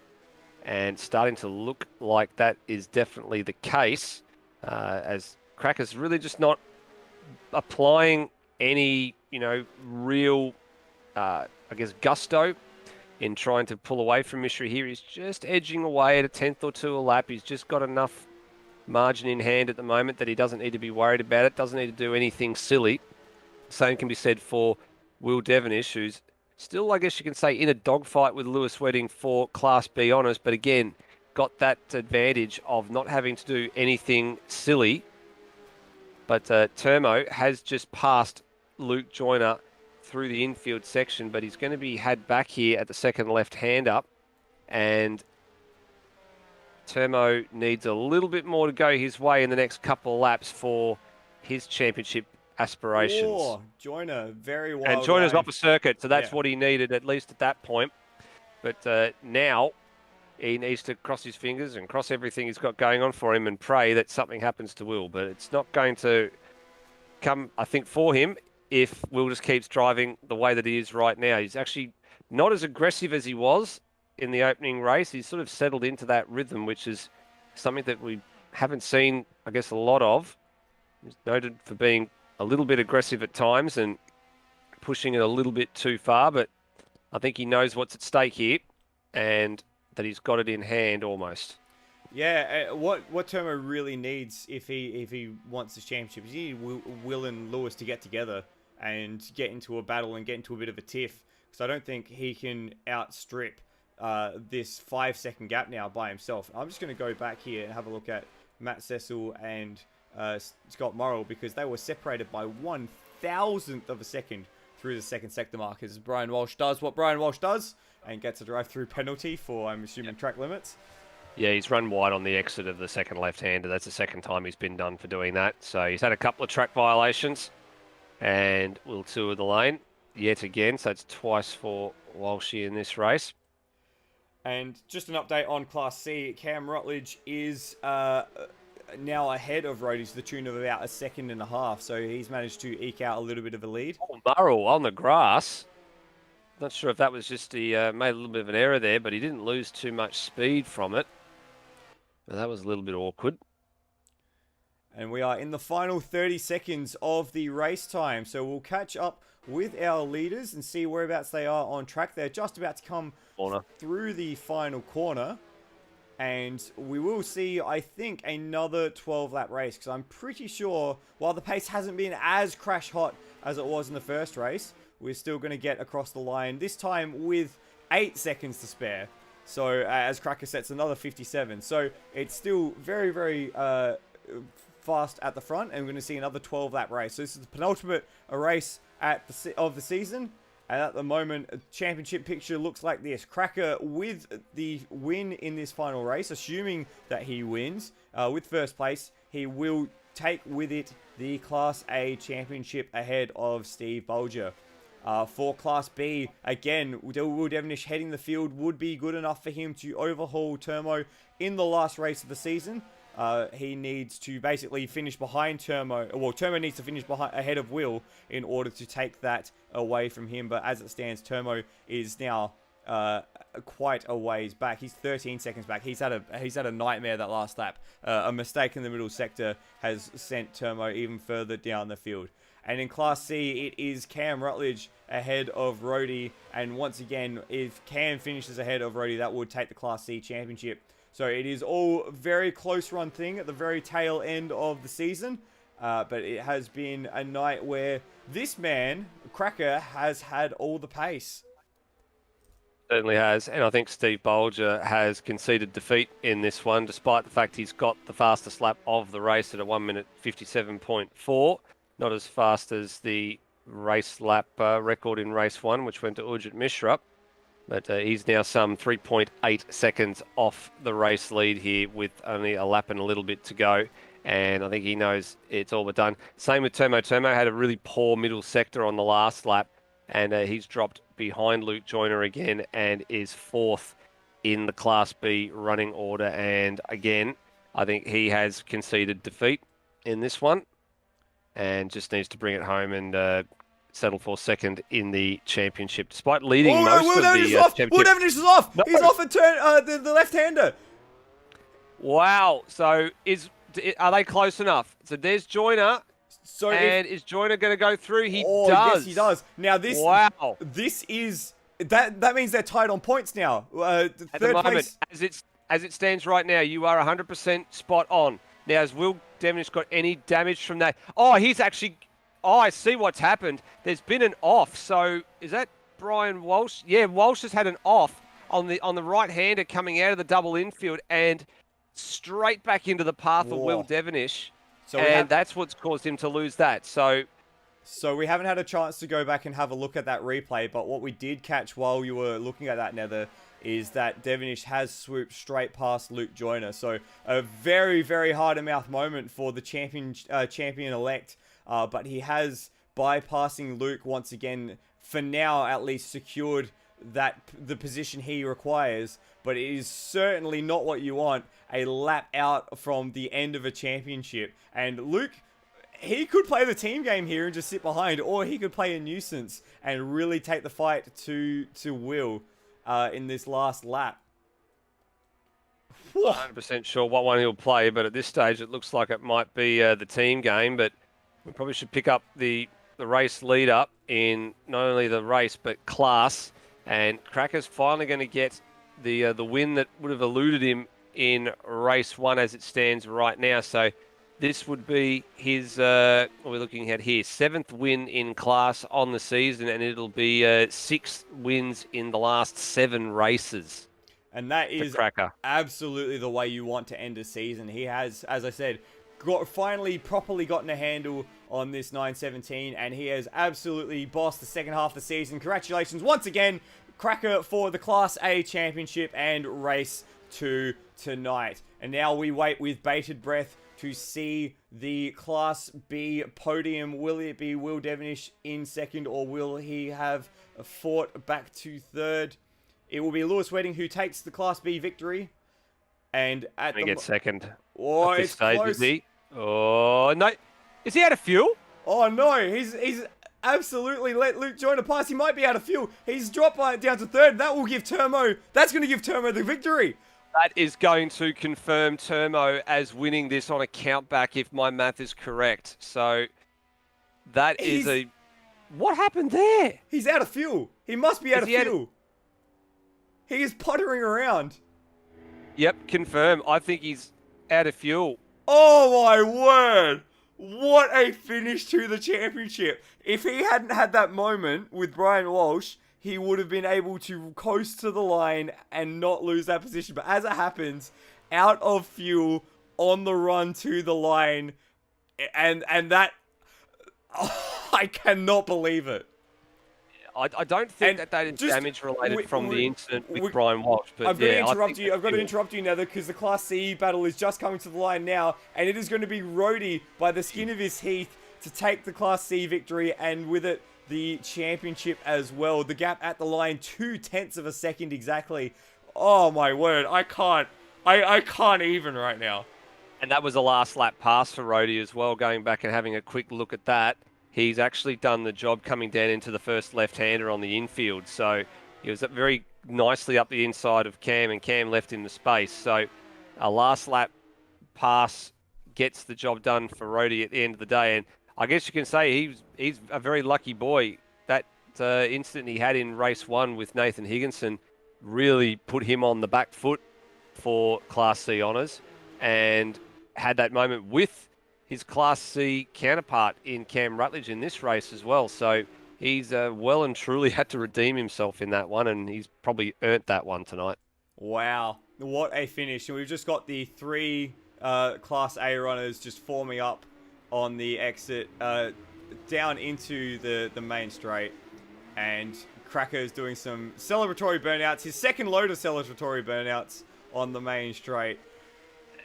and starting to look like that is definitely the case, as Cracker's really just not applying any, real, gusto in trying to pull away from Mishra here. He's just edging away at a 10th or 2 a lap. He's just got enough margin in hand at the moment that he doesn't need to be worried about it, doesn't need to do anything silly. Same can be said for Will Devonish, who's still, I guess you can say, in a dogfight with Lewis Wedding for Class B honours, but again, got that advantage of not having to do anything silly. But Turmo has just passed Luke Joyner through the infield section, but he's going to be had back here at the second left hand up, and Turmo needs a little bit more to go his way in the next couple of laps for his championship aspirations. Oh, Joyner, very wild. And Joyner's off a circuit, so that's what he needed, at least at that point. But now he needs to cross his fingers and cross everything he's got going on for him and pray that something happens to Will. But it's not going to come, I think, for him if Will just keeps driving the way that he is right now. He's actually not as aggressive as he was in the opening race. He's sort of settled into that rhythm, which is something that we haven't seen, I guess, a lot of. He's noted for being a little bit aggressive at times and pushing it a little bit too far, but I think he knows what's at stake here and that he's got it in hand almost. Yeah, what Turmo really needs if he wants this championship is he need Will and Lewis to get together and get into a battle and get into a bit of a tiff, because I don't think he can outstrip this 5-second gap now by himself. I'm just going to go back here and have a look at Matt Cecil and Scott Morrill, because they were separated by 1,000th of a second through the second sector mark, as Brian Walsh does what Brian Walsh does and gets a drive-through penalty for, I'm assuming, track limits. Yeah, he's run wide on the exit of the second left-hander. That's the second time he's been done for doing that. So he's had a couple of track violations and will tour the lane yet again. So it's twice for Walshy in this race. And just an update on Class C, Cam Rutledge is now ahead of Rhodey to the tune of about 1.5 seconds. So he's managed to eke out a little bit of a lead. Oh, Murrell on the grass. Not sure if that was just he made a little bit of an error there, but he didn't lose too much speed from it. But that was a little bit awkward. And we are in the final 30 seconds of the race time. So we'll catch up with our leaders and see whereabouts they are on track. They're just about to come through the final corner. And we will see, I think, another 12-lap race. Because I'm pretty sure, while the pace hasn't been as crash hot as it was in the first race, we're still going to get across the line, this time with 8 seconds to spare. So, as Cracker sets another 57. So, it's still very, very fast at the front. And we're going to see another 12-lap race. So, this is the penultimate race of the season. And at the moment, a championship picture looks like this. Cracker with the win in this final race, assuming that he wins. With first place, he will take with it the Class A championship ahead of Steve Bulger. For Class B, again, Will Devonish heading the field would be good enough for him to overhaul Turmo in the last race of the season. He needs to basically finish behind Turmo. Well, Turmo needs to finish ahead of Will in order to take that away from him. But as it stands, Turmo is now quite a ways back. He's 13 seconds back. He's had a nightmare that last lap. A mistake in the middle sector has sent Turmo even further down the field. And in Class C, it is Cam Rutledge ahead of Rhodey. And once again, if Cam finishes ahead of Rhodey, that would take the Class C championship. So it is all very close run thing at the very tail end of the season. But it has been a night where this man, Cracker, has had all the pace. Certainly has. And I think Steve Bulger has conceded defeat in this one, despite the fact he's got the fastest lap of the race at a 1:57.4. Not as fast as the race lap record in race 1, which went to Ujit Mishra. But he's now some 3.8 seconds off the race lead here with only a lap and a little bit to go. And I think he knows it's all but done. Same with Turmo. Turmo had a really poor middle sector on the last lap. And he's dropped behind Luke Joyner again and is 4th in the Class B running order. And again, I think he has conceded defeat in this one. And just needs to bring it home and settle for 2nd in the championship, despite leading most of the championship. Will Devonish is off! No. He's off a turn, the left-hander. Wow. So are they close enough? So there's Joyner. So is Joyner going to go through? He does. Yes, he does. Now this is that means they're tied on points now. At the moment, as it stands right now, you are 100% spot on. Now, has Will Devonish got any damage from that? Oh, I see what's happened. There's been an off. So is that Brian Walsh? Yeah, Walsh has had an off on the right-hander coming out of the double infield and straight back into the path of Will Devonish. And that's what's caused him to lose that. So we haven't had a chance to go back and have a look at that replay, but what we did catch while you were looking at that, Nether, is that Devonish has swooped straight past Luke Joyner. So a very, very hard-to-mouth moment for the champion-elect. But he has, bypassing Luke once again, for now at least, secured the position he requires, but it is certainly not what you want a lap out from the end of a championship. And Luke, he could play the team game here and just sit behind, or he could play a nuisance and really take the fight to Will in this last lap. 100% sure what one he'll play, but at this stage it looks like it might be the team game. But we probably should pick up the race lead up in not only the race but class. And Cracker's finally going to get the win that would have eluded him in race 1 as it stands right now. So this would be his, what we're looking at here, 7th win in class on the season, and it'll be 6 wins in the last 7 races. And that is absolutely the way you want to end a season. He has, as I said, finally properly gotten a handle on this 917, and he has absolutely bossed the second half of the season. Congratulations once again, Cracker, for the Class A Championship and Race 2 tonight. And now we wait with bated breath to see the Class B podium. Will it be Will Devonish in second, or will he have fought back to third? It will be Lewis Wedding who takes the Class B victory. And at the get second. Oh, at this it's stage, close. Is he? Oh, no. Is he out of fuel? Oh, no. He's absolutely let Luke Joyner pass. He might be out of fuel. He's dropped down to third. That will give Turmo... That's going to give Turmo the victory. That is going to confirm Turmo as winning this on a countback, if my math is correct. So that is a... What happened there? He's out of fuel. He must be out of fuel. He is puttering around. Yep, confirm. I think he's out of fuel. Oh my word. What a finish to the championship. If he hadn't had that moment with Brian Walsh, he would have been able to coast to the line and not lose that position. But as it happens, out of fuel, on the run to the line, and that... Oh, I cannot believe it. I don't think that is damage related from the incident with Brian Walsh. But I've got to interrupt you now, because the Class C battle is just coming to the line now, and it is going to be Rhodey by the skin of his teeth to take the Class C victory, and with it, the championship as well. The gap at the line, 0.2 of a second exactly. Oh my word, I can't even right now. And that was a last lap pass for Rhodey as well, going back and having a quick look at that. He's actually done the job coming down into the first left-hander on the infield. So he was very nicely up the inside of Cam, and Cam left in the space. So a last lap pass gets the job done for Rhodey at the end of the day. And I guess you can say he's a very lucky boy. That incident he had in race 1 with Nathan Higginson really put him on the back foot for Class C honours, and had that moment with his Class C counterpart in Cam Rutledge in this race as well. So he's well and truly had to redeem himself in that one, and he's probably earned that one tonight. Wow, what a finish. And we've just got the 3 Class A runners just forming up on the exit down into the main straight. And Cracker is doing some celebratory burnouts, his second load of celebratory burnouts on the main straight.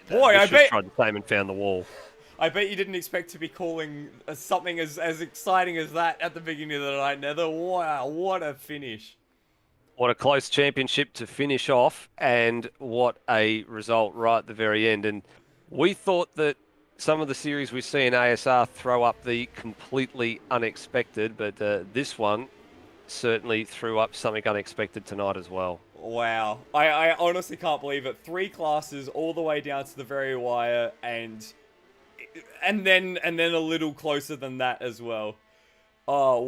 Boy, I bet... tried the same and found the wall. I bet you didn't expect to be calling something as exciting as that at the beginning of the night, Nether. Wow, what a finish. What a close championship to finish off, and what a result right at the very end. And we thought that some of the series we see in ASR throw up the completely unexpected, but this one certainly threw up something unexpected tonight as well. Wow. I honestly can't believe it. 3 classes all the way down to the very wire, and then a little closer than that as well. Oh,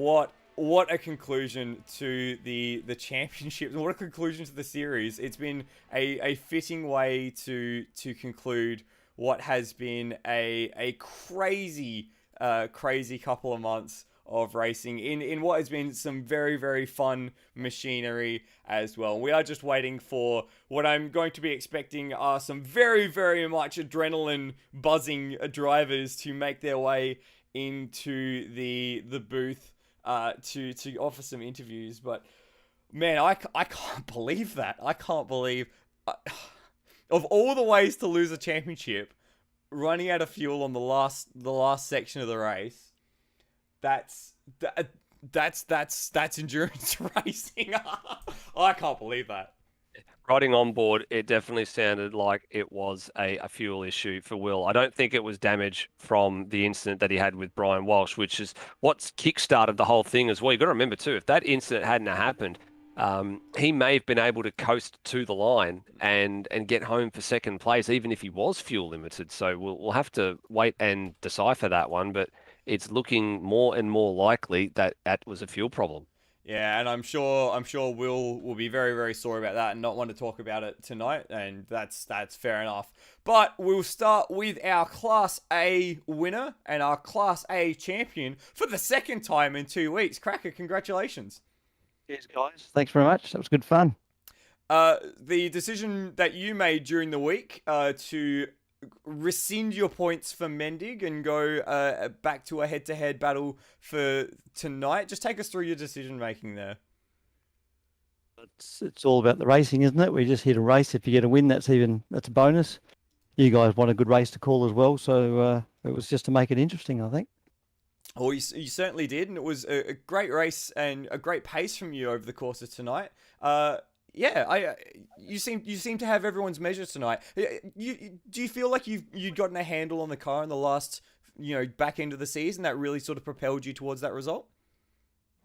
what a conclusion to the championship. What a conclusion to the series. It's been a fitting way to conclude what has been a crazy couple of months of racing in what has been some very, very fun machinery as well. We are just waiting for what I'm going to be expecting are some very, very much adrenaline buzzing drivers to make their way into the booth to offer some interviews. But man, I can't believe that. I can't believe of all the ways to lose a championship, running out of fuel on the last section of the race. That's endurance racing. I can't believe that. Riding on board, it definitely sounded like it was a fuel issue for Will. I don't think it was damage from the incident that he had with Brian Walsh, which is what's kick-started the whole thing as well. You've got to remember too, if that incident hadn't happened, he may have been able to coast to the line and get home for second place, even if he was fuel limited. So we'll have to wait and decipher that one, but it's looking more and more likely that that was a fuel problem. Yeah, and I'm sure Will be very very sore about that and not want to talk about it tonight, and that's fair enough. But we'll start with our Class A winner and our Class A champion for the second time in 2 weeks. Cracker, congratulations. Cheers, guys. Thanks very much. That was good fun. The decision that you made during the week to rescind your points for Mendig and go back to a head-to-head battle for tonight. Just take us through your decision making there. It's all about the racing, isn't it? We're just here to race. If you get a win, that's a bonus. You guys want a good race to call as well, so it was just to make it interesting, I think. Oh, you certainly did, and it was a great race and a great pace from you over the course of tonight. Yeah, you seem to have everyone's measure tonight. Do you feel like you'd gotten a handle on the car in the last back end of the season that really sort of propelled you towards that result?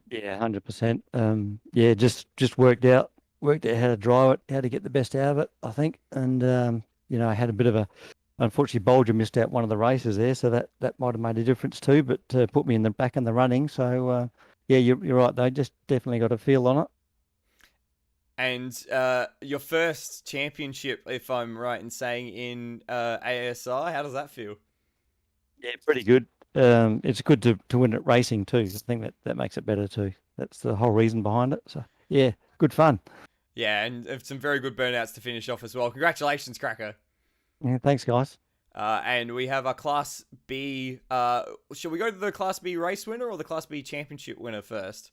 Yeah, 100%. Yeah, just worked out how to drive it, how to get the best out of it, I think. And I had a bit of a unfortunately Bulger missed out one of the races there, so that might have made a difference too. But put me back in the running. So yeah, you're right. They just definitely got a feel on it. And your first championship, if I'm right in saying, in ASI, how does that feel? Yeah, pretty good. It's good to win at racing too. I think that makes it better too. That's the whole reason behind it. So yeah, good fun. Yeah, and some very good burnouts to finish off as well. Congratulations, Cracker. Yeah, thanks, guys. And we have a Class B. Shall we go to the Class B race winner or the Class B championship winner first?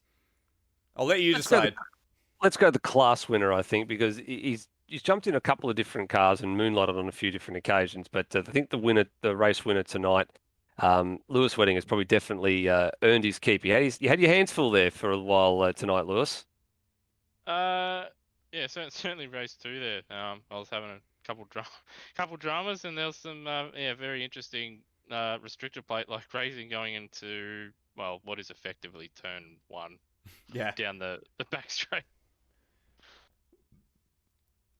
I'll let you decide. Let's go the class winner, I think, because he's jumped in a couple of different cars and moonlighted on a few different occasions. But I think the race winner tonight, Lewis Wedding, has probably definitely earned his keep. You had your hands full there for a while tonight, Lewis. Yeah, certainly race 2 there. I was having a couple dramas, and there was some very interesting restrictor plate like racing going into what is effectively turn 1. Yeah, down the back straight.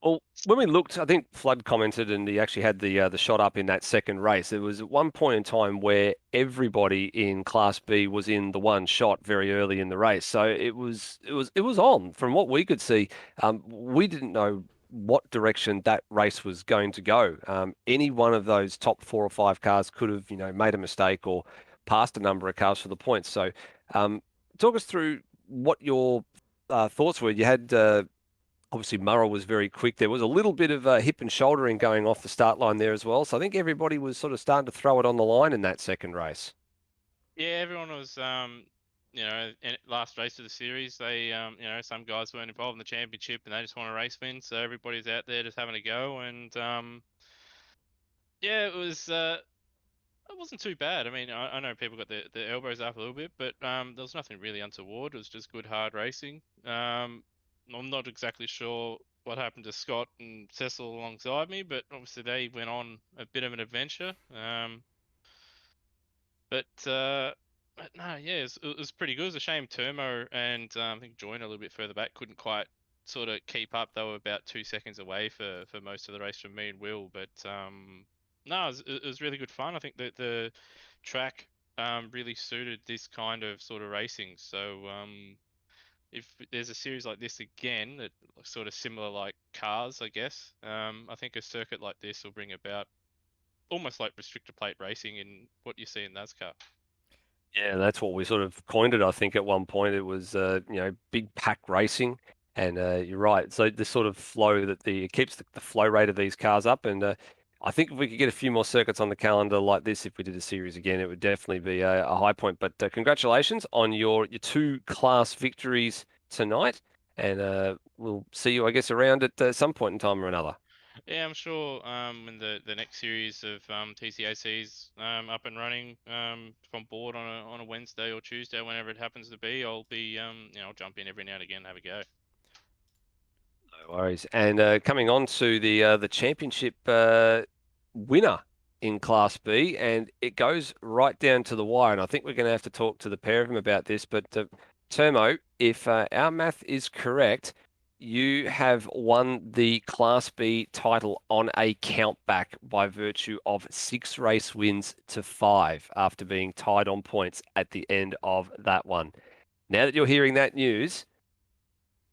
Well, when we looked, I think Flood commented, and he actually had the shot up in that second race. There was at one point in time where everybody in Class B was in the one shot very early in the race. So it was on from what we could see. We didn't know what direction that race was going to go. Any one of those top 4 or 5 cars could have made a mistake or passed a number of cars for the points. So talk us through what your thoughts were. You had obviously Murrell was very quick. There was a little bit of hip and shouldering going off the start line there as well. So I think everybody was sort of starting to throw it on the line in that second race. Yeah, everyone was, in last race of the series. They, some guys weren't involved in the championship and they just want a race win. So everybody's out there just having a go. And yeah, it wasn't too bad. I mean, I know people got the elbows up a little bit, but there was nothing really untoward. It was just good, hard racing. I'm not exactly sure what happened to Scott and Cecil alongside me, but obviously they went on a bit of an adventure. But no, yeah, it was pretty good. It was a shame Termo and I think Joyner a little bit further back couldn't quite sort of keep up. They were about 2 seconds away for most of the race from me and Will. But no, it was really good fun. I think that the track really suited this kind of sort of racing. So if there's a series like this again, that sort of similar like cars, I guess, I think a circuit like this will bring about almost like restrictor plate racing in what you see in NASCAR. Yeah, that's what we sort of coined it. I think at one point it was, big pack racing. And you're right. So the sort of flow it keeps the flow rate of these cars up. And I think if we could get a few more circuits on the calendar like this, if we did a series again, it would definitely be a high point. But congratulations on your 2 class victories tonight. And we'll see you, I guess, around at some point in time or another. Yeah, I'm sure when the next series of TCACs up and running from board on a Wednesday or Tuesday, whenever it happens to be, I'll be I'll jump in every now and again and have a go. No worries. And coming on to the championship winner in Class B, and it goes right down to the wire. And I think we're going to have to talk to the pair of them about this. But Termo, if our math is correct, you have won the Class B title on a countback by virtue of 6 race wins to 5 after being tied on points at the end of that one. Now that you're hearing that news,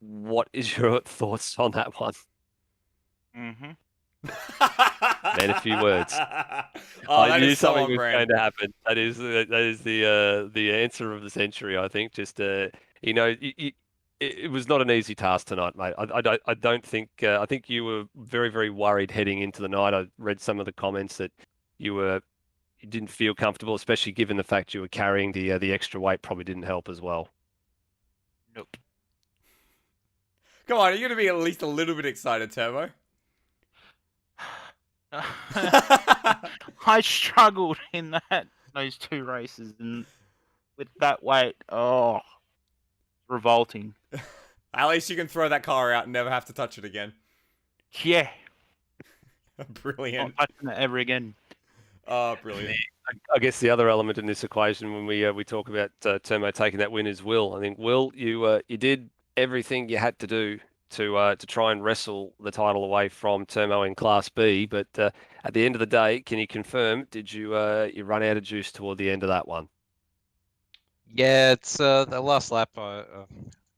what is your thoughts on that one? Mm-hmm. Man, a few words. Oh, I that knew is so something on was brand. going to happen. That is the answer of the century, I think. Just it was not an easy task tonight, mate. I don't think I think you were very, very worried heading into the night. I read some of the comments that you didn't feel comfortable, especially given the fact you were carrying the extra weight. Probably didn't help as well. Nope. Come on, you're going to be at least a little bit excited, Turbo. I struggled in those 2 races, and with that weight, revolting. At least you can throw that car out and never have to touch it again. Yeah, Brilliant. not touching it ever again. Oh, brilliant. I guess the other element in this equation when we talk about Termo taking that win is Will. I think Will, you did everything you had to do to try and wrestle the title away from Termo in Class B. But at the end of the day, can you confirm? Did you run out of juice toward the end of that one? Yeah, it's the last lap.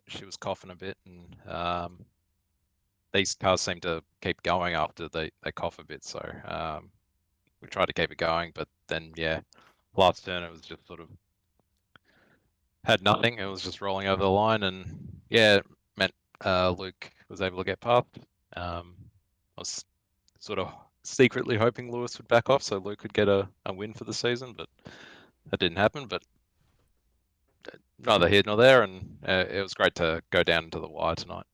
She was coughing a bit, and these cars seem to keep going after they cough a bit. So we tried to keep it going, but then last turn it was just sort of had nothing. It was just rolling over the line, and it meant Luke was able to get past. I was sort of secretly hoping Lewis would back off so Luke could get a win for the season, but that didn't happen. But neither here nor there, and it was great to go down into the wire tonight.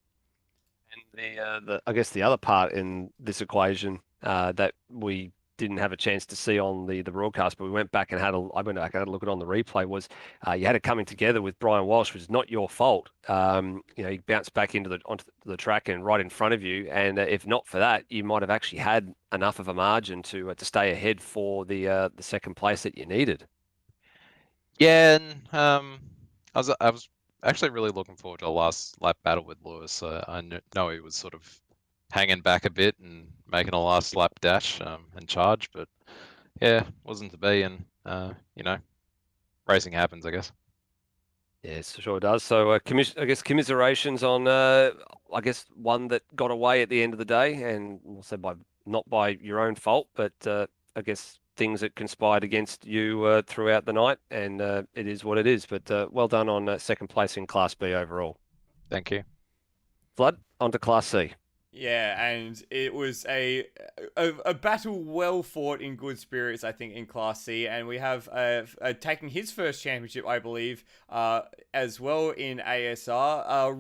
And I guess the other part in this equation that we didn't have a chance to see on the broadcast, but we went back and I went back and had a look at it on the replay, was you had it coming together with Brian Walsh, which is not your fault. He bounced back onto the track and right in front of you, and if not for that, you might have actually had enough of a margin to stay ahead for the second place that you needed. Yeah, and I was actually really looking forward to the last lap battle with Lewis. I know he was sort of hanging back a bit and making a last lap dash and charge, but wasn't to be. And racing happens, I guess. Yes, sure does. So I guess commiserations on one that got away at the end of the day, and we'll say not by your own fault, but I guess things that conspired against you throughout the night, and it is what it is. But well done on second place in Class B overall. Thank you. Flood, on to Class C. Yeah, and it was a battle well fought in good spirits, I think, in Class C, and we have taking his first championship, I believe, as well in ASR.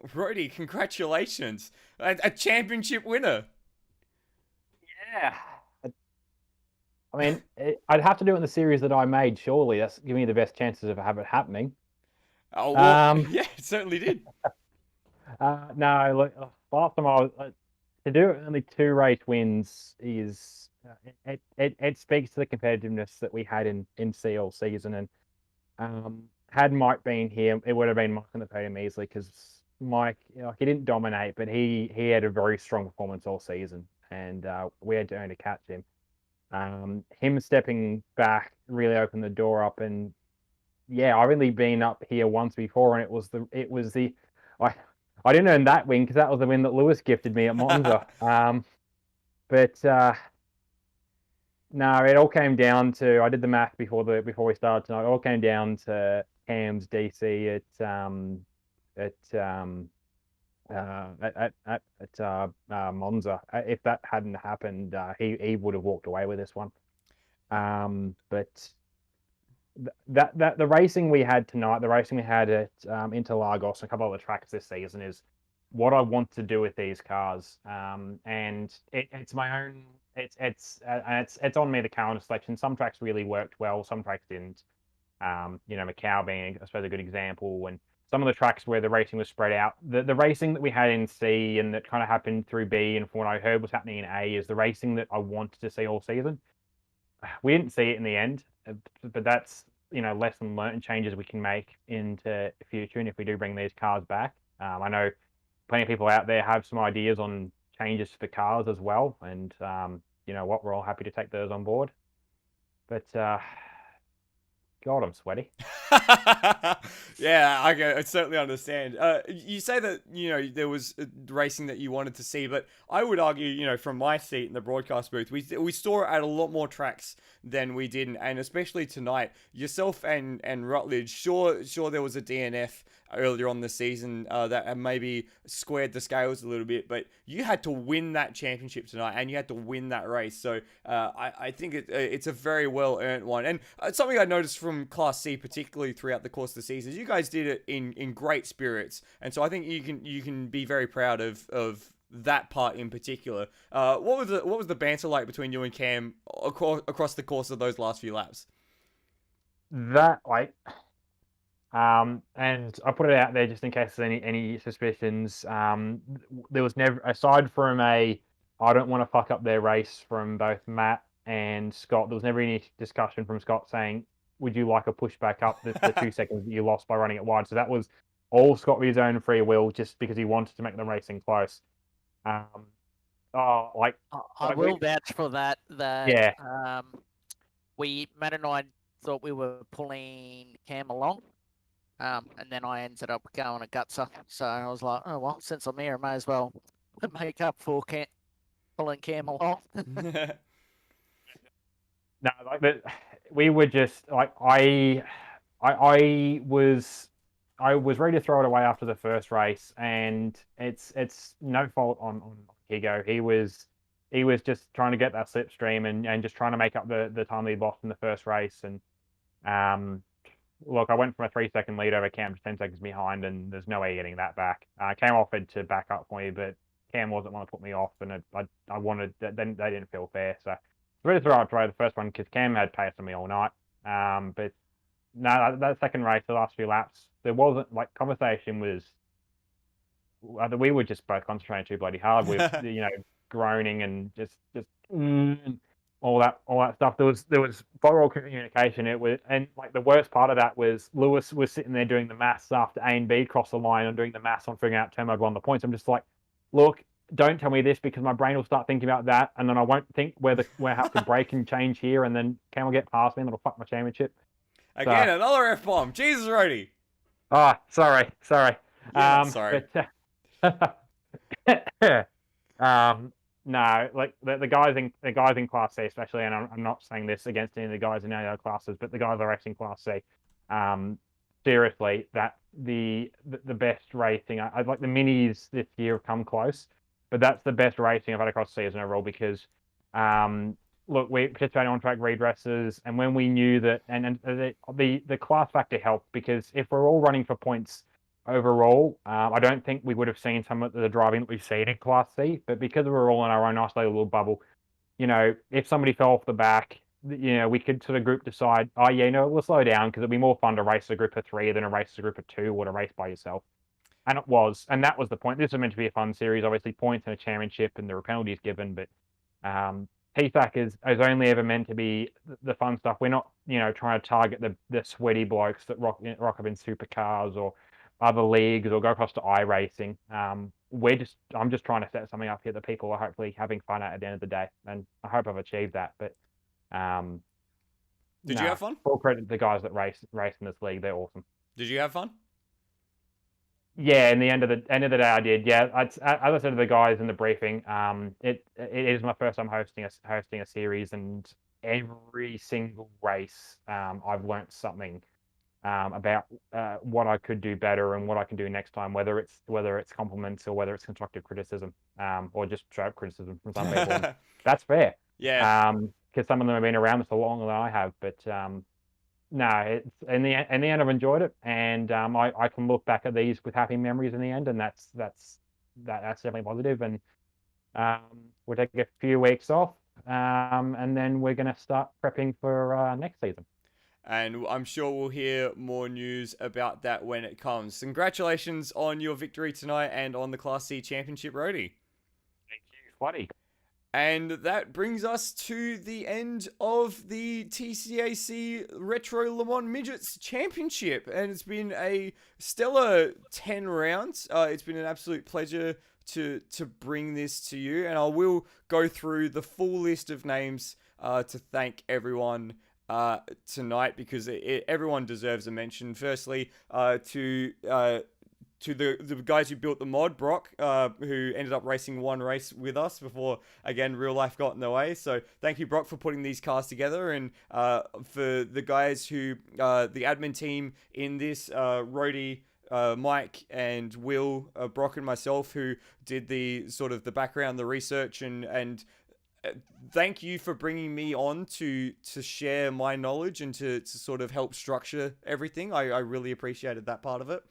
Rhodey, congratulations, a championship winner. Yeah. I mean, I'd have to do it in the series that I made, surely. That's giving me the best chances of it happening. Oh, well, yeah, it certainly did. No, look, last time I was to do only 2 race wins is it speaks to the competitiveness that we had in C all season. And had Mike been here, it would have been Mike on the podium easily because Mike, he didn't dominate, but he had a very strong performance all season, and we had to earn to catch him. Him stepping back really opened the door up, and I've only been up here once before, and it was the I didn't earn that win because that was the win that Lewis gifted me at Monza. But no, it all came down to, I did the math before we started tonight. It all came down to Cam's DC at Monza. If that hadn't happened, he would have walked away with this one. But the racing we had tonight, the racing we had at Interlagos and a couple of other tracks this season is what I want to do with these cars, and it's my own. It's on me, the calendar selection. Some tracks really worked well, some tracks didn't. Macau being, I suppose, a good example, and some of the tracks where the racing was spread out. The racing that we had in C and that kind of happened through B, and from what I heard was happening in A, is the racing that I wanted to see all season. We didn't see it in the end, but that's lesson learned and changes we can make into the future. And if we do bring these cars back, I know plenty of people out there have some ideas on changes for cars as well, and we're all happy to take those on board. But God, I'm sweaty. Yeah, I certainly understand. You say that there was racing that you wanted to see, but I would argue, from my seat in the broadcast booth, we saw it at a lot more tracks than we didn't, and especially tonight, yourself and Rutledge. Sure, there was a DNF earlier on the season that maybe squared the scales a little bit, but you had to win that championship tonight, and you had to win that race. So I think it's a very well earned one, and something I noticed from Class C, particularly throughout the course of the season, is you guys did it in great spirits, and so I think you can be very proud of that part in particular. What was the banter like between you and Cam across the course of those last few laps? And I put it out there just in case there's any suspicions. There was never, aside from I don't want to fuck up their race from both Matt and Scott, there was never any discussion from Scott saying, would you like a pushback up the 2 seconds that you lost by running it wide? So that was all Scott with his own free will, just because he wanted to make the racing close. I will vouch for that. Yeah. Matt and I thought we were pulling Cam along. And then I ended up going a gutser. So I was like, oh, well, since I'm here, I may as well make up for pulling Cam along. No, we were just I was ready to throw it away after the first race, and it's no fault on Higo. He was just trying to get that slipstream and just trying to make up the time that he lost in the first race. And look, I went from a 3-second lead over Cam to 10 seconds behind, and there's no way getting that back. Cam offered to back up for me, but Cam wasn't want to put me off, and I wanted. Then they didn't feel fair, so I was ready to throw it away the first one because Cam had pace on me all night. But no, that second race, the last few laps, there wasn't conversation was. We were just both concentrating too bloody hard with groaning and just all that stuff. There was viral communication. It was, and the worst part of that was Lewis was sitting there doing the maths after A and B crossed the line and doing the maths on figuring out turn mode won the points. I'm just like, look, don't tell me this because my brain will start thinking about that, and then I won't think where I have to break and change here, and then Cam will get past me and it'll fuck my championship. Again, another F-bomb. Jesus, Rody. Sorry. Yeah, sorry. But, no, the guys in Class C especially, and I'm not saying this against any of the guys in any other classes, but the guys that are racing Class C, seriously, that the best racing. I like the minis this year have come close, but that's the best racing I've had across the season overall because, look, we participated on track redresses, and when we knew that, and the class factor helped because if we're all running for points overall, I don't think we would have seen some of the driving that we've seen in Class C, but because we're all in our own isolated little bubble, if somebody fell off the back, we could sort of group decide, we'll slow down because it'd be more fun to race a group of 3 than a race a group of 2 or to race by yourself. And it was, and that was the point. This was meant to be a fun series, obviously points and a championship, and there were penalties given, but TCAC is only ever meant to be the fun stuff. We're not, trying to target the sweaty blokes that rock up in supercars or other leagues or go across to iRacing. I'm just trying to set something up here that people are hopefully having fun at the end of the day, and I hope I've achieved that. But did you have fun? Full credit to the guys that race in this league; they're awesome. Did you have fun? Yeah, in the end of the day, I did. Yeah, as I said to the guys in the briefing, it is my first time hosting a series, and every single race, I've learnt something about what I could do better and what I can do next time, whether it's compliments or whether it's constructive criticism, or just straight up criticism from some people. That's fair. Yeah. Because some of them have been around this a longer than I have, but no, it's in the end I've enjoyed it, and I can look back at these with happy memories in the end, and that's that's definitely positive. And we'll take a few weeks off, and then we're going to start prepping for next season. And I'm sure we'll hear more news about that when it comes. Congratulations on your victory tonight and on the Class C Championship roadie. Thank you, Fuddy. And that brings us to the end of the TCAC Retro Le Mans Midgets Championship. And it's been a stellar 10 rounds. It's been an absolute pleasure to bring this to you. And I will go through the full list of names to thank everyone tonight, because everyone deserves a mention. Firstly, to the guys who built the mod, Brock, who ended up racing one race with us before, again, real life got in the way. So thank you, Brock, for putting these cars together. And for the guys who, the admin team in this, Rhodey, Mike and Will, Brock and myself, who did the sort of the background, the research, and thank you for bringing me on to share my knowledge and to sort of help structure everything. I really appreciated that part of it.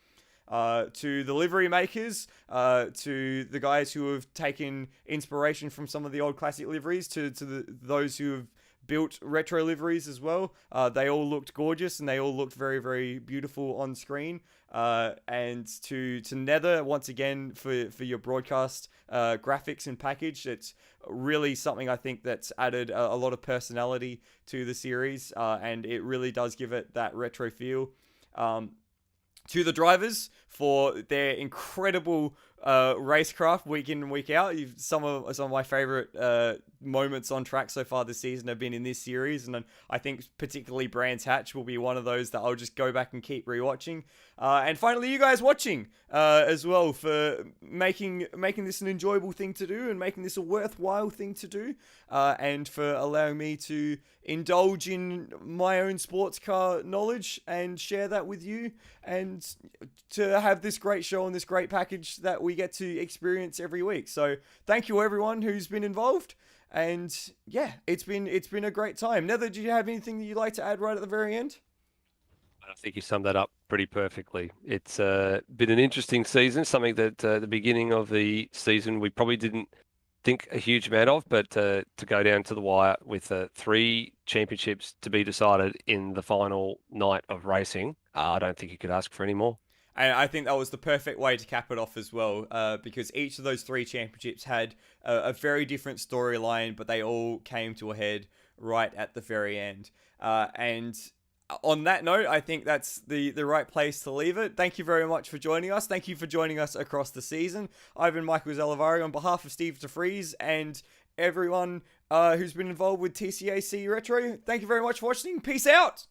To the livery makers, to the guys who have taken inspiration from some of the old classic liveries, to those who have built retro liveries as well. They all looked gorgeous and they all looked very, very beautiful on screen. And to Nether, once again, for your broadcast graphics and package. It's really something I think that's added a lot of personality to the series, and it really does give it that retro feel. To the drivers for their incredible racecraft week in and week out. Some of my favorite moments on track so far this season have been in this series, and I think particularly Brands Hatch will be one of those that I'll just go back and keep rewatching. And finally, you guys watching as well, for making this an enjoyable thing to do and making this a worthwhile thing to do, and for allowing me to indulge in my own sports car knowledge and share that with you, and to have this great show and this great package that we get to experience every week. So thank you everyone who's been involved, and yeah, it's been a great time. Nether, do you have anything that you'd like to add right at the very end? I think you summed that up pretty perfectly. It's been an interesting season, something that at the beginning of the season we probably didn't think a huge amount of, but to go down to the wire with 3 championships to be decided in the final night of racing, I don't think you could ask for any more. And I think that was the perfect way to cap it off as well, because each of those 3 championships had a very different storyline, but they all came to a head right at the very end. And on that note, I think that's the right place to leave it. Thank you very much for joining us. Thank you for joining us across the season. I've been Michael Zalavari on behalf of Steve DeFries and everyone who's been involved with TCAC Retro. Thank you very much for watching. Peace out.